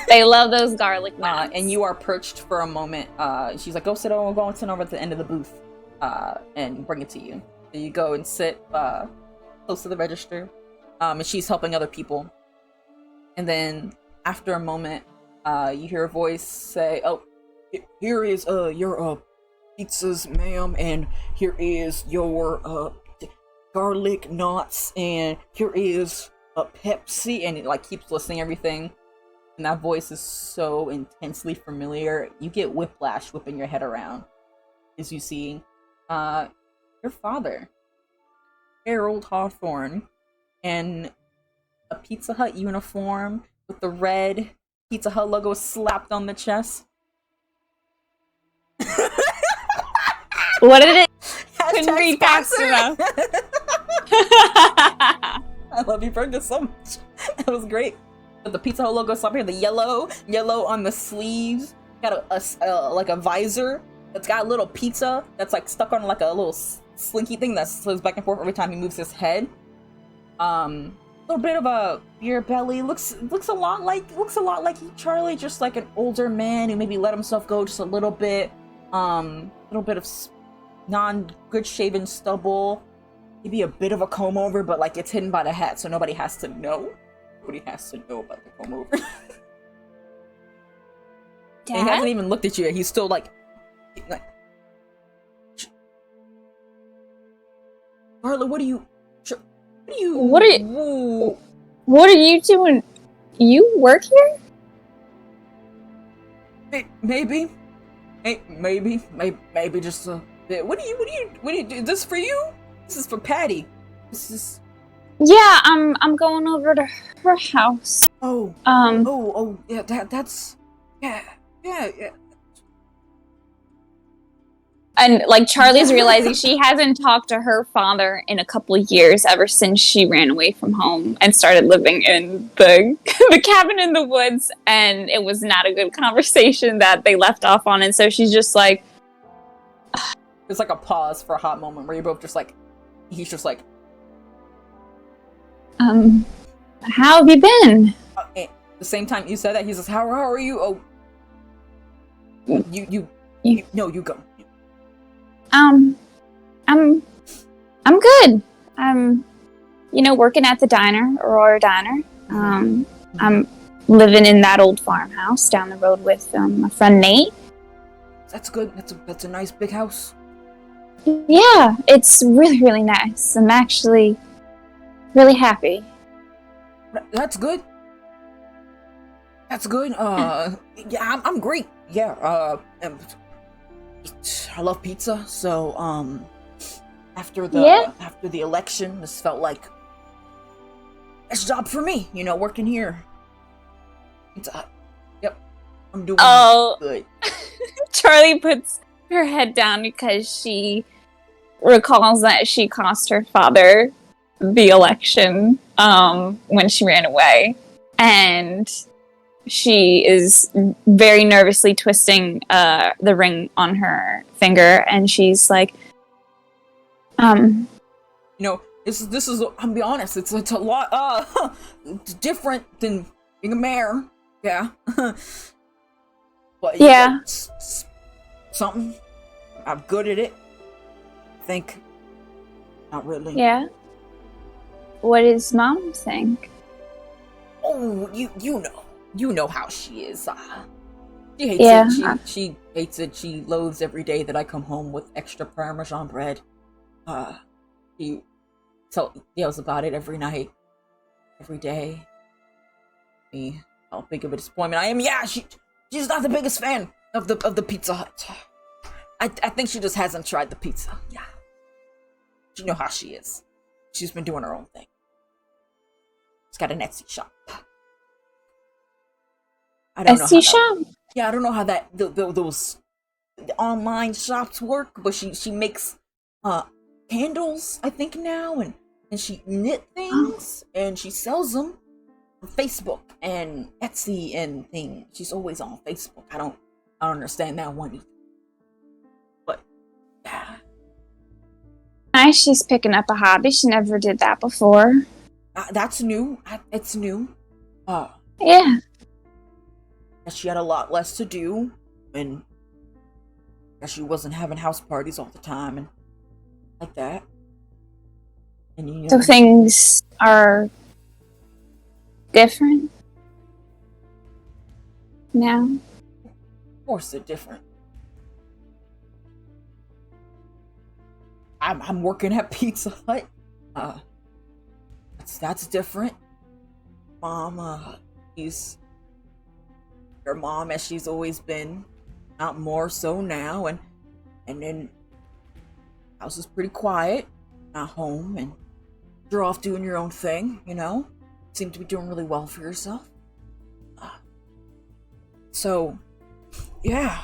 They love those garlic knots. And you are perched for a moment. She's like, go sit over. We're going to sit over at the end of the booth and bring it to you. So you go and sit close to the register. And she's helping other people. And then after a moment, you hear a voice say, "Oh, here is your pizzas, ma'am, and here is your garlic knots, and here is a Pepsi," and it like keeps listing everything. And that voice is so intensely familiar, you get whiplash whipping your head around as you see your father, Harold Hawthorne, in a Pizza Hut uniform with the red Pizza Hut logo slapped on the chest. What did it? Couldn't read fast enough. I love you, Fergus, so much. That was great. But the Pizza Hut logo slapped here, the yellow on the sleeves. got like a visor that's got a little pizza that's like stuck on like a little slinky thing that slips back and forth every time he moves his head. Little bit of a beer belly. Looks a lot like Charlie, just like an older man who maybe let himself go just a little bit. Little bit of non-good shaven stubble. Maybe a bit of a comb over, but like it's hidden by the hat, so nobody has to know. Nobody has to know about the comb over. And he hasn't even looked at you yet. He's still like Carla, what are you doing? You work here? Maybe just a bit. What do you do? This for you? This is for Patty. This is. Yeah, I'm going over to her house. Yeah, that's. Yeah. And like Charlie's realizing she hasn't talked to her father in a couple of years ever since she ran away from home and started living in the cabin in the woods, and it was not a good conversation that they left off on, and so she's just like, there's like a pause for a hot moment where you're both just like, he's just like, how have you been? At the same time you said that, he's just, how are you? Oh, you go. I'm good. I'm, working at the diner, Aurora Diner. I'm living in that old farmhouse down the road with my friend Nate. That's good. That's a nice big house. Yeah, it's really, really nice. I'm actually really happy. That's good. Yeah, I'm great. Yeah, I love pizza, so after the election, this felt like a job for me, working here. Yep, I'm doing good. Charlie puts her head down because she recalls that she cost her father the election when she ran away, and she is very nervously twisting the ring on her finger, and she's like, this is I'm be honest, it's a lot different than being a mayor. Yeah. But yeah, something. I'm good at it. I think. Not really. Yeah. What does Mom think? Oh, you know how she is. She hates it. She hates it. She loathes every day that I come home with extra Parmesan bread. She yells about it every night, every day. Me, how big of a disappointment I am. Yeah, she's not the biggest fan of the Pizza Hut. I think she just hasn't tried the pizza. Yeah, you know how she is. She's been doing her own thing. She's got an Etsy shop. I don't know. Etsy shop? Yeah, I don't know how that those online shops work, but she makes candles, I think now, and she knit things and she sells them on Facebook and Etsy and things. She's always on Facebook. I don't understand that one either. But yeah. Nice, she's picking up a hobby. She never did that before. That's new. It's new. Yeah. She had a lot less to do, and she wasn't having house parties all the time and like that. And so things are different now. Of course, they're different. I'm working at Pizza Hut. That's different. Mom, she's her mom as she's always been, not more so now, and then house is pretty quiet, not home, and you're off doing your own thing, seem to be doing really well for yourself. So yeah.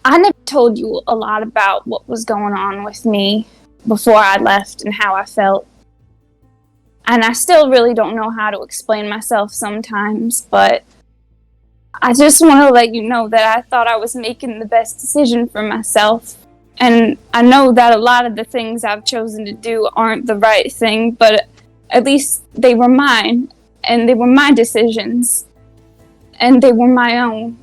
I never told you a lot about what was going on with me before I left and how I felt. And I still really don't know how to explain myself sometimes, but I just want to let you know that I thought I was making the best decision for myself. And I know that a lot of the things I've chosen to do aren't the right thing, but at least they were mine, and they were my decisions, and they were my own.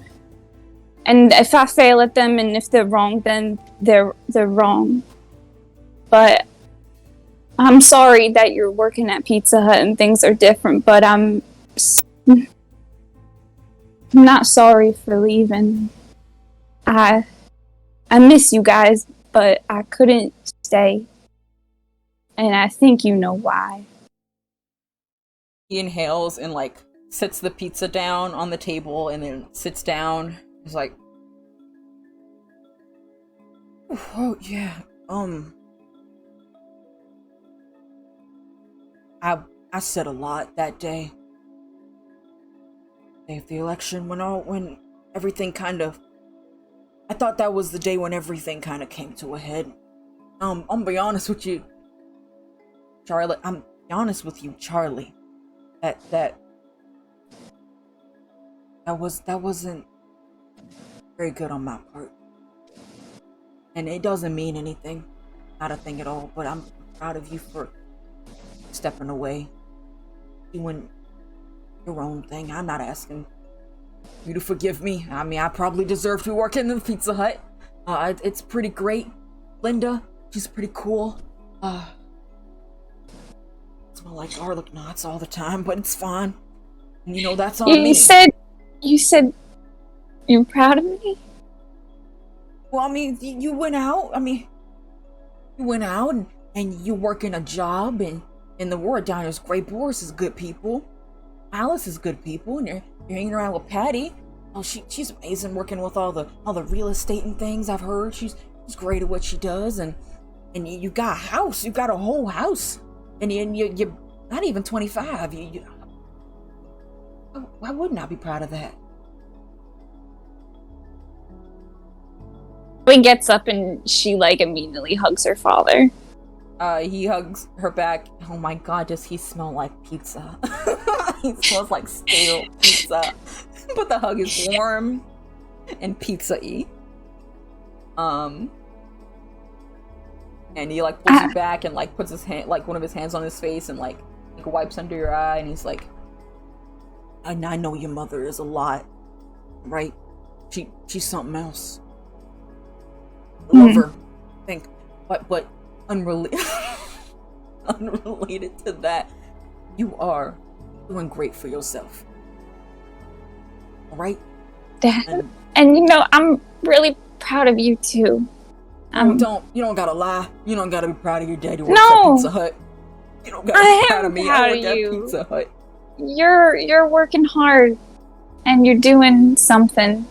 And if I fail at them and if they're wrong, then they're wrong. But I'm sorry that you're working at Pizza Hut and things are different, but I'm not sorry for leaving. I miss you guys, but I couldn't stay. And I think you know why. He inhales and like sets the pizza down on the table and then sits down. He's like, oh yeah, I said a lot that day. Day of the election, when everything kind of, I thought that was the day when everything kind of came to a head. I'm gonna be honest with you, Charlie. I'm be honest with you, Charlie. That wasn't very good on my part, and it doesn't mean anything, not a thing at all. But I'm proud of you for stepping away, doing your own thing. I'm not asking you to forgive me. I mean, I probably deserve to work in the Pizza Hut. It's pretty great. Linda, she's pretty cool. Smell like garlic knots all the time, but it's fine. And you know, that's on me. You said you're proud of me? Well, I mean, you went out. You went out and you're working a job, and in the ward down there's Grey Boris is good people. Alice is good people, and you're hanging around with Patty. Oh, she's amazing working with all the real estate and things. I've heard she's great at what she does, and you got a house. You got a whole house, and you're not even 25. Why wouldn't I be proud of that? He gets up and she like immediately hugs her father. He hugs her back. Oh my god, does he smell like pizza? He smells like stale pizza. But the hug is warm and pizza-y. And he like pulls you back and like puts his hand, like one of his hands on his face and like wipes under your eye, and he's like, I know your mother is a lot, right? She's something else. I love her. I think, but unrelated to that, you are doing great for yourself. All right, Dad, and you know, I'm really proud of you too. You don't gotta lie. You don't gotta be proud of your daddy works at Pizza Hut. You don't gotta be proud of me. I work at Pizza Hut. You're working hard, and you're doing something,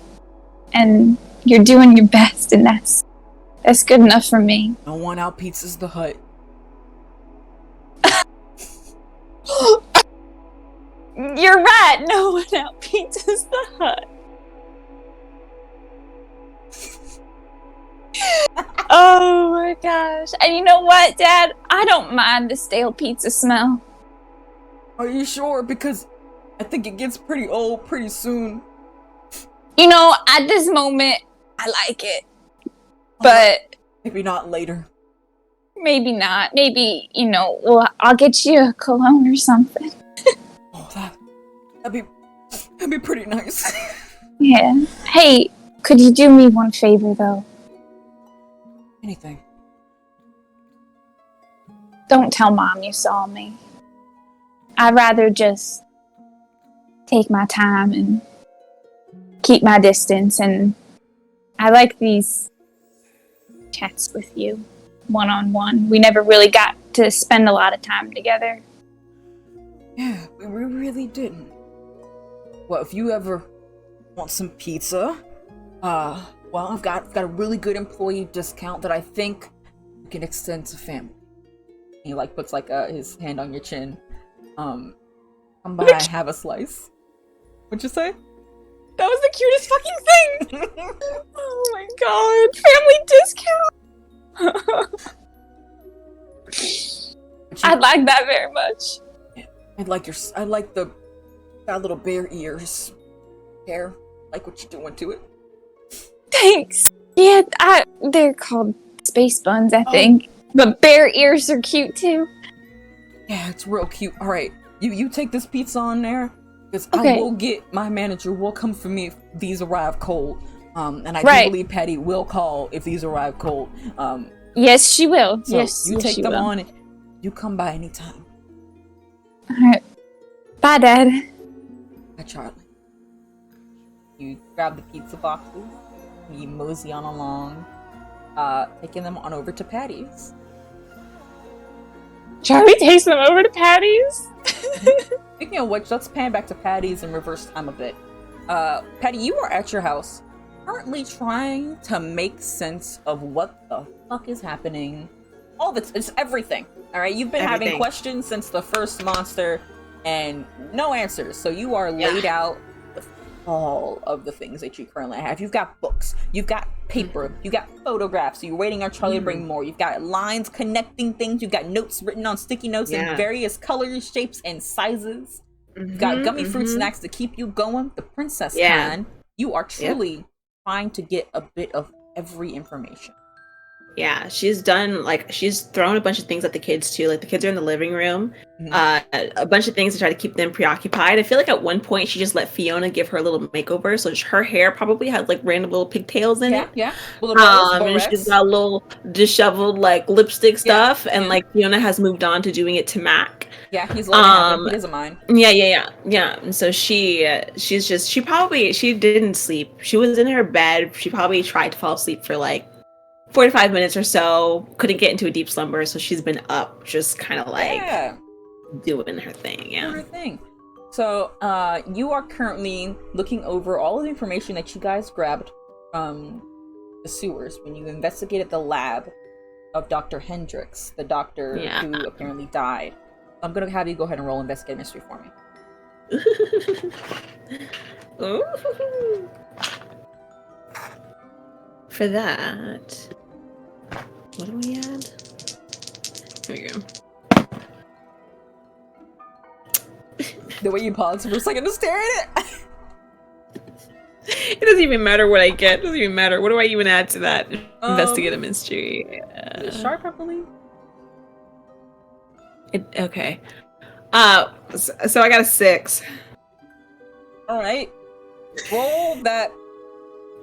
and you're doing your best, and that's good enough for me. No one out pizzas the Hut. You're right. No one out pizzas the Hut. Oh my gosh. And you know what, Dad? I don't mind the stale pizza smell. Are you sure? Because I think it gets pretty old pretty soon. You know, at this moment, I like it. But maybe not later. Maybe not. Maybe, you know, well, I'll get you a cologne or something. Oh, that'd be pretty nice. Yeah. Hey, could you do me one favor, though? Anything. Don't tell Mom you saw me. I'd rather just take my time and keep my distance, and I like these chats with you, one-on-one. We never really got to spend a lot of time together. Yeah, we really didn't. Well, if you ever want some pizza, well, I've got a really good employee discount that I think we can extend to family. And he like puts like his hand on your chin. Come by and have a slice. What'd you say? That was the cutest fucking thing! Oh my god, family discount! I like that very much. I like that little bear ears. Hair. Like what you're doing to it. Thanks. Yeah, they're called space buns, I think. But bear ears are cute too. Yeah, it's real cute. All right, you take this pizza on there, because Okay. I will get my manager will come for me if these arrive cold. And I do believe Patty will call if these arrive cold. Yes, she will. So yes, you take she them will. on. And you come by anytime. All right. Bye, Dad. Hi, Charlie. You grab the pizza boxes. You mosey on along, taking them on over to Patty's. Charlie takes them over to Patty's. Speaking of which, let's pan back to Patty's and reverse time a bit. Patty, you are at your house, currently trying to make sense of what the fuck is happening. All this, it's everything. All right, you've been having questions since the first monster, and no answers. So you are laid out with all of the things that you currently have. You've got books, you've got paper, you've got photographs. So you're waiting on Charlie to bring more. You've got lines connecting things. You've got notes written on sticky notes in various colors, shapes, and sizes. You've got gummy fruit snacks to keep you going. The princess kind. You are truly trying to get a bit of every information. Yeah, she's thrown a bunch of things at the kids too. Like the kids are in the living room. A bunch of things to try to keep them preoccupied. I feel like at one point she just let Fiona give her a little makeover, so her hair probably had like random little pigtails in it. Yeah. And she's got a little disheveled like lipstick stuff, and like Fiona has moved on to doing it to Mac. Yeah, he's letting him. He doesn't mind. Yeah. And so she didn't sleep. She was in her bed. She probably tried to fall asleep for like 45 minutes or so, couldn't get into a deep slumber, so she's been up just kind of like doing her thing. Doing her thing. So you are currently looking over all of the information that you guys grabbed from the sewers when you investigated the lab of Dr. Hendricks, the doctor who apparently died. I'm gonna have you go ahead and roll investigate mystery for me. For that, what do we add? Here we go. The way you pause for a second to stare at it. It doesn't even matter what I get. It doesn't even matter. What do I even add to that? Investigate a mystery. Sharp, I believe. Okay. So I got a 6. All right. Roll that.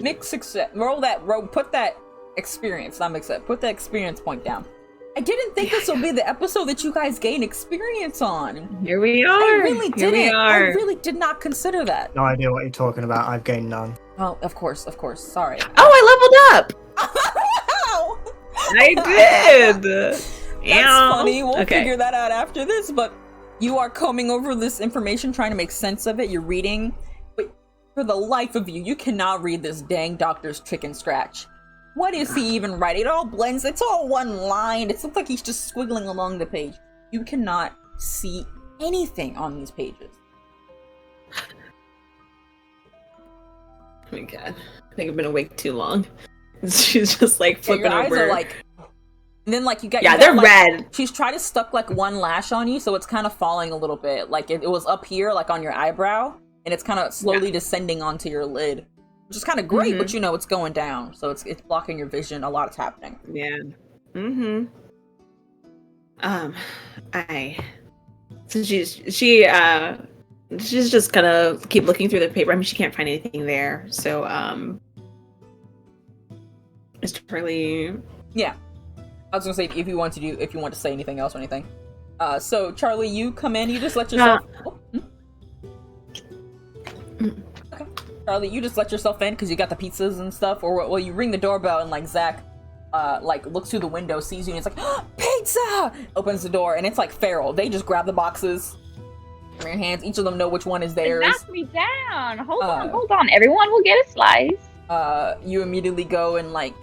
Mix success. Put that experience. Not mix it. Put that experience point down. I didn't think this would be the episode that you guys gain experience on. Here we are. I really didn't. We are. I really did not consider that. No idea what you're talking about. I've gained none. Oh, of course. Sorry. Oh, I leveled up. Wow. I did. That's funny. We'll figure that out after this. But you are combing over this information, trying to make sense of it. You're reading. But for the life of you, you cannot read this dang doctor's chicken scratch. What is he even writing? It all blends. It's all one line. It looks like he's just squiggling along the page. You cannot see anything on these pages. Oh my god. I think I've been awake too long. She's just like flipping your eyes over. Are like, and then like you got they're like, red. She's tried to stuck like one lash on you, so it's kind of falling a little bit. Like it was up here, like on your eyebrow, and it's kind of slowly descending onto your lid. Which is kind of great, but you know it's going down, so it's blocking your vision. A lot is happening. Yeah. So she's just gonna keep looking through the paper. I mean, she can't find anything there. So is Charlie? Yeah, I was gonna say if you want to say anything else or anything. So Charlie, you come in. You just let yourself. Okay. Charlie, you just let yourself in because you got the pizzas and stuff, or well, you ring the doorbell and like Zach, like looks through the window, sees you, and it's like, oh, pizza! Opens the door, and it's like feral. They just grab the boxes from your hands. Each of them know which one is theirs. Knock me down. Hold on. Everyone will get a slice. You immediately go and like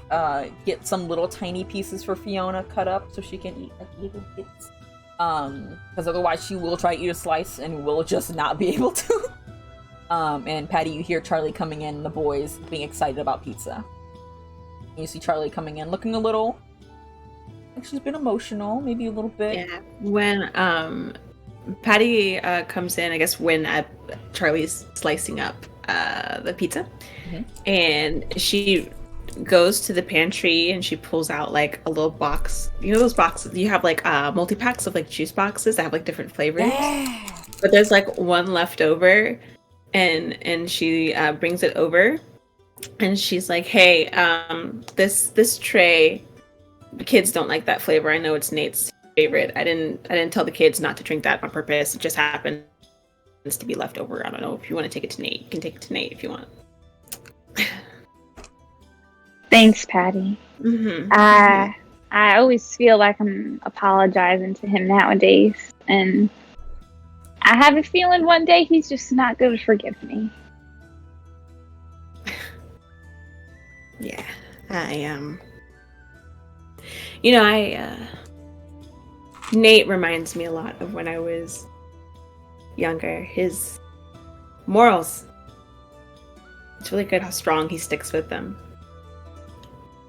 get some little tiny pieces for Fiona cut up so she can eat like little bits. Because otherwise she will try to eat a slice and will just not be able to. And Patty, you hear Charlie coming in and the boys being excited about pizza. You see Charlie coming in looking a little like she's been emotional, maybe a little bit. Yeah. When Patty comes in, I guess when Charlie's slicing up the pizza, and she goes to the pantry and she pulls out like a little box. You know those boxes you have like multi-packs of like juice boxes that have like different flavors. Yeah. But there's like one left over, and she brings it over, and she's like, "Hey, this tray, the kids don't like that flavor. I know it's Nate's favorite. I didn't tell the kids not to drink that on purpose. It just happens to be left over. I don't know if you want to take it to Nate. You can take it to Nate if you want." Thanks, Patty. Mm-hmm. I always feel like I'm apologizing to him nowadays, and I have a feeling one day he's just not going to forgive me. Yeah, Nate reminds me a lot of when I was younger. His morals. It's really good how strong he sticks with them.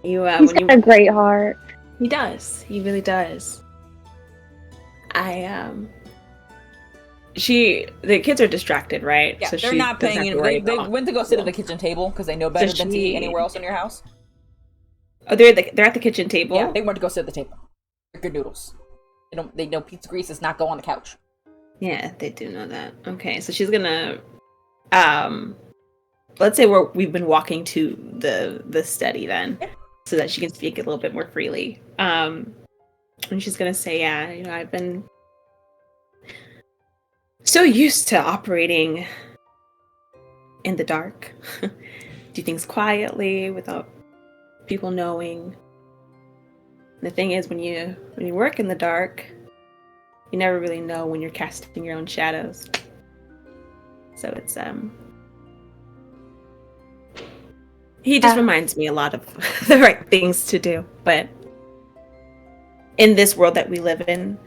He's got a great heart. He does. He really does. The kids are distracted, right? Yeah, so they're not paying. They went to go sit at the kitchen table because they know better than to eat anywhere else in your house. Oh, they're at the kitchen table. Yeah, they went to go sit at the table. They're good noodles. They know pizza grease does not go on the couch. Yeah, they do know that. Okay, so she's gonna, let's say we've been walking to the study then, so that she can speak a little bit more freely. And she's gonna say, "Yeah, I've been so used to operating in the dark, do things quietly without people knowing. The thing is, when you work in the dark, you never really know when you're casting your own shadows. So it's he just reminds me a lot of the right things to do. But in this world that we live in,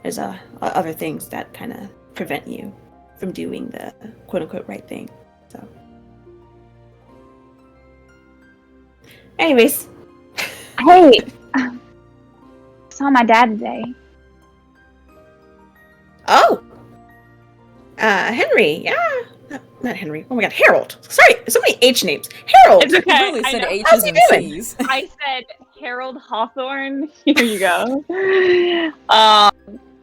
there's other things that kind of prevent you from doing the quote-unquote right thing. So anyways. Hey, saw my dad today. Oh! Henry, yeah. Not Henry. Oh my god, Harold. Sorry, so many H names. Harold! It's okay. You really said H's How's he and doing? C's. I said Harold Hawthorne. Here you go.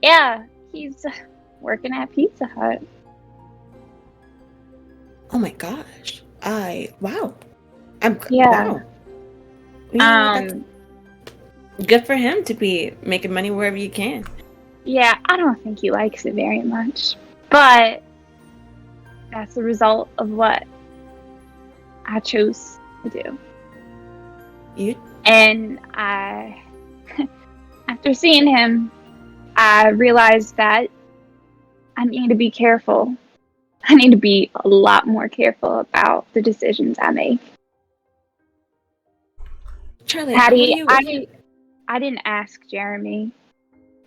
Yeah, he's working at Pizza Hut. Oh my gosh. Wow. Yeah. Wow. Good for him to be making money wherever you can. Yeah, I don't think he likes it very much. But that's the result of what I chose to do. And after seeing him, I realized that I need to be careful. I need to be a lot more careful about the decisions I make. Charlie, Patty, I didn't ask Jeremy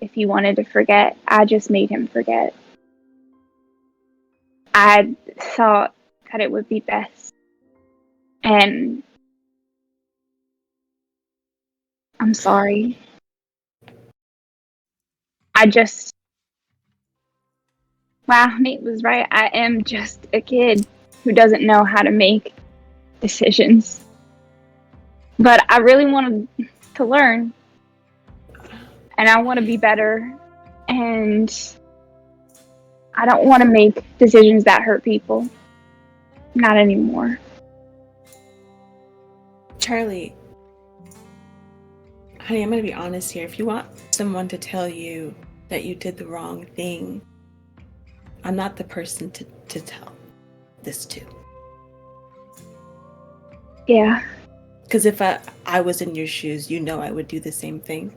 if he wanted to forget. I just made him forget. I thought that it would be best. And I'm sorry. Wow, Nate was right. I am just a kid who doesn't know how to make decisions. But I really wanted to learn. And I want to be better. And I don't want to make decisions that hurt people. Not anymore. Charlie, honey, I'm going to be honest here. If you want someone to tell you that you did the wrong thing, I'm not the person to tell this to. Yeah. Because if I was in your shoes, I would do the same thing.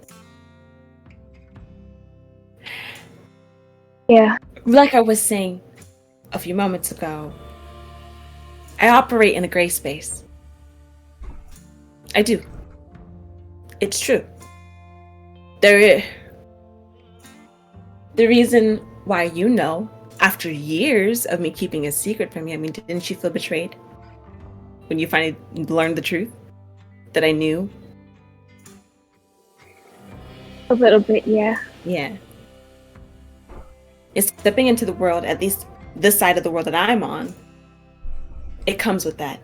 Yeah. Like I was saying a few moments ago, I operate in a gray space. I do. It's true. The reason why after years of me keeping a secret from you, didn't you feel betrayed? When you finally learned the truth? That I knew? A little bit, yeah. Yeah. It's stepping into the world, at least this side of the world that I'm on. It comes with that.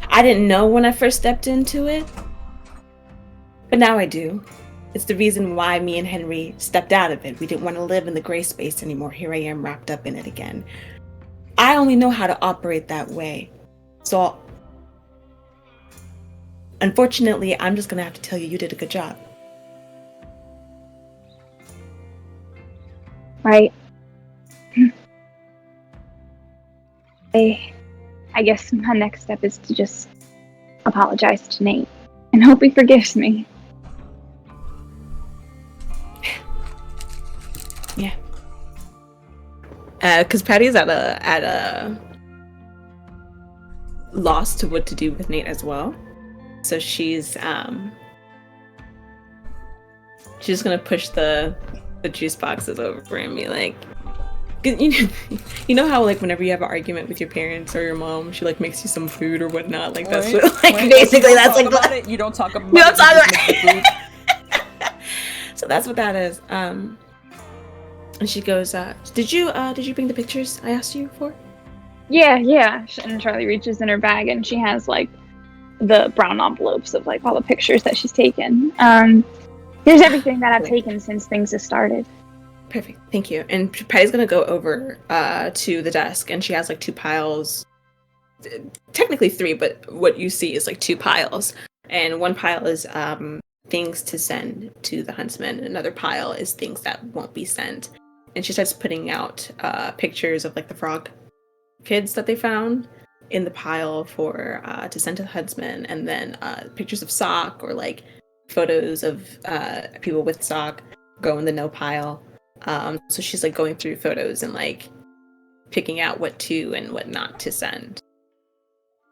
I didn't know when I first stepped into it, but now I do. It's the reason why me and Henry stepped out of it. We didn't want to live in the gray space anymore. Here I am wrapped up in it again. I only know how to operate that way. So, unfortunately, I'm just going to have to tell you did a good job. Right. I guess my next step is to just apologize to Nate and hope he forgives me. Yeah. Because Patty's at a loss to what to do with Nate as well. So she's gonna push the juice boxes over and be like, you know how like whenever you have an argument with your parents or your mom, she like makes you some food or whatnot. Like that's what, like basically that's like about it. You don't talk about you don't it. talk You about just make the food. So that's what that is. And she goes, did you bring the pictures I asked you for? Yeah. And Charlie reaches in her bag and she has like the brown envelopes of like all the pictures that she's taken. There's everything that I've taken since things have started. Perfect, thank you. And Patty's gonna go over to the desk, and she has like 2 piles, technically 3, but what you see is like 2 piles. And one pile is things to send to the huntsman, and another pile is things that won't be sent. And she starts putting out pictures of like the frog kids that they found in the pile for to send to the huntsman, and then pictures of Sock or like photos of people with Sock go in the no pile. So she's like going through photos and like picking out what to and what not to send.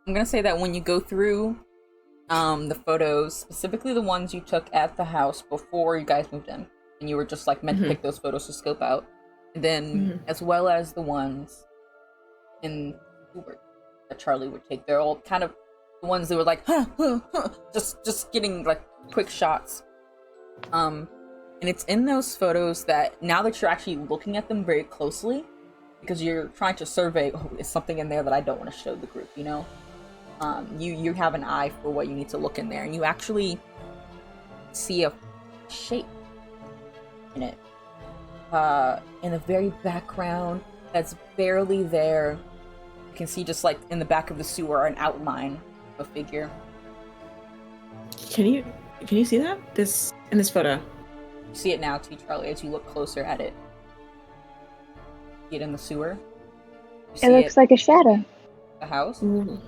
I'm gonna say that when you go through the photos, specifically the ones you took at the house before you guys moved in, and you were just like meant to pick those photos to scope out, and then as well as the ones in Uber that Charlie would take, they're all kind of the ones that were like just getting like quick shots. And it's in those photos that now that you're actually looking at them very closely, because you're trying to survey, is something in there that I don't want to show the group, you know? You have an eye for what you need to look in there, and you actually see a shape in it. In the very background that's barely there. You can see just like in the back of the sewer an outline of a figure. Can you see that? In this photo? You see it now too, Charlie, as you look closer at it. See it in the sewer? It looks like a shadow. The house? Ooh.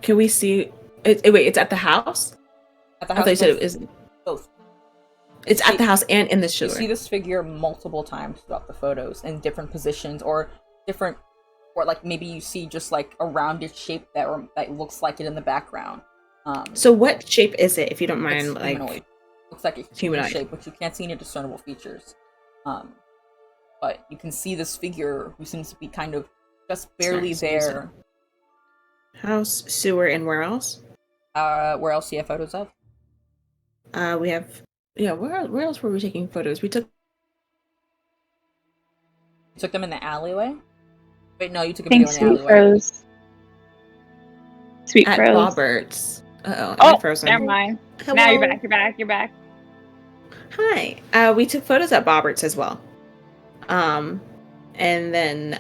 Can we see it? Wait, it's at the house? At the I house, thought you said it was both. It's at the house and in the sewer. You see this figure multiple times throughout the photos in different positions or different, or like maybe you see just like a rounded shape that looks like it in the background. So what shape is it, if you don't mind? It's like humanoid. Looks like a human shape, but you can't see any discernible features. But you can see this figure who seems to be kind of just barely there. House, sewer, and where else? Where else do you have photos of? We have where else were we taking photos? We took them in the alleyway? Wait, no, you took a Think video in the Sweet alleyway. Rose. Sweet at Rose. Roberts. Oh, never mind. Hello. Now you're back. Hi. We took photos at Bobbert's as well. And then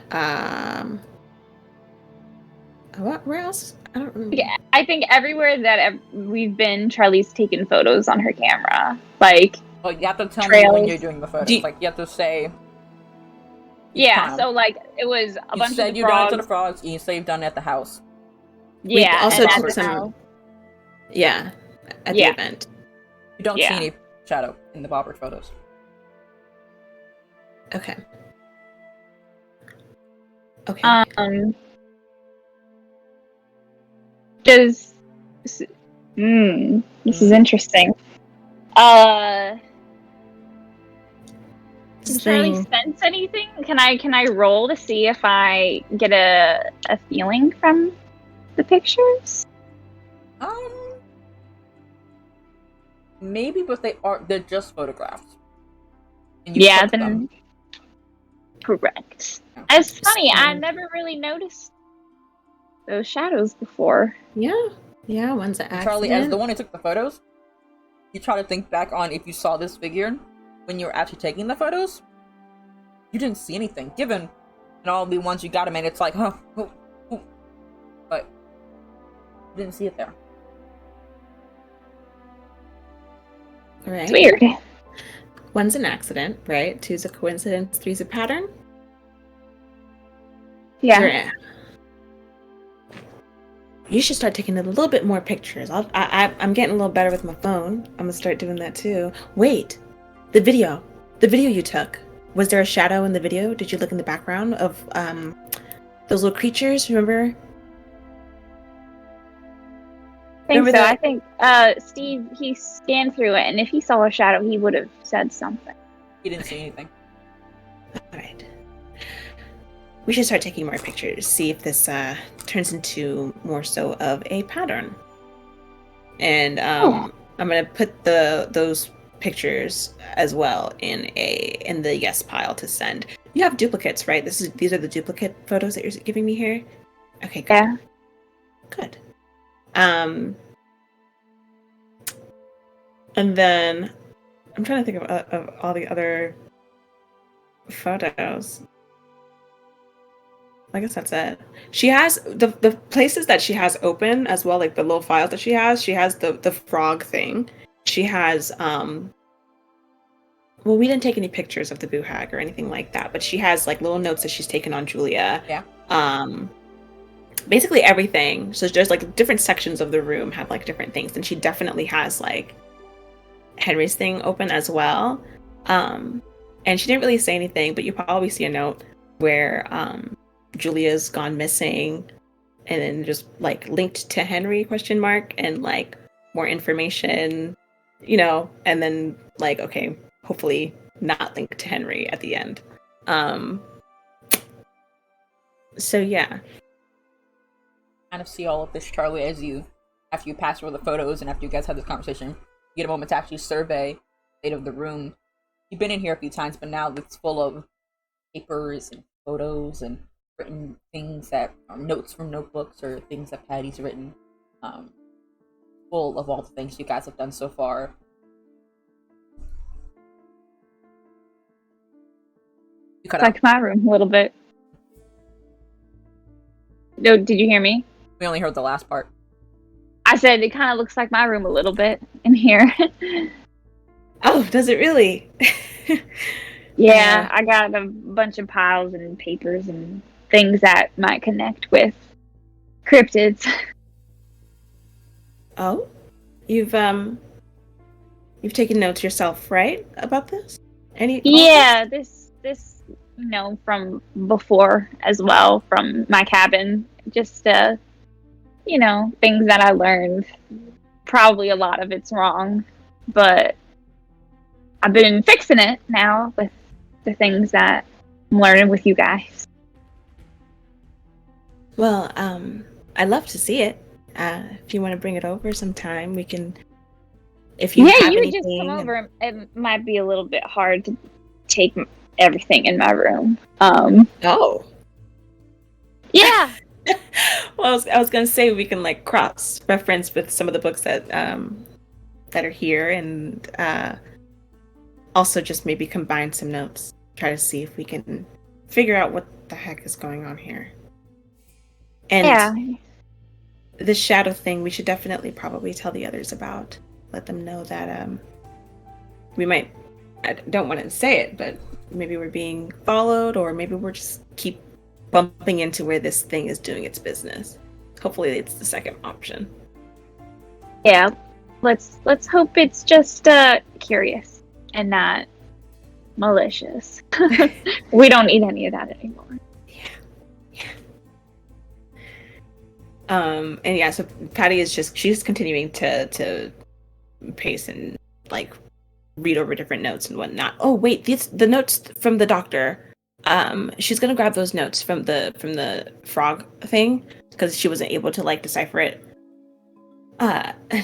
where else? I don't remember. Yeah, I think everywhere that we've been, Charlie's taken photos on her camera. Like, Well, you have to tell trails. me when you're doing the photos. Like, you have to say. Yeah, time. so like it was a bunch of the you've done it to frogs. the frogs, and you say you've done it at the house. Yeah, also and took at the some- house. Yeah, at the event. You don't Yeah. see any shadow in the Bobbert photos. Okay. Does this is interesting. Did Charlie sense anything? Can I roll to see if I get a feeling from the pictures? Maybe, but they're just photographs. And you Yeah, click then them. correct. Yeah. It's funny, I So- never really noticed those shadows before. Yeah. Yeah, one's an And Charlie, as the accident. one who took the photos, you try to think back on if you saw this figure when you were actually taking the photos. You didn't see anything, given and all the ones you got him, and it's like, huh, but you didn't see it there. Right. It's weird. One's an accident, right? Two's a coincidence. Three's a pattern. Yeah. You should start taking a little bit more pictures. I'm getting a little better with my phone. I'm gonna start doing that too. Wait, the video you took. Was there a shadow in the video? Did you look in the background of those little creatures? Remember? I think Remember so. that- I think Steve, he scanned through it, and if he saw a shadow, he would have said something. You didn't see anything. All right. We should start taking more pictures. See if this turns into more so of a pattern. And I'm gonna put those pictures as well in the yes pile to send. You have duplicates, right? These are the duplicate photos that you're giving me here. Okay, good. Yeah. Good. And then I'm trying to think of all the other photos. I guess that's it. She has the places that she has open as well, like the little files that she has. She has the frog thing. She has well, we didn't take any pictures of the boo hag or anything like that, but she has like little notes that she's taken on Julia. Yeah. Basically everything. So there's like different sections of the room have like different things, and she definitely has like Henry's thing open as well. And she didn't really say anything, but you probably see a note where Julia's gone missing, and then just like linked to Henry ? And like more information, and then like, okay, hopefully not linked to Henry at the end. So yeah. Kind of see all of this, Charlie, after you pass over the photos and after you guys have this conversation, you get a moment to actually survey the state of the room. You've been in here a few times, but now it's full of papers and photos and written things that are notes from notebooks or things that Patty's written. Full of all the things you guys have done so far. You cut It's out. like my room a little bit. No, did you hear me? We only heard the last part. I said it kind of looks like my room a little bit in here. Oh, does it really? Yeah, I got a bunch of piles and papers and things that might connect with cryptids. Oh, you've taken notes yourself, right, about this? Yeah, this from before as well, from my cabin. Just things that I learned. Probably a lot of it's wrong, but I've been fixing it now with the things that I'm learning with you guys. Well, I'd love to see it. If you want to bring it over sometime, we can. If you have you would anything, just come over. It might be a little bit hard to take everything in my room. Oh. Yeah. Well, I was gonna say we can like cross reference with some of the books that are here, and also just maybe combine some notes. Try to see if we can figure out what the heck is going on here. And Yeah. the shadow thing, we should definitely probably tell the others about. Let them know that we might. I don't want to say it, but maybe we're being followed, or maybe we're just keep bumping into where this thing is doing its business. Hopefully, it's the second option. Yeah. Let's hope it's just curious and not malicious. We don't need any of that anymore. And yeah, so Patty is she's continuing to pace and like read over different notes and whatnot. Oh wait, the notes from the doctor. She's gonna grab those notes from the frog thing because she wasn't able to like decipher it.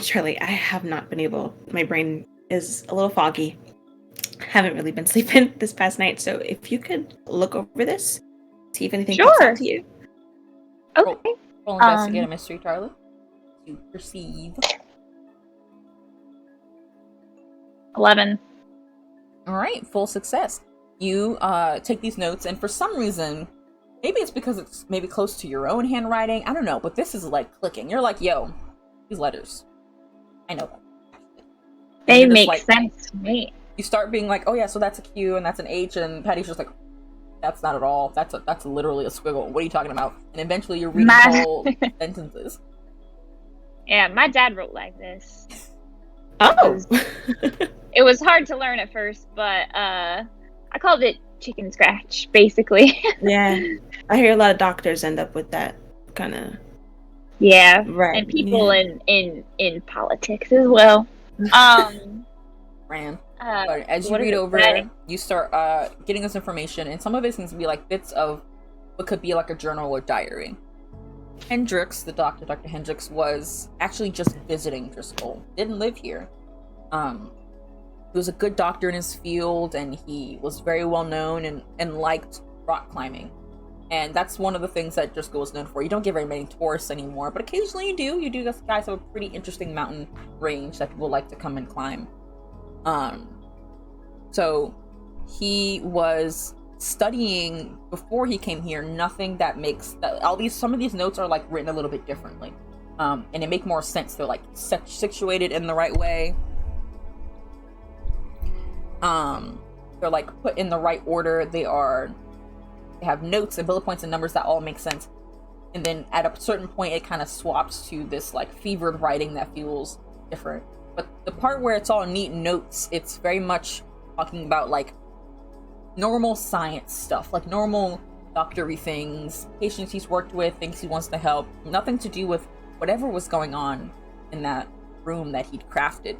Charlie, I have not been able. My brain is a little foggy. Haven't really been sleeping this past night, so if you could look over this, see if anything pops Sure. out to you. Okay. Roll investigate a mystery, Charlie. You perceive. 11. All right, full success. You take these notes, and for some reason, maybe it's because it's maybe close to your own handwriting. I don't know, but this is like clicking. You're like, yo, these letters. I know them. They And you're just make like- sense to me. You start being like, oh yeah, so that's a Q and that's an H, and Patty's just like, that's not at all. That's literally a squiggle. What are you talking about? And eventually you're reading whole sentences. Yeah, my dad wrote like this. Oh. It was hard to learn at first, but I called it chicken scratch, basically. Yeah. I hear a lot of doctors end up with that kind of. Yeah, Right. and people in politics as well. Ran. Uh, But as you what is read it over, saying? you start getting this information, and some of it seems to be like bits of what could be like a journal or diary. Hendrix, the doctor, Dr. Hendrix, was actually just visiting Driscoll. Didn't live here. He was a good doctor in his field, and he was very well known and liked rock climbing. And that's one of the things that Driscoll was known for. You don't get very many tourists anymore, but occasionally you do. You do. Guys have a pretty interesting mountain range that people like to come and climb. So he was studying before he came here nothing that makes that some of these notes are like written a little bit differently, and they make more sense. They're like situated in the right way. They're like put in the right order. They have notes and bullet points and numbers that all make sense. And then at a certain point it kind of swaps to this like fevered writing that feels different. But the part where it's all neat notes, it's very much talking about like normal science stuff, like normal doctory things, patients he's worked with, things he wants to help. Nothing to do with whatever was going on in that room that he'd crafted.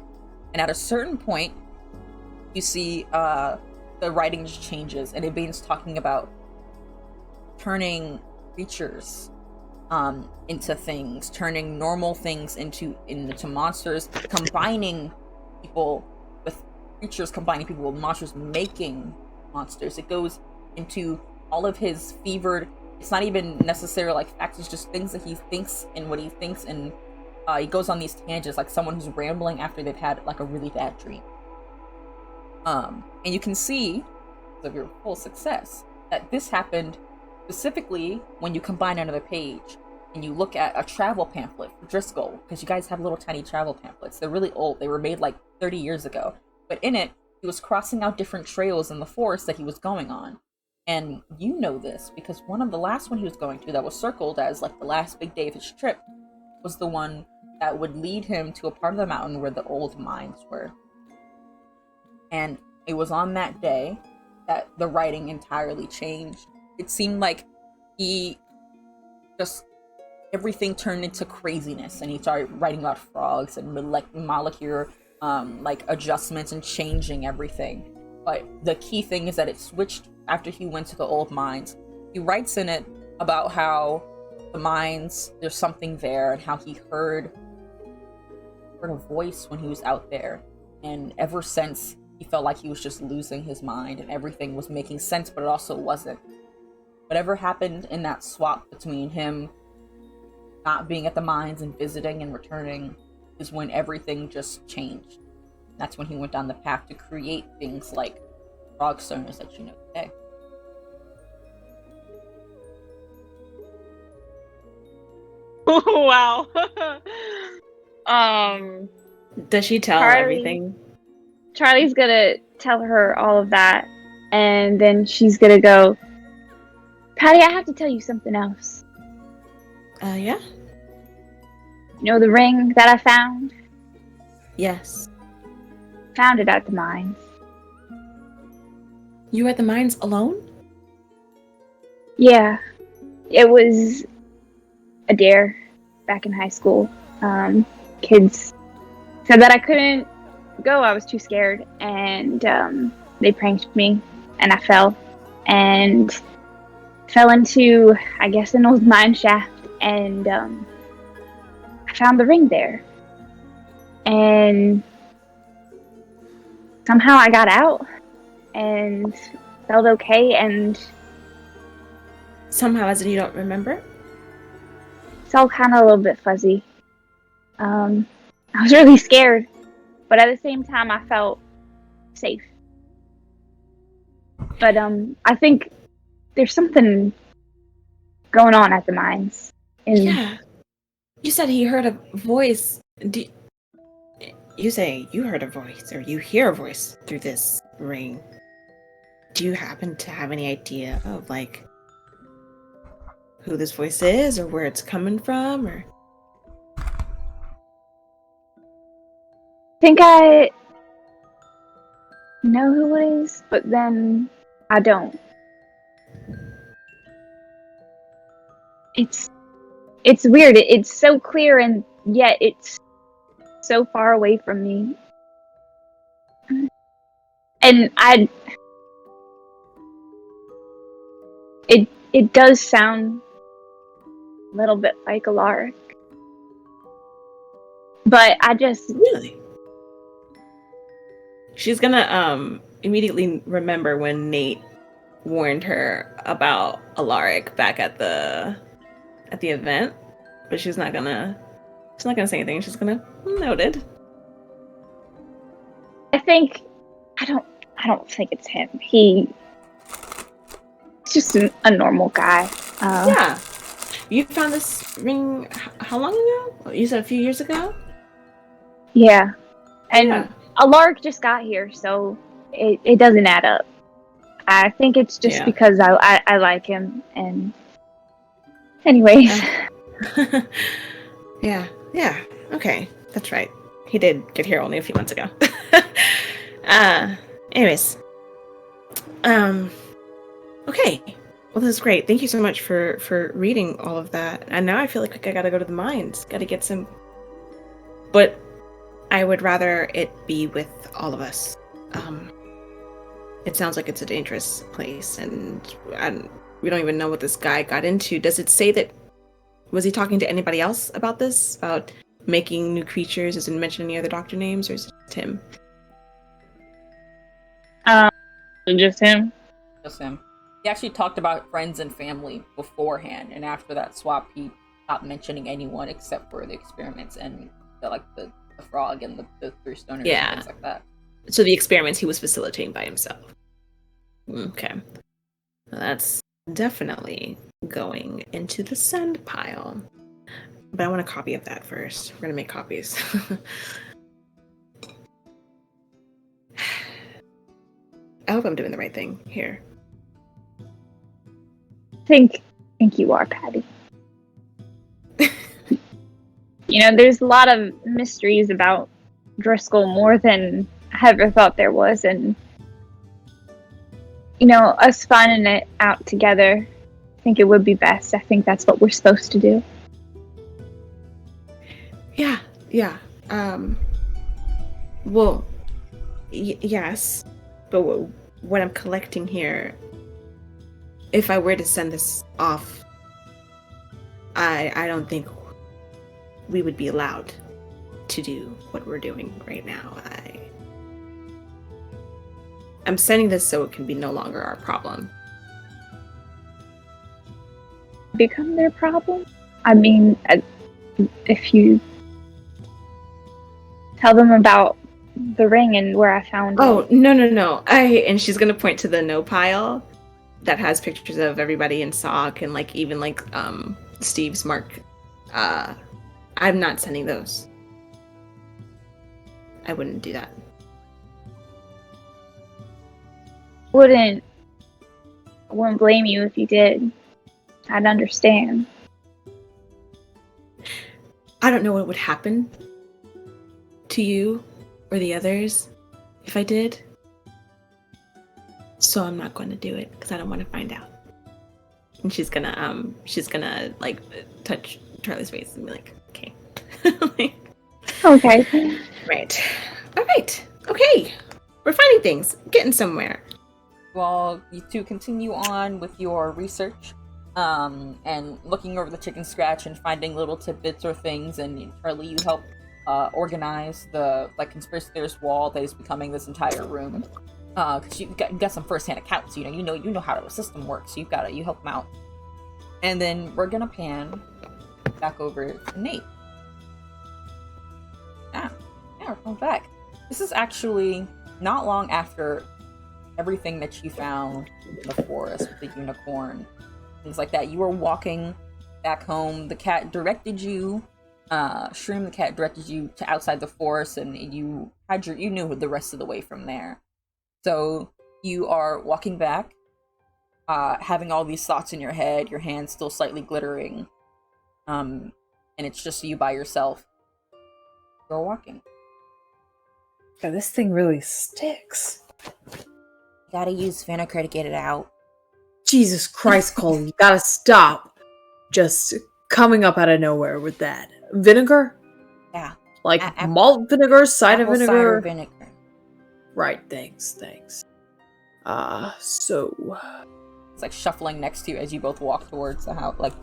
And at a certain point, you see the writing just changes, and it begins talking about turning creatures into things, turning normal things into monsters, combining people with creatures, combining people with monsters, making monsters. It goes into all of his fevered, it's not even necessarily like facts, it's just things that he thinks and what he thinks, and he goes on these tangents like someone who's rambling after they've had like a really bad dream. And you can see, of your full success, that this happened specifically when you combine another page and you look at a travel pamphlet for Driscoll, because you guys have little tiny travel pamphlets. They're really old. They were made like 30 years ago. But in it, he was crossing out different trails in the forest that he was going on. And you know this because one of the last one he was going to that was circled as like the last big day of his trip was the one that would lead him to a part of the mountain where the old mines were. And it was on that day that the writing entirely changed. It seemed like everything turned into craziness, and he started writing about frogs and molecular like adjustments and changing everything. But the key thing is that it switched after he went to the old mines. He writes in it about how the mines, there's something there, and how he heard a voice when he was out there, and ever since he felt like he was just losing his mind and everything was making sense, but it also wasn't. Whatever happened in that swap between him not being at the mines and visiting and returning is when everything just changed. That's when he went down the path to create things like frog stones that you know today. Wow. Does she tell Charlie. everything? Charlie's gonna tell her all of that, and then she's gonna go, Patty, I have to tell you something else. Yeah? You know the ring that I found? Yes. Found it at the mines. You were at the mines alone? Yeah. It was a dare back in high school. Kids said that I couldn't go. I was too scared, and they pranked me, and I fell into, I guess, an old mine shaft, and I found the ring there. and somehow I got out and felt okay, and Somehow, as in you don't remember? it's all kind of a little bit fuzzy. I was really scared, but at the same time, I felt safe. But I think there's something going on at the mines. Yeah. You said he heard a voice. You say you heard a voice, or you hear a voice through this ring. Do you happen to have any idea of, like, who this voice is, or where it's coming from, or? I think I know who it is, but then I don't. It's weird. It's so clear, and yet it's so far away from me. And it does sound a little bit like Alaric. But I just Really? She's gonna immediately remember when Nate warned her about Alaric back at the event, but she's not gonna say anything. She's gonna noted. I don't think it's him. He's just a normal guy. Yeah. You found this ring how long ago? You said a few years ago? Yeah. And Yeah. Alaric just got here, so it doesn't add up. I think it's just Yeah. because I like him, and anyways. Yeah. Okay, that's right. He did get here only a few months ago. Anyways. Okay. Well, this is great. Thank you so much for reading all of that. And now I feel like I gotta go to the mines. Gotta get some... But I would rather it be with all of us. It sounds like it's a dangerous place, and we don't even know what this guy got into. Does it say that... Was he talking to anybody else about this? About making new creatures? Does it mention any other doctor names, or is it just him? Just him. Just him. He actually talked about friends and family beforehand, and after that swap, he stopped mentioning anyone except for the experiments and the frog and the three stoners and things like that. So the experiments he was facilitating by himself. Okay. Well, that's definitely going into the sand pile. But I want a copy of that first. We're gonna make copies. I hope I'm doing the right thing here. Think you are, Patty. There's a lot of mysteries about Driscoll, more than I ever thought there was, and us finding it out together, I think it would be best. I think that's what we're supposed to do. Yeah. Well, yes, but what I'm collecting here, if I were to send this off, I don't think we would be allowed to do what we're doing right now. I'm sending this so it can be no longer our problem. Become their problem? I mean, if you tell them about the ring and where I found it. Oh, no. And she's gonna point to the no pile that has pictures of everybody in sock and even Steve's mark. I'm not sending those. I wouldn't do that. I wouldn't blame you if you did. I'd understand. I don't know what would happen to you or the others if I did. So I'm not going to do it because I don't want to find out. And she's gonna touch Charlie's face and be like, okay. Okay. Right. All right. Okay. We're finding things. Getting somewhere. Well, you two continue on with your research, and looking over the chicken scratch and finding little tidbits or things, and Charlie, you help organize the conspiracy theorist wall that is becoming this entire room. Because you got some first-hand accounts, you know how the system works. So you help them out, and then we're gonna pan back over to Nate. We're going back. This is actually not long after everything that you found in the forest with the unicorn, things like that. You were walking back home. The cat directed you. Shroom the cat directed you to outside the forest, and you knew the rest of the way from there. So you are walking back, having all these thoughts in your head, your hands still slightly glittering, and it's just you by yourself. You're walking. Yeah, this thing really sticks. You gotta use vinegar to get it out. Jesus Christ, Cole, you gotta stop. Just coming up out of nowhere with that. Vinegar? Yeah. Like malt vinegar, cider Apple vinegar? cider vinegar. Right, thanks. So... It's like shuffling next to you as you both walk towards the house, like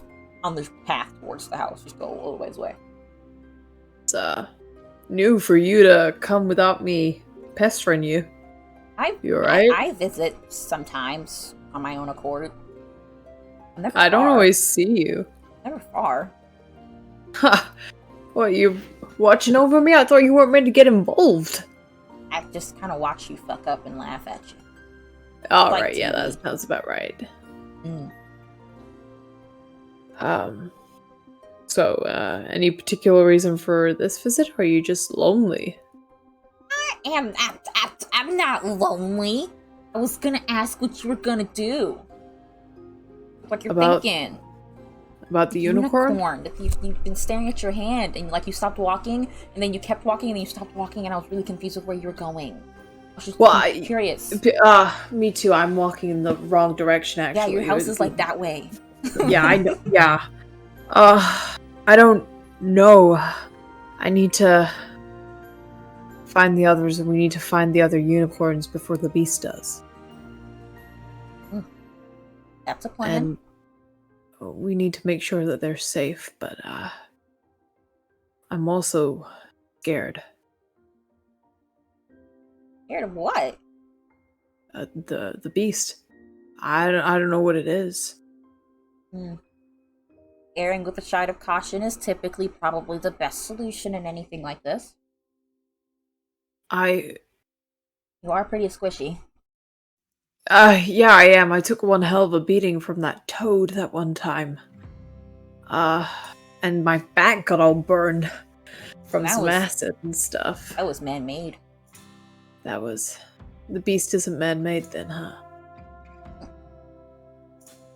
on the path towards the house. Just go a little ways away. It's, new for you to come without me pestering you. You alright? I visit sometimes on my own accord. I'm never I don't far. always see you. Never far. Ha! What, you watching over me? I thought you weren't meant to get involved. I just kind of watch you fuck up and laugh at you. Alright, Like yeah, TV. that's about right. Mm. So, any particular reason for this visit, or are you just lonely? I'm not lonely. I was gonna ask what you were gonna do. What you're thinking. About the unicorn? You've been staring at your hand, and you stopped walking, and then you kept walking, and then you stopped walking, and I was really confused with where you were going. I was just curious. Me too. I'm walking in the wrong direction, actually. Yeah, your house is like that way. Yeah, I know. Yeah. I don't know. I need to find the others, and we need to find the other unicorns before the beast does. That's a plan. And we need to make sure that they're safe, but I'm also scared. Scared of what? The beast. I don't know what it is. Erring with a side of caution is typically probably the best solution in anything like this. You are pretty squishy. Yeah, I am. I took one hell of a beating from that toad that one time. And my back got all burned from some acid and stuff. That was man-made. The beast isn't man-made then, huh?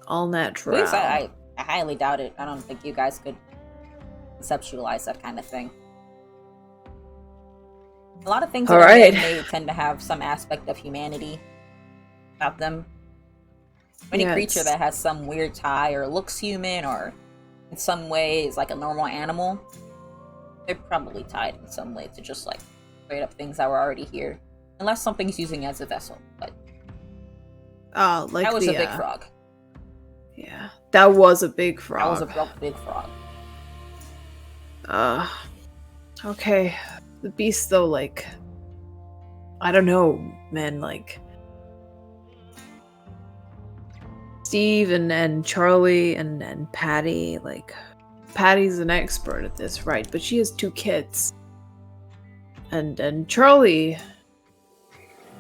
All natural. At least I highly doubt it. I don't think you guys could conceptualize that kind of thing. A lot of things that are man-made tend to have some aspect of humanity about them. Any creature that has some weird tie or looks human or in some way is like a normal animal, they're probably tied in some way to just like straight up things that were already here. Unless something's using it as a vessel, but like that was a big frog. Yeah, that was a big frog. That was a big frog. Okay. The beast, though, like... I don't know, man, like... Steve and Charlie and Patty, like... Patty's an expert at this, right? But she has 2 kids. And Charlie...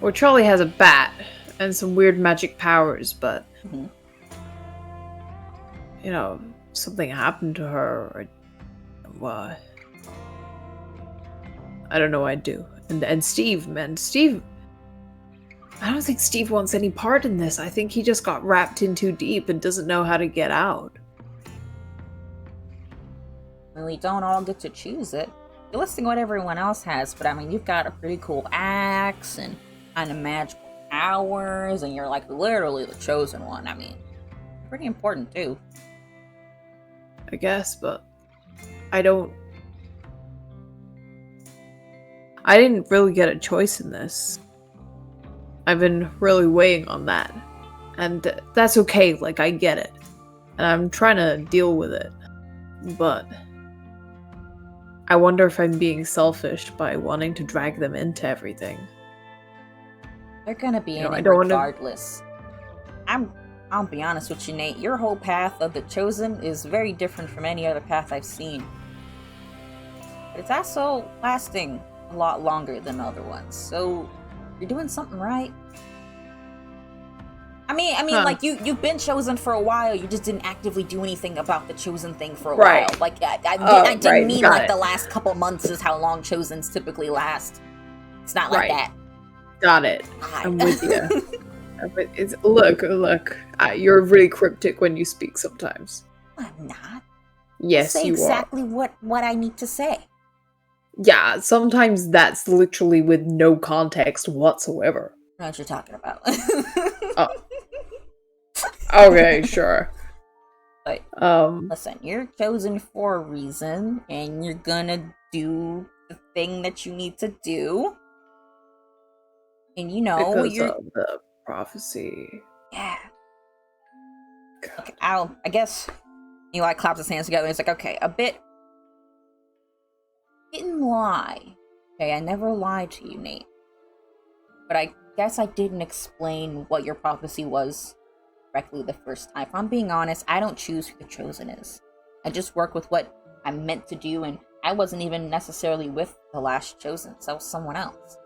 Well, Charlie has a bat and some weird magic powers, but... You know, something happened to her, or... Well... I don't know what I'd do. And Steve, man. Steve... I don't think Steve wants any part in this. I think he just got wrapped in too deep and doesn't know how to get out. Well, we don't all get to choose it. You're listing what everyone else has, but I mean, you've got a pretty cool axe and kind of magical powers, and you're like literally the chosen one. I mean, pretty important too. I guess, but I didn't really get a choice in this. I've been really weighing on that. And that's okay, like, I get it. And I'm trying to deal with it. But I wonder if I'm being selfish by wanting to drag them into everything. They're gonna be You know, in I it don't wanna- regardless. I'll be honest with you, Nate. Your whole path of the Chosen is very different from any other path I've seen. But it's also lasting a lot longer than other ones, so you're doing something right. I mean, Huh. like you've been chosen for a while. You just didn't actively do anything about the chosen thing for a Right. while. Like I didn't right, mean got like it. the last couple months is how long chosens typically last. It's not like Right. that. Got it. God. I'm with you. Look. You're really cryptic when you speak sometimes. I'm not. Yes, Say you exactly what I need to say. are. Yeah, sometimes that's literally with no context whatsoever. I know what you're talking about. Okay, sure. But listen, you're chosen for a reason, and you're gonna do the thing that you need to do. And you know, because you're of the prophecy. yeah. God. Okay, I guess Eli claps his hands together and he's like, okay, a bit didn't lie. Okay, I never lied to you, Nate. But I guess I didn't explain what your prophecy was correctly the first time. If I'm being honest, I don't choose who the chosen is. I just work with what I'm meant to do, and I wasn't even necessarily with the last chosen, so someone else.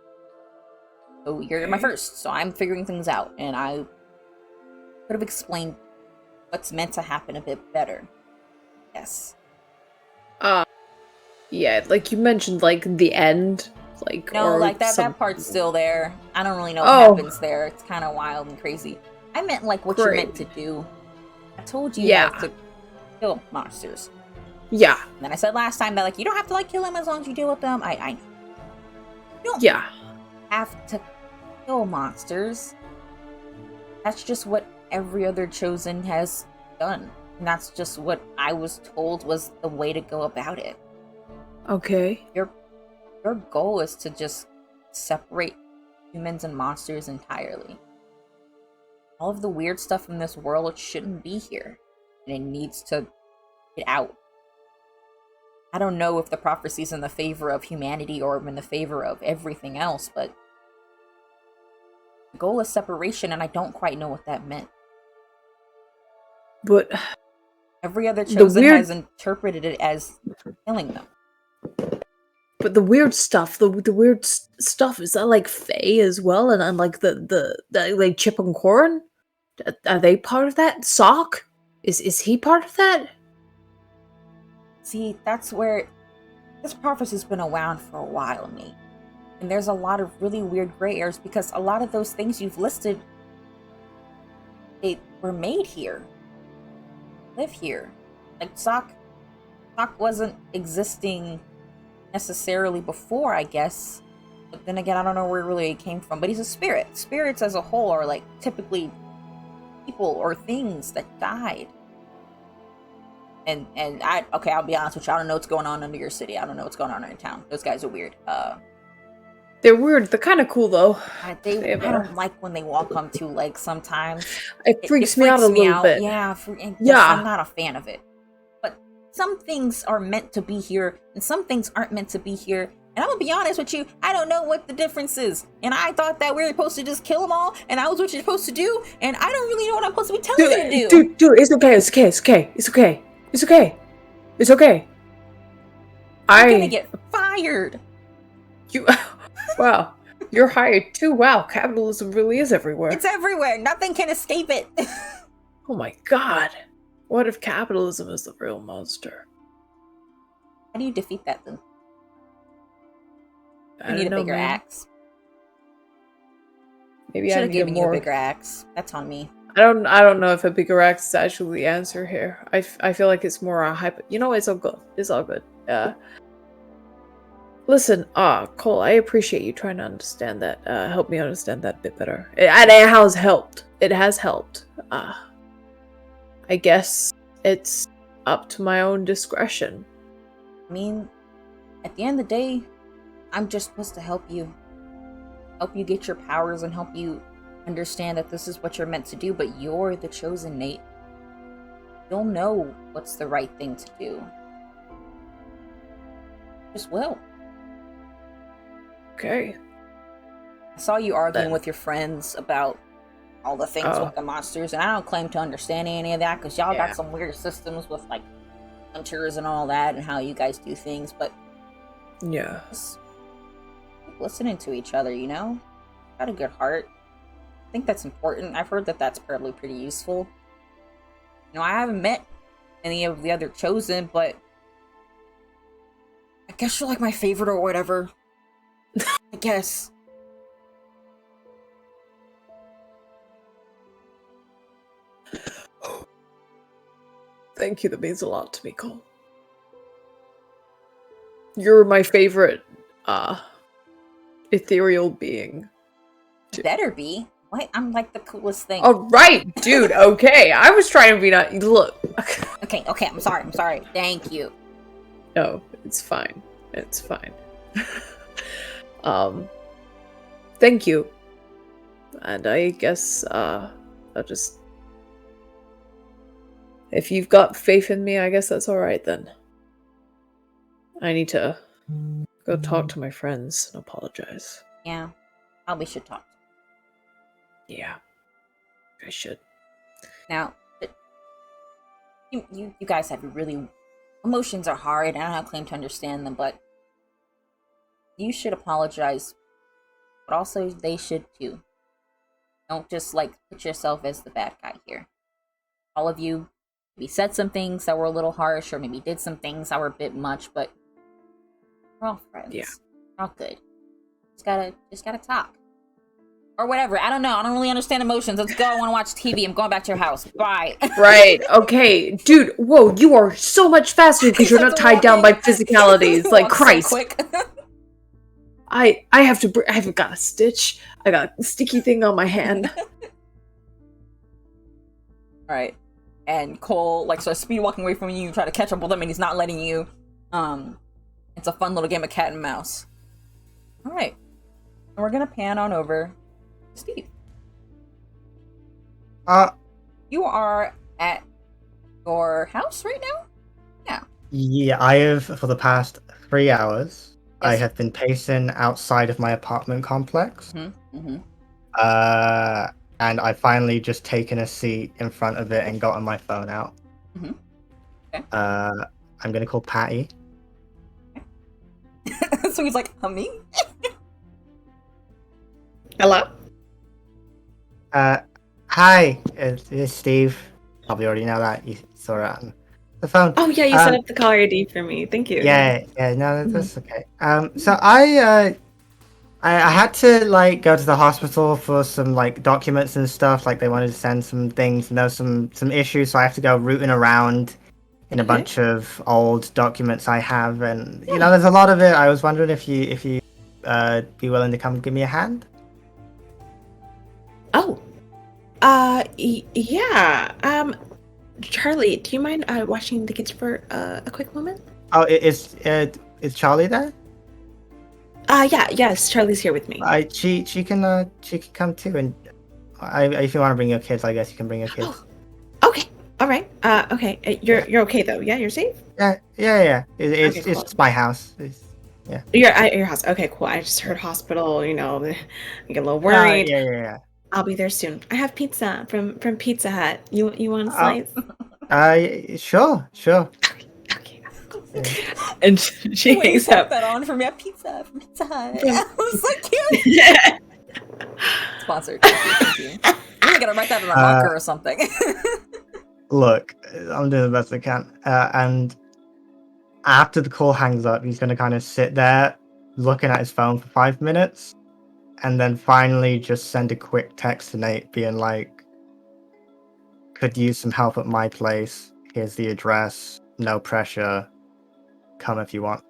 So you're my first, so I'm figuring things out, and I could have explained what's meant to happen a bit better. Yes. Yeah, like you mentioned, like the end, like No, or like that some- part's still there. I don't really know Oh. what happens there. It's kind of wild and crazy. I meant like what you Great. meant to do. I told you Yeah. how to kill monsters. Yeah, And then I said last time that like you don't have to like kill them as long as you deal with them. I know. You don't yeah. have to kill monsters. That's just what every other chosen has done. And that's just what I was told was the way to go about it. Okay. Your goal is to just separate humans and monsters entirely. All of the weird stuff in this world shouldn't be here, and it needs to get out. I don't know if the prophecy's in the favor of humanity or in the favor of everything else, but the goal is separation, and I don't quite know what that meant. But Every other The chosen weird- has interpreted it as killing them. the weird stuff, the weird stuff, is that like Fae as well? And like the like Chip and Corn? Are they part of that? Sock? Is he part of that? See, that's where this prophecy's been around for a while, Nate. And there's a lot of really weird gray areas because a lot of those things you've listed, they were made here. Live here. Like Sock wasn't existing necessarily before, I guess. But then again, I don't know where really it came from. But he's a spirit. Spirits as a whole are like typically people or things that died. And I'll be honest with you, I don't know what's going on under your city. I don't know what's going on in town. Those guys are weird. They're weird. They're kind of cool though. I have a- don't like when they walk on two legs sometimes. It freaks me out a freaks me little out. bit. Yeah, Yeah. I'm not a fan of it. But some things are meant to be here, and some things aren't meant to be here. And I'm gonna be honest with you, I don't know what the difference is. And I thought that we were supposed to just kill them all, and I was what you're supposed to do, and I don't really know what I'm supposed to be telling you to do. Dude, it's okay. I'm gonna get fired. You, wow, you're hired too. Wow, capitalism really is everywhere. It's everywhere. Nothing can escape it. Oh my god. What if capitalism is the real monster? How do you defeat that then? I You need a don't know, bigger man. axe. Maybe Should I have need a given you a more. bigger axe. That's on me. I don't know if a bigger axe is actually the answer here. I feel like it's more a hype. You know, it's all good. It's all good. Listen, Cole, I appreciate you trying to understand that. Help me understand that a bit better. And it has helped. It has helped. I guess it's up to my own discretion. I mean, at the end of the day, I'm just supposed to help you get your powers and help you understand that this is what you're meant to do, but you're the chosen, Nate. You'll know what's the right thing to do. just will. Okay. I saw you arguing Then- with your friends about all the things with the monsters, and I don't claim to understand any of that, because y'all got some weird systems with, like, hunters and all that, and how you guys do things, but... Yeah. Just keep listening to each other, you know? Got a good heart. I think that's important. I've heard that that's probably pretty useful. You know, I haven't met any of the other chosen, but... I guess you're, like, my favorite or whatever. I guess. Thank you, that means a lot to me, Cole. You're my favorite, ethereal being. Better be. What? I'm like the coolest thing. Oh, right, dude, okay. I was trying to be not- Look. Okay, I'm sorry. Thank you. No, it's fine. It's fine. Thank you. And I guess, I'll just... If you've got faith in me, I guess that's alright then. I need to go talk to my friends and apologize. Yeah, probably should talk. Yeah, I should. Now, you guys have really... Emotions are hard, and I don't claim to understand them, but... You should apologize, but also they should too. Don't just, like, put yourself as the bad guy here. All of you maybe said some things that were a little harsh, or maybe did some things that were a bit much, but we're all friends. Yeah. We're all good. Just gotta talk. Or whatever. I don't know. I don't really understand emotions. Let's go. I want to watch TV. I'm going back to your house. Bye. Right, okay. Dude, whoa, you are so much faster because you're not tied down by physicalities. Like, Christ. So quick. I haven't got a stitch. I got a sticky thing on my hand. Alright. And Cole, like, starts speed walking away from you, try to catch up with him, and he's not letting you. It's a fun little game of cat and mouse. Alright. And we're gonna pan on over to Steve. You are at your house right now? Yeah, I have, for the past 3 hours, I Yes. have been pacing outside of my apartment complex. Mm-hmm. And I finally just taken a seat in front of it and gotten my phone out. Mhm. Okay. I'm gonna call Patty. So he's like, me? Hello? Hi, it's Steve. Probably already know that. You saw it on the phone. Oh yeah, you set up the caller ID for me. Thank you. Yeah, no, that's okay. So I had to like go to the hospital for some like documents and stuff. Like they wanted to send some things, and there was some issues, so I have to go rooting around in a bunch of old documents I have, and you know, there's a lot of it. I was wondering if you be willing to come give me a hand. Oh. Yeah. Charlie, do you mind watching the kids for a quick moment? Oh, is Charlie there? Yes, Charlie's here with me. She can come too, and if you want to bring your kids, I guess you can bring your kids. Oh, okay. All right. Okay. You're okay though. Yeah, you're safe. Yeah. It's Okay, cool. it's my house. You're at your house. Okay, cool. I just heard hospital. You know, I get a little worried. Yeah. I'll be there soon. I have pizza from Pizza Hut. You want a slice? Sure. Okay. And she Wait, hangs put up. that on for me. Pizza from Pizza Hut. That was so cute. Sponsored. Thank you. I'm gonna write that in a marker or something. Look, I'm doing the best I can. And after the call hangs up, he's gonna kind of sit there looking at his phone for 5 minutes, and then finally just send a quick text to Nate being like, could use some help at my place. Here's the address. No pressure. Come if you want.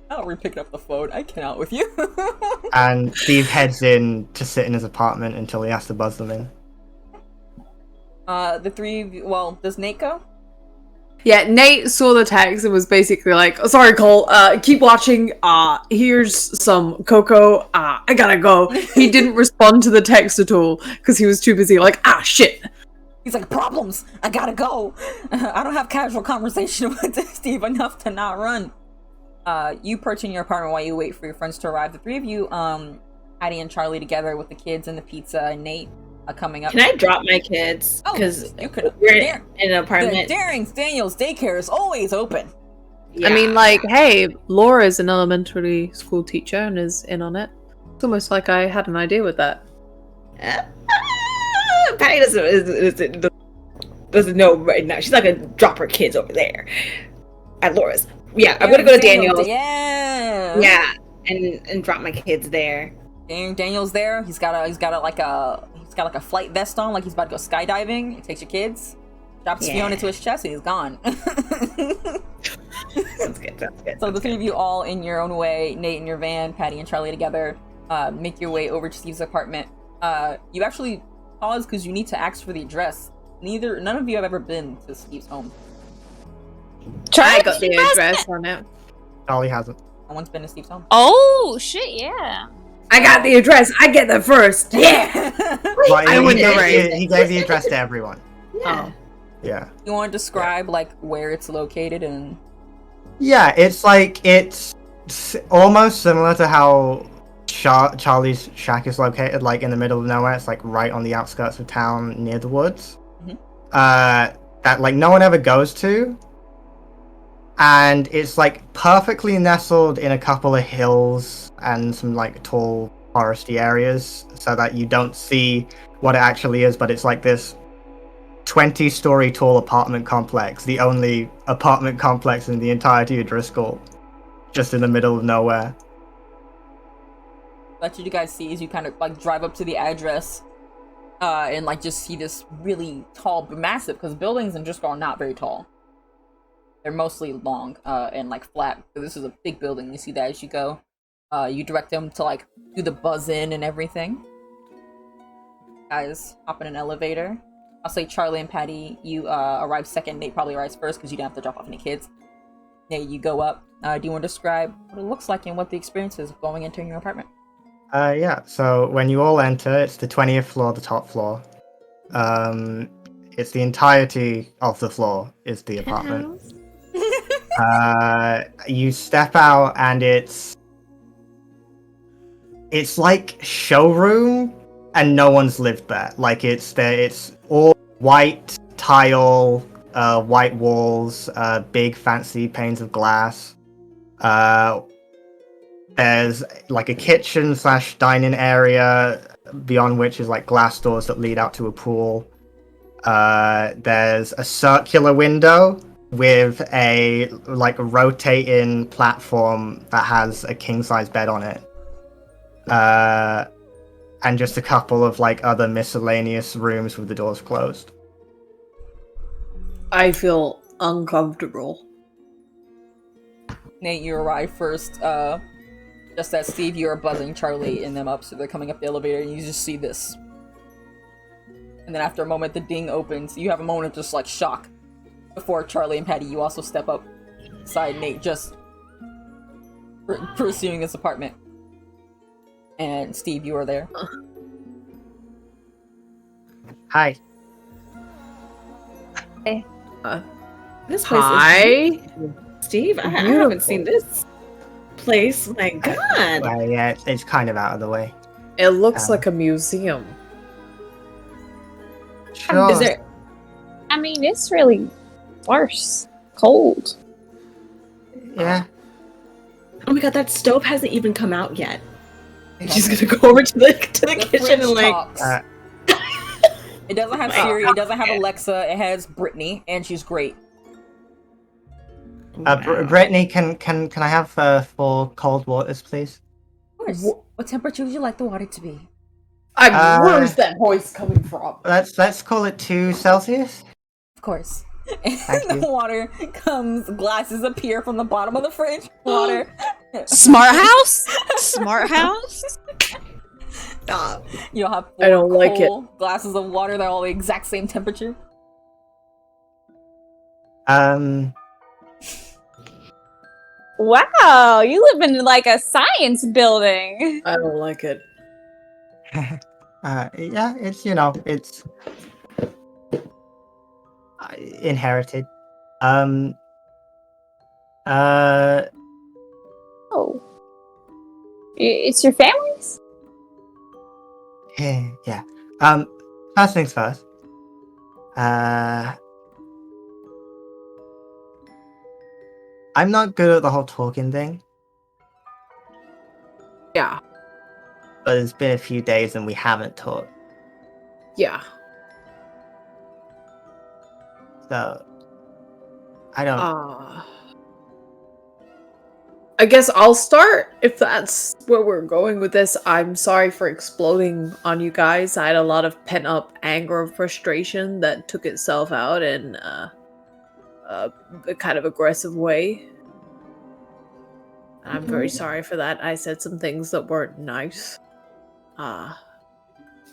I'll re-pick up the phone. I cannot with you. And Steve heads in to sit in his apartment until he has to buzz them in. The three of you, well, does Nate go? Yeah, Nate saw the text and was basically like, oh, sorry, Cole, keep watching. Here's some cocoa. I gotta go. He didn't respond to the text at all because he was too busy, like, shit. He's like, problems. I gotta go. I don't have casual conversation with Steve enough to not run. You perch in your apartment while you wait for your friends to arrive. The three of you, Addie and Charlie together with the kids and the pizza and Nate coming up. Can I drop my kids? Because you could. we're in an apartment. Daniel's daycare is always open. I mean, like, hey, Laura is an elementary school teacher and is in on it. It's almost like I had an idea with that. Patty doesn't know right now. She's not gonna drop her kids over there at Laura's. Yeah, I'm gonna go to Daniel's. Yeah, and drop my kids there. Daniel's there. He's got like a flight vest on, like he's about to go skydiving. He takes your kids, drops his phone into his chest, and he's gone. Sounds good. So the three of you all in your own way, Nate in your van, Patty and Charlie together, make your way over to Steve's apartment. You actually pause because you need to ask for the address. None of you have ever been to Steve's home. I got the address on it. Charlie hasn't. No one's been to Steve's home. Oh shit! Yeah. I got the address. I get there first. Yeah. He gave the address to everyone. Yeah. Yeah. You want to describe like where it's located and? Yeah, it's almost similar to how Charlie's shack is located, like in the middle of nowhere. It's like right on the outskirts of town, near the woods. That like no one ever goes to, and it's like perfectly nestled in a couple of hills and some like tall foresty areas, so that you don't see what it actually is. But it's like this 20-story tall apartment complex, the only apartment complex in the entirety of Driscoll, just in the middle of nowhere. That's what you guys see as you kind of like drive up to the address, and like just see this really tall, massive, because buildings in Driscoll are not very tall. They're mostly long and like flat. So this is a big building. You see that as you go. You direct them to like do the buzz in and everything. Guys, hop in an elevator. I'll say Charlie and Patty, you arrive second. Nate probably arrives first because you don't have to drop off any kids. Nate, you go up. Do you want to describe what it looks like and what the experience is of going into your apartment? Yeah, so when you all enter, it's the 20th floor, the top floor. It's the entirety of the floor is the apartment. You step out and it's like showroom and no one's lived there. Like it's all white tile, white walls, big fancy panes of glass. There's like a kitchen / dining area beyond which is like glass doors that lead out to a pool. There's a circular window with a like rotating platform that has a king-size bed on it. And just a couple of like other miscellaneous rooms with the doors closed. I feel uncomfortable. Nate, you arrive first. Just as Steve, you are buzzing Charlie and them up, so they're coming up the elevator, and you just see this. And then after a moment, the ding opens. You have a moment of just like shock. Before Charlie and Patty, you also step up beside Nate, just pursuing this apartment. And Steve, you are there. Hi. This place is Steve, I haven't seen this place. My God. Well, yeah, it's kind of out of the way. It looks like a museum. Sure. Is there? I mean, it's really worse. Cold. Yeah. Oh my God, that stove hasn't even come out yet. And she's gonna go over to the kitchen and like. It doesn't have Siri. It doesn't have Alexa. It has Brittany, and she's great. Brittany, can I have 4 cold waters, please? Of course. What temperature would you like the water to be? Where's that voice coming from? Let's call it 2 Celsius. Of course. Thank And you. the water comes. Glasses appear from the bottom of the fridge. Water. Smart house? Smart house? Stop. You'll have 4 I don't like it. glasses of water. They're all the exact same temperature. Wow, you live in like a science building. I don't like it. Yeah, it's inherited. Oh. It's your family's? Yeah. First things first. I'm not good at the whole talking thing, Yeah. but it's been a few days and we haven't talked. Yeah. So, I don't... I guess I'll start if that's where we're going with this. I'm sorry for exploding on you guys. I had a lot of pent-up anger and frustration that took itself out in a kind of aggressive way. I'm very sorry for that. I said some things that weren't nice. But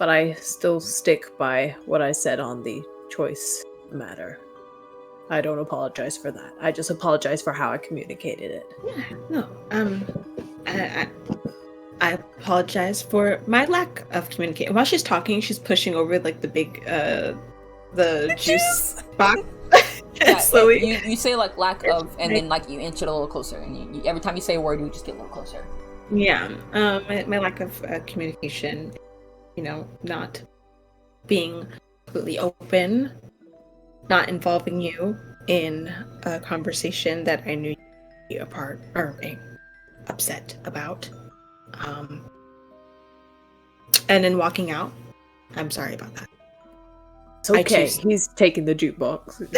I still stick by what I said on the choice matter. I don't apologize for that. I just apologize for how I communicated it. Yeah, no. I apologize for my lack of communication. While she's talking, she's pushing over like the big the juice box. Yeah, Slowly. you say like lack of, and then like you inch it a little closer, and you every time you say a word, you just get a little closer. Yeah. My lack of communication, not being completely open, not involving you in a conversation that I knew you'd be upset about. And then walking out. I'm sorry about that. It's okay. He's taking the jukebox.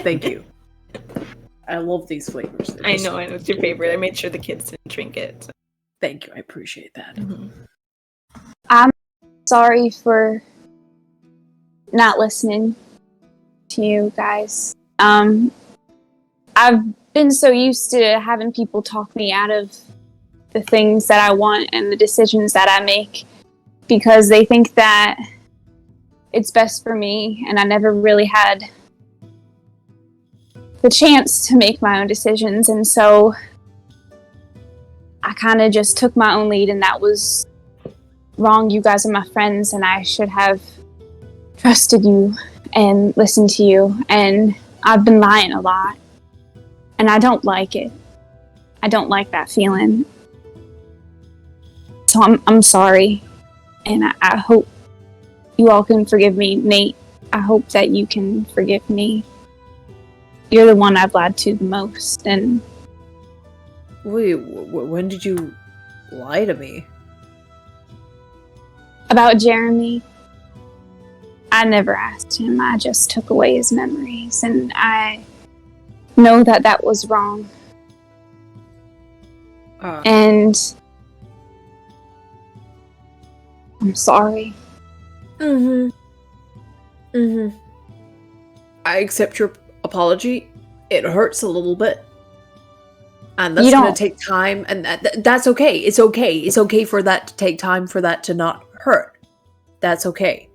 Thank you. I love these flavors. I know it's your favorite. I made sure the kids didn't drink it. So. Thank you. I appreciate that. Mm-hmm. I'm sorry for not listening to you guys. I've been so used to having people talk me out of the things that I want and the decisions that I make because they think that it's best for me, and I never really had the chance to make my own decisions, and so I kind of just took my own lead, and that was wrong. You guys are my friends, and I should have trusted you and listened to you, and I've been lying a lot, and I don't like it. I don't like that feeling. So I'm sorry, and I hope you all can forgive me. Nate, I hope that you can forgive me. You're the one I've lied to the most, and... Wait, when did you lie to me? About Jeremy, I never asked him. I just took away his memories, and I know that that was wrong. And I'm sorry. I accept your apology. It hurts a little bit. And that's going to take time, and that's okay. It's okay. It's okay for that to take time, for that to not hurt. That's okay.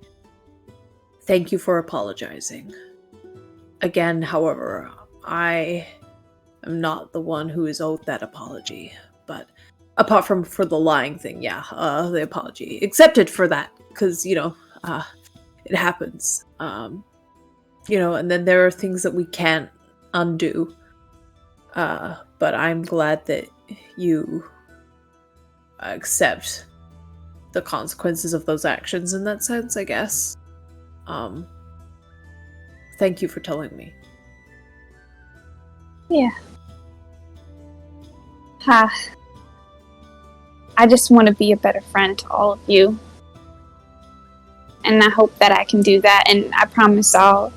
Thank you for apologizing. Again, however, I am not the one who is owed that apology. But apart from for the lying thing, yeah, the apology. Accepted for that, because, it happens. And then there are things that we can't undo. But I'm glad that you accept the consequences of those actions in that sense, I guess. Thank you for telling me. Yeah. I just want to be a better friend to all of you. And I hope that I can do that, and I promise I'll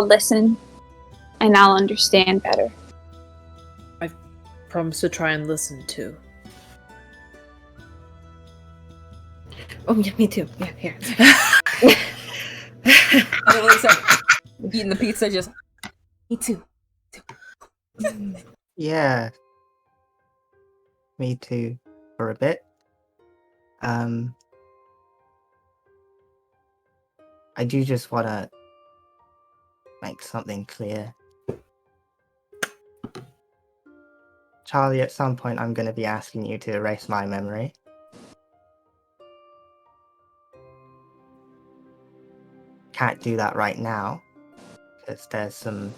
listen and I'll understand better. I promise to try and listen too. Oh yeah, me too. Yeah, here. Eating the pizza, just me too. Yeah. Me too, for a bit. I do just want to make something clear. Charlie, at some point I'm going to be asking you to erase my memory. Can't do that right now. because there's some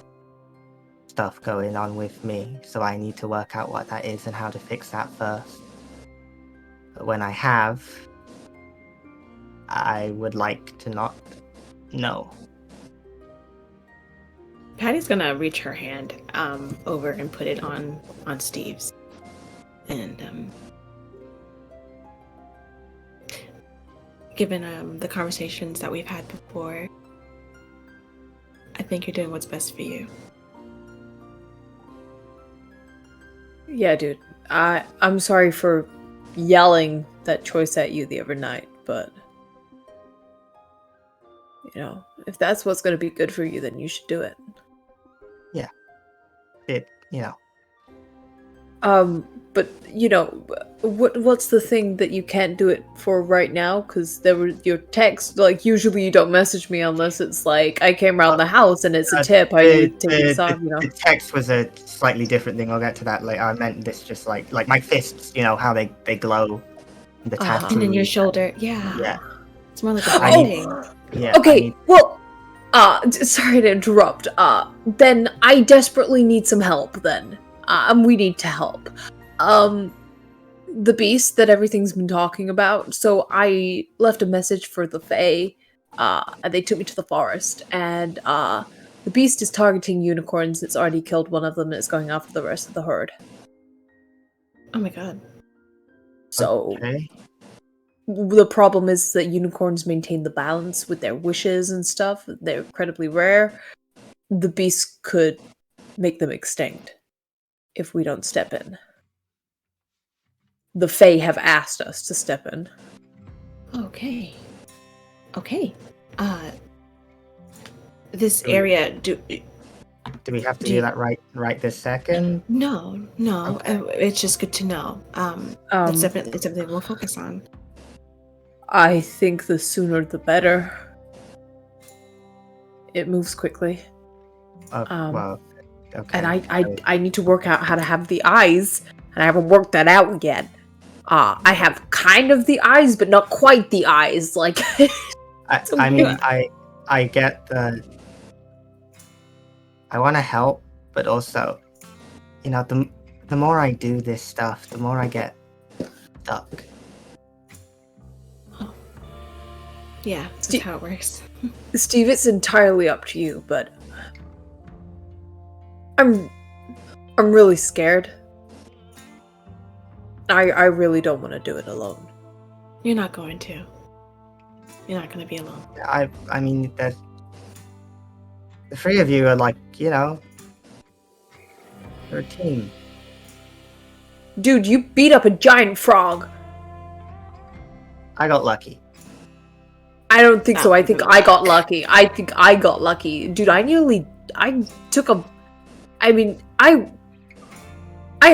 stuff going on with me, so I need to work out what that is and how to fix that first. But when I have, I would like to not know. Patty's gonna reach her hand over and put it on Steve's, and given the conversations that we've had before, I think you're doing what's best for you. Yeah, dude. I'm sorry for yelling that choice at you the other night, but you know, if that's what's going to be good for you, then you should do it. Yeah. But you know, what's the thing that you can't do it for right now? Because there were your text. Like usually, you don't message me unless it's like I came around the house and it's a tip. I would take this off. You know, the text was a slightly different thing. I'll get to that later. I meant this just like my fists. You know how they glow. The tattoo. And in your shoulder, yeah. Yeah. It's more like a binding. Yeah. okay, well, sorry to interrupt. Then I desperately need some help. Then, we need to help. The beast that everything's been talking about. So I left a message for the Fae, and they took me to the forest. And the beast is targeting unicorns. It's already killed one of them, and it's going after the rest of the herd. Oh my god. So. Okay. The problem is that unicorns maintain the balance with their wishes and stuff. They're incredibly rare. The beast could make them extinct if we don't step in. The Fae have asked us to step in. Okay. This area do we have to do that right this second? No. Okay. It's just good to know. That's definitely something we'll focus on. I think the sooner the better. It moves quickly. Well, okay. And I need to work out how to have the eyes, and I haven't worked that out yet. I have kind of the eyes, but not quite the eyes. Like, I mean, I get the. I want to help, but also, you know, the more I do this stuff, the more I get stuck. Yeah, that's how it works. Steve, it's entirely up to you, but I'm really scared. I really don't want to do it alone. You're not going to. You're not going to be alone. I mean, that the three of you are like, you know, you're a team. Dude, you beat up a giant frog. I got lucky. I don't think so. I think I got lucky. Dude, I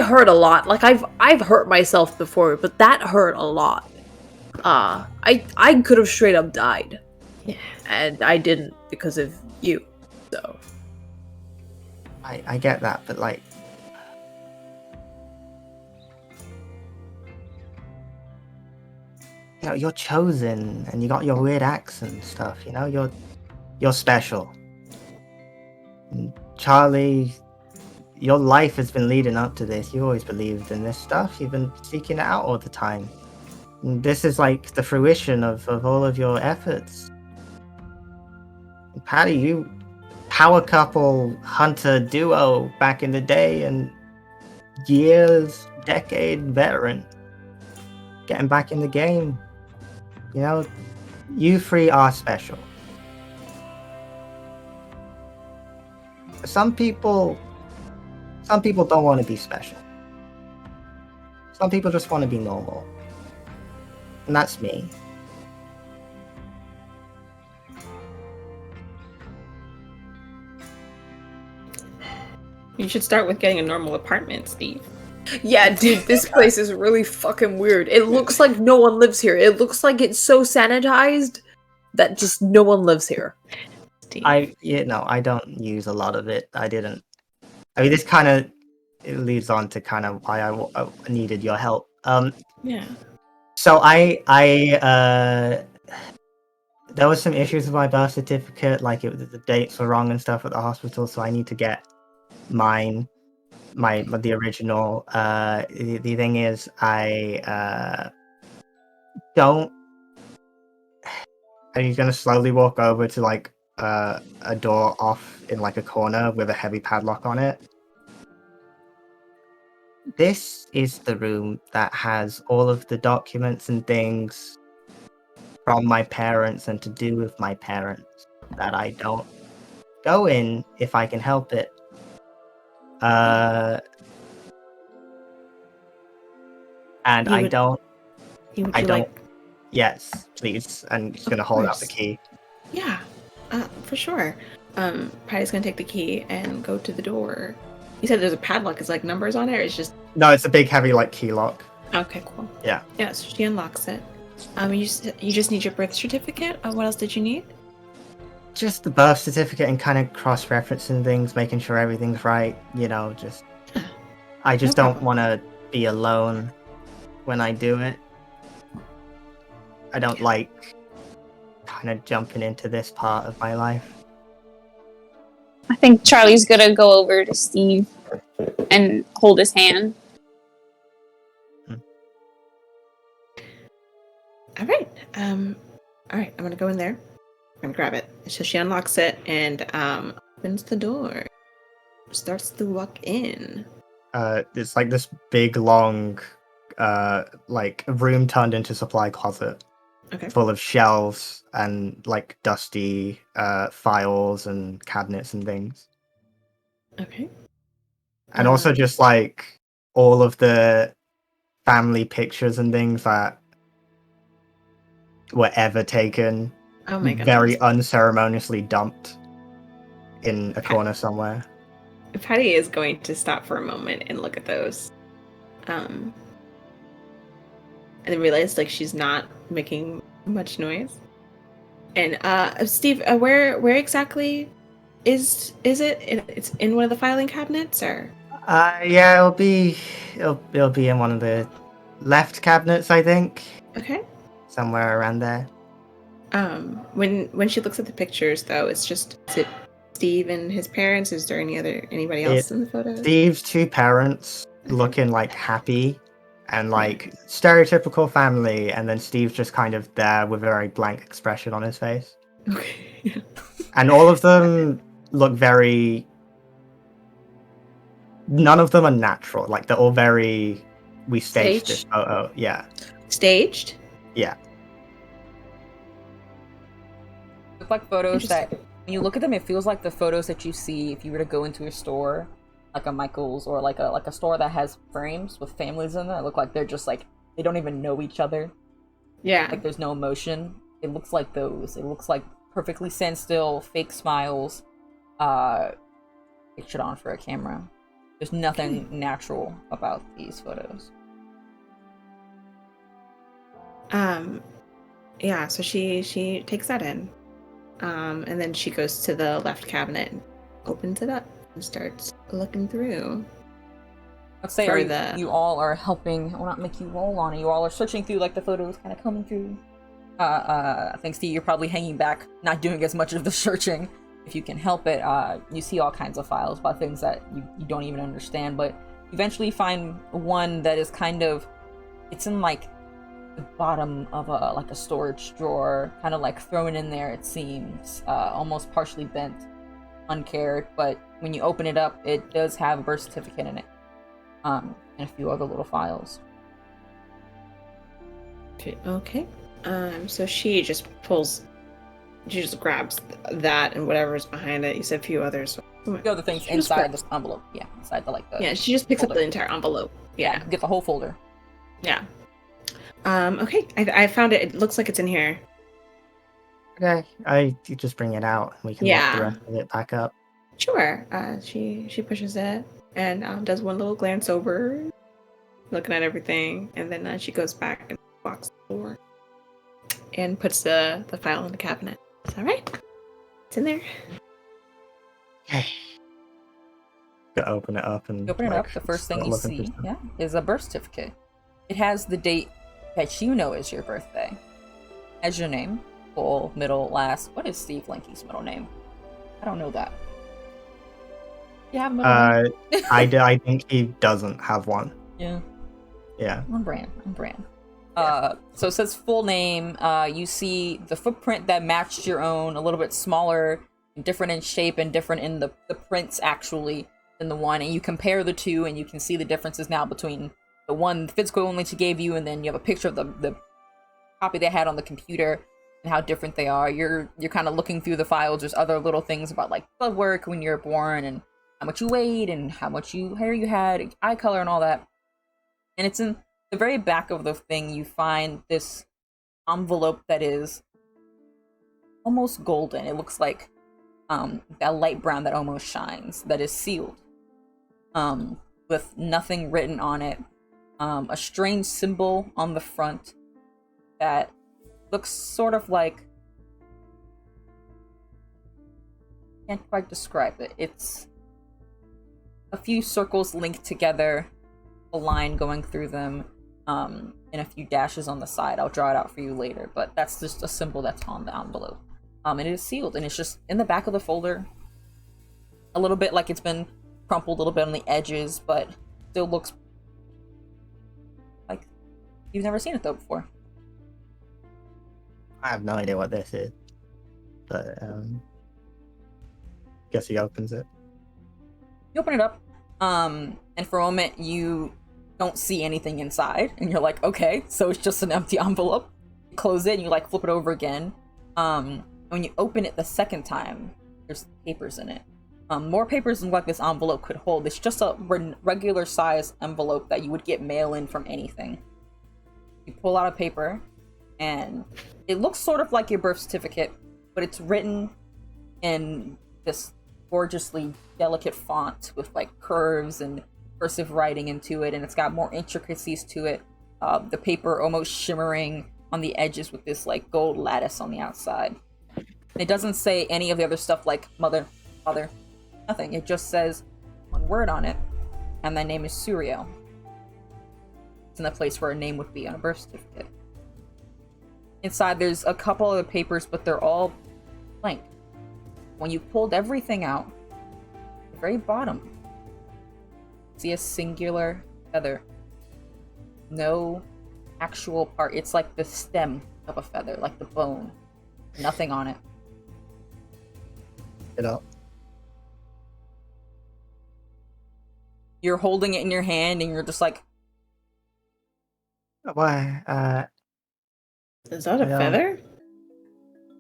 hurt a lot. Like I've hurt myself before, but that hurt a lot. I could have straight up died. Yeah. And I didn't because of you. So I get that, but like you know, you're chosen and you got your weird axe and stuff, you know, you're special. And Charlie, your life has been leading up to this. You always believed in this stuff. You've been seeking it out all the time. And this is like the fruition of all of your efforts. And Patty, you power couple hunter duo back in the day and decade veteran. Getting back in the game. You know, you three are special. Some people don't want to be special. Some people just want to be normal. And that's me. You should start with getting a normal apartment, Steve. yeah, dude, this place is really fucking weird. It looks like no one lives here. It looks like it's so sanitized that just no one lives here. Steve. I don't use a lot of it. I mean, this kind of it leads on to kind of why I needed your help. Yeah. So there was some issues with my birth certificate, like the dates were wrong and stuff at the hospital, so I need to get mine, the original. The thing is, I don't. Are you gonna slowly walk over to like a door off in like a corner with a heavy padlock on it? This is the room that has all of the documents and things from my parents and to do with my parents that I don't go in if I can help it. And You I would- don't. Would I you don't. like? Yes, please. And he's Of gonna hold out course. the key. Yeah, for sure. Patty's gonna take the key and go to the door. You said there's a padlock. Is like numbers on it, or it's just No, it's a big, heavy like key lock. okay, cool. Yeah. Yeah, so she unlocks it. You just need your birth certificate. What else did you need? Just the birth certificate and kind of cross-referencing things, making sure everything's right. You know, just Yeah, I just no don't problem. want to be alone when I do it. I don't like kind of jumping into this part of my life. I think Charlie's gonna go over to Steve and hold his hand. All right. All right. I'm gonna go in there. I'm gonna grab it. So she unlocks it and opens the door. Starts to walk in. It's like this big, long, like room turned into supply closet, Okay. full of shelves and like dusty files and cabinets and things, Okay. and also Um, just like all of the family pictures and things that were ever taken, Oh my god. very unceremoniously dumped in a corner somewhere. Patty is going to stop for a moment and look at those. And then realize like she's not making much noise. And Steve, where exactly is it? It's in one of the filing cabinets, or Yeah, it'll be in one of the left cabinets, I think, okay. somewhere around there. When she looks at the pictures, though, is it Steve and his parents? Is there anybody else in the photos? Steve's two parents looking like happy and like stereotypical family, and then Steve's just kind of there with a very blank expression on his face. Okay. And all of them look very. None of them are natural. Like they're all very. We staged this Staged? photo. Yeah. Staged? Yeah. Look like photos that Interesting. when you look at them, it feels like the photos that you see if you were to go into a store, like a Michael's or like a store that has frames with families in them. It look like they're just like they don't even know each other. Yeah. Like there's no emotion. It looks like those. It looks like perfectly standstill, fake smiles, pictured on for a camera. There's nothing natural about these photos. Yeah, so she takes that in. And then she goes to the left cabinet and opens it up and starts looking through. Let's say For you all are helping. I will not make you roll on it. You all are searching through like the photos, kind of combing through. I think Steve, you're probably hanging back, not doing as much of the searching if you can help it. You see all kinds of files about things that you don't even understand, but eventually find one that is kind of, it's in like the bottom of a storage drawer, kind of like thrown in there. It seems almost partially bent, uncared, but when you open it up, it does have a birth certificate in it. And a few other little files. Okay. So she just grabs that and whatever's behind it. You said a few others. The other things She just inside grabs- this envelope. Yeah, inside the Yeah, she just picks up folder. the entire envelope. Yeah. Get the whole folder. Yeah. Okay. I found it. It looks like it's in here. Okay. You just bring it out. We can lock the rest of it back up. Sure. She pushes it and does one little glance over, looking at everything, and then she goes back and walks the door and puts the file in the cabinet. It's all right. It's in there. Okay. To open it up and You open it up, the first thing you see, is a birth certificate. It has the date that you know is your birthday as your name, full, middle, last. What is Steve Lanky's middle name? I don't know that. You have a middle name? I think he doesn't have one. Yeah. Yeah. On brand. Yeah. So it says full name. You see the footprint that matched your own, a little bit smaller, different in shape, and different in the prints actually than the one. And you compare the two, and you can see the differences now between the one the physical image he gave you, and then you have a picture of the copy they had on the computer and how different they are. You're kind of looking through the files. There's other little things about like blood work when you were born, and how much you weighed, and how much hair you had, eye color, and all that. And it's in the very back of the thing, you find this envelope that is almost golden. It looks like that light brown that almost shines, that is sealed. With nothing written on it. A strange symbol on the front that looks sort of like... Can't quite describe it. It's a few circles linked together, a line going through them, and a few dashes on the side. I'll draw it out for you later, but that's just a symbol that's on the envelope. And it is sealed, and it's just in the back of the folder. A little bit like it's been crumpled a little bit on the edges, but still looks like you've never seen it though before. I have no idea what this is, but guess he opens it. You open it up, and for a moment you don't see anything inside, and you're like, okay, so it's just an empty envelope. You close it, and you like flip it over again. When you open it the second time, there's papers in it. More papers than like this envelope could hold. It's just a regular size envelope that you would get mail in from anything. You pull out a paper, and it looks sort of like your birth certificate, but it's written in this gorgeously delicate font with like curves and cursive writing into it, and it's got more intricacies to it. The paper almost shimmering on the edges with this like gold lattice on the outside. It doesn't say any of the other stuff like mother, father, nothing. It just says one word on it, and that name is Suriel. It's in the place where a name would be on a birth certificate. Inside there's a couple other papers, but they're all blank. When you pulled everything out, at the very bottom, you see a singular feather. No actual part. It's like the stem of a feather, like the bone. Nothing on it. It up. You're holding it in your hand, and you're just like, Why? Is that a Yeah. feather?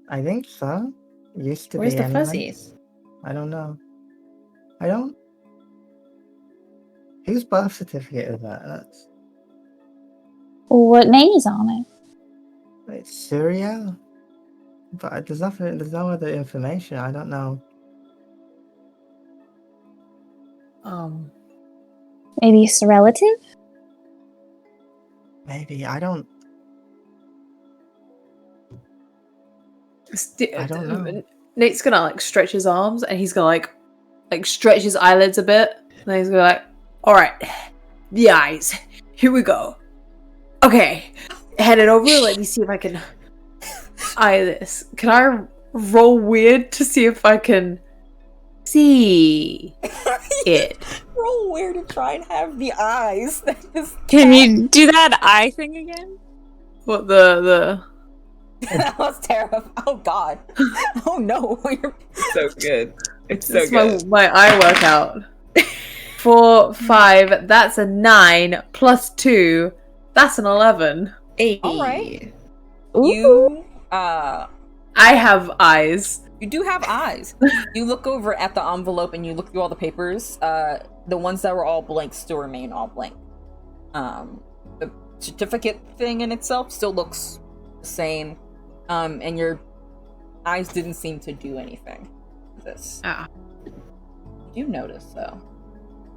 I think so. Used to Where's be. the anyways. fuzzies? I don't know. I don't. Whose birth certificate is that? That's What name is on it? it's Syria. But there's nothing. There's no other information. I don't know. Maybe it's a relative? Maybe I don't. I don't know. Nate's gonna like stretch his arms, and he's gonna like stretch his eyelids a bit. And then he's gonna like, all right, the eyes. Here we go. Okay, hand it over. Let me see if I can eye this. Can I roll weird to see if I can see it? roll weird to try and have the eyes. Can you do that eye thing again? What the? That was terrible. Oh god. Oh no. So good. It's so It's good. my eye workout. 4, 5. That's a 9 plus 2. That's an 11. Hey. All right. Ooh. You I have eyes. you do have eyes. You look over at the envelope and you look through all the papers. The ones that were all blank still remain all blank. The certificate thing in itself still looks the same. And your eyes didn't seem to do anything with this. Ah. You do notice though,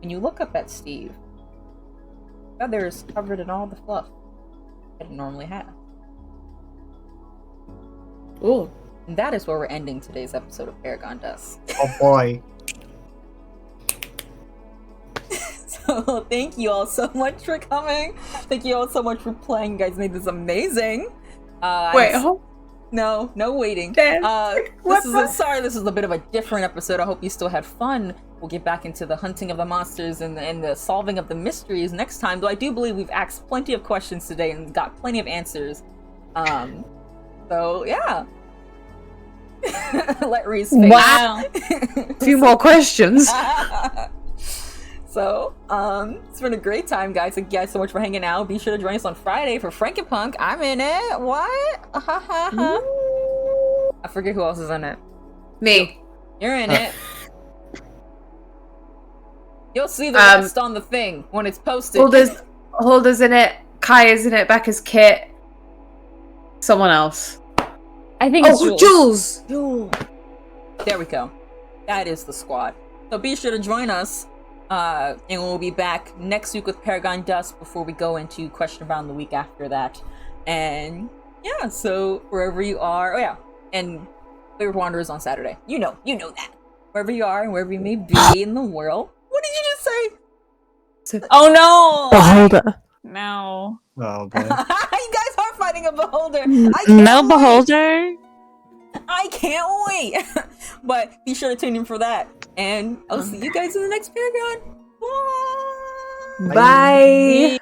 when you look up at Steve, feathers covered in all the fluff that it normally has. Ooh. And that is where we're ending today's episode of Paragon Dust. Oh boy. So thank you all so much for coming. Thank you all so much for playing. You guys made this amazing. Wait, No waiting. Damn. This is a bit of a different episode. I hope you still had fun. We'll get back into the hunting of the monsters and the solving of the mysteries next time. Though I do believe we've asked plenty of questions today and got plenty of answers. So yeah. Let Reese face. Wow. A few more questions. So, it's been a great time, guys. Thank you guys so much for hanging out. Be sure to join us on Friday for Frankenpunk. I'm in it. What? I forget who else is in it. Me. You're in it. You'll see the rest on the thing when it's posted. Holder's in it. Kai is in it. Becca's Kit. Someone else. I think it's Jules. Jules. There we go. That is the squad. So be sure to join us. And we'll be back next week with Paragon Dust before we go into Question Around the week after that. And yeah, so wherever you are, and Favorite Wanderers on Saturday. You know that. Wherever you are and wherever you may be in the world. What did you just say? Oh no! Beholder. No. Oh boy. You guys are fighting a beholder. Beholder. I can't wait. But be sure to tune in for that. And I'll see you guys in the next Paragon. Bye. Bye.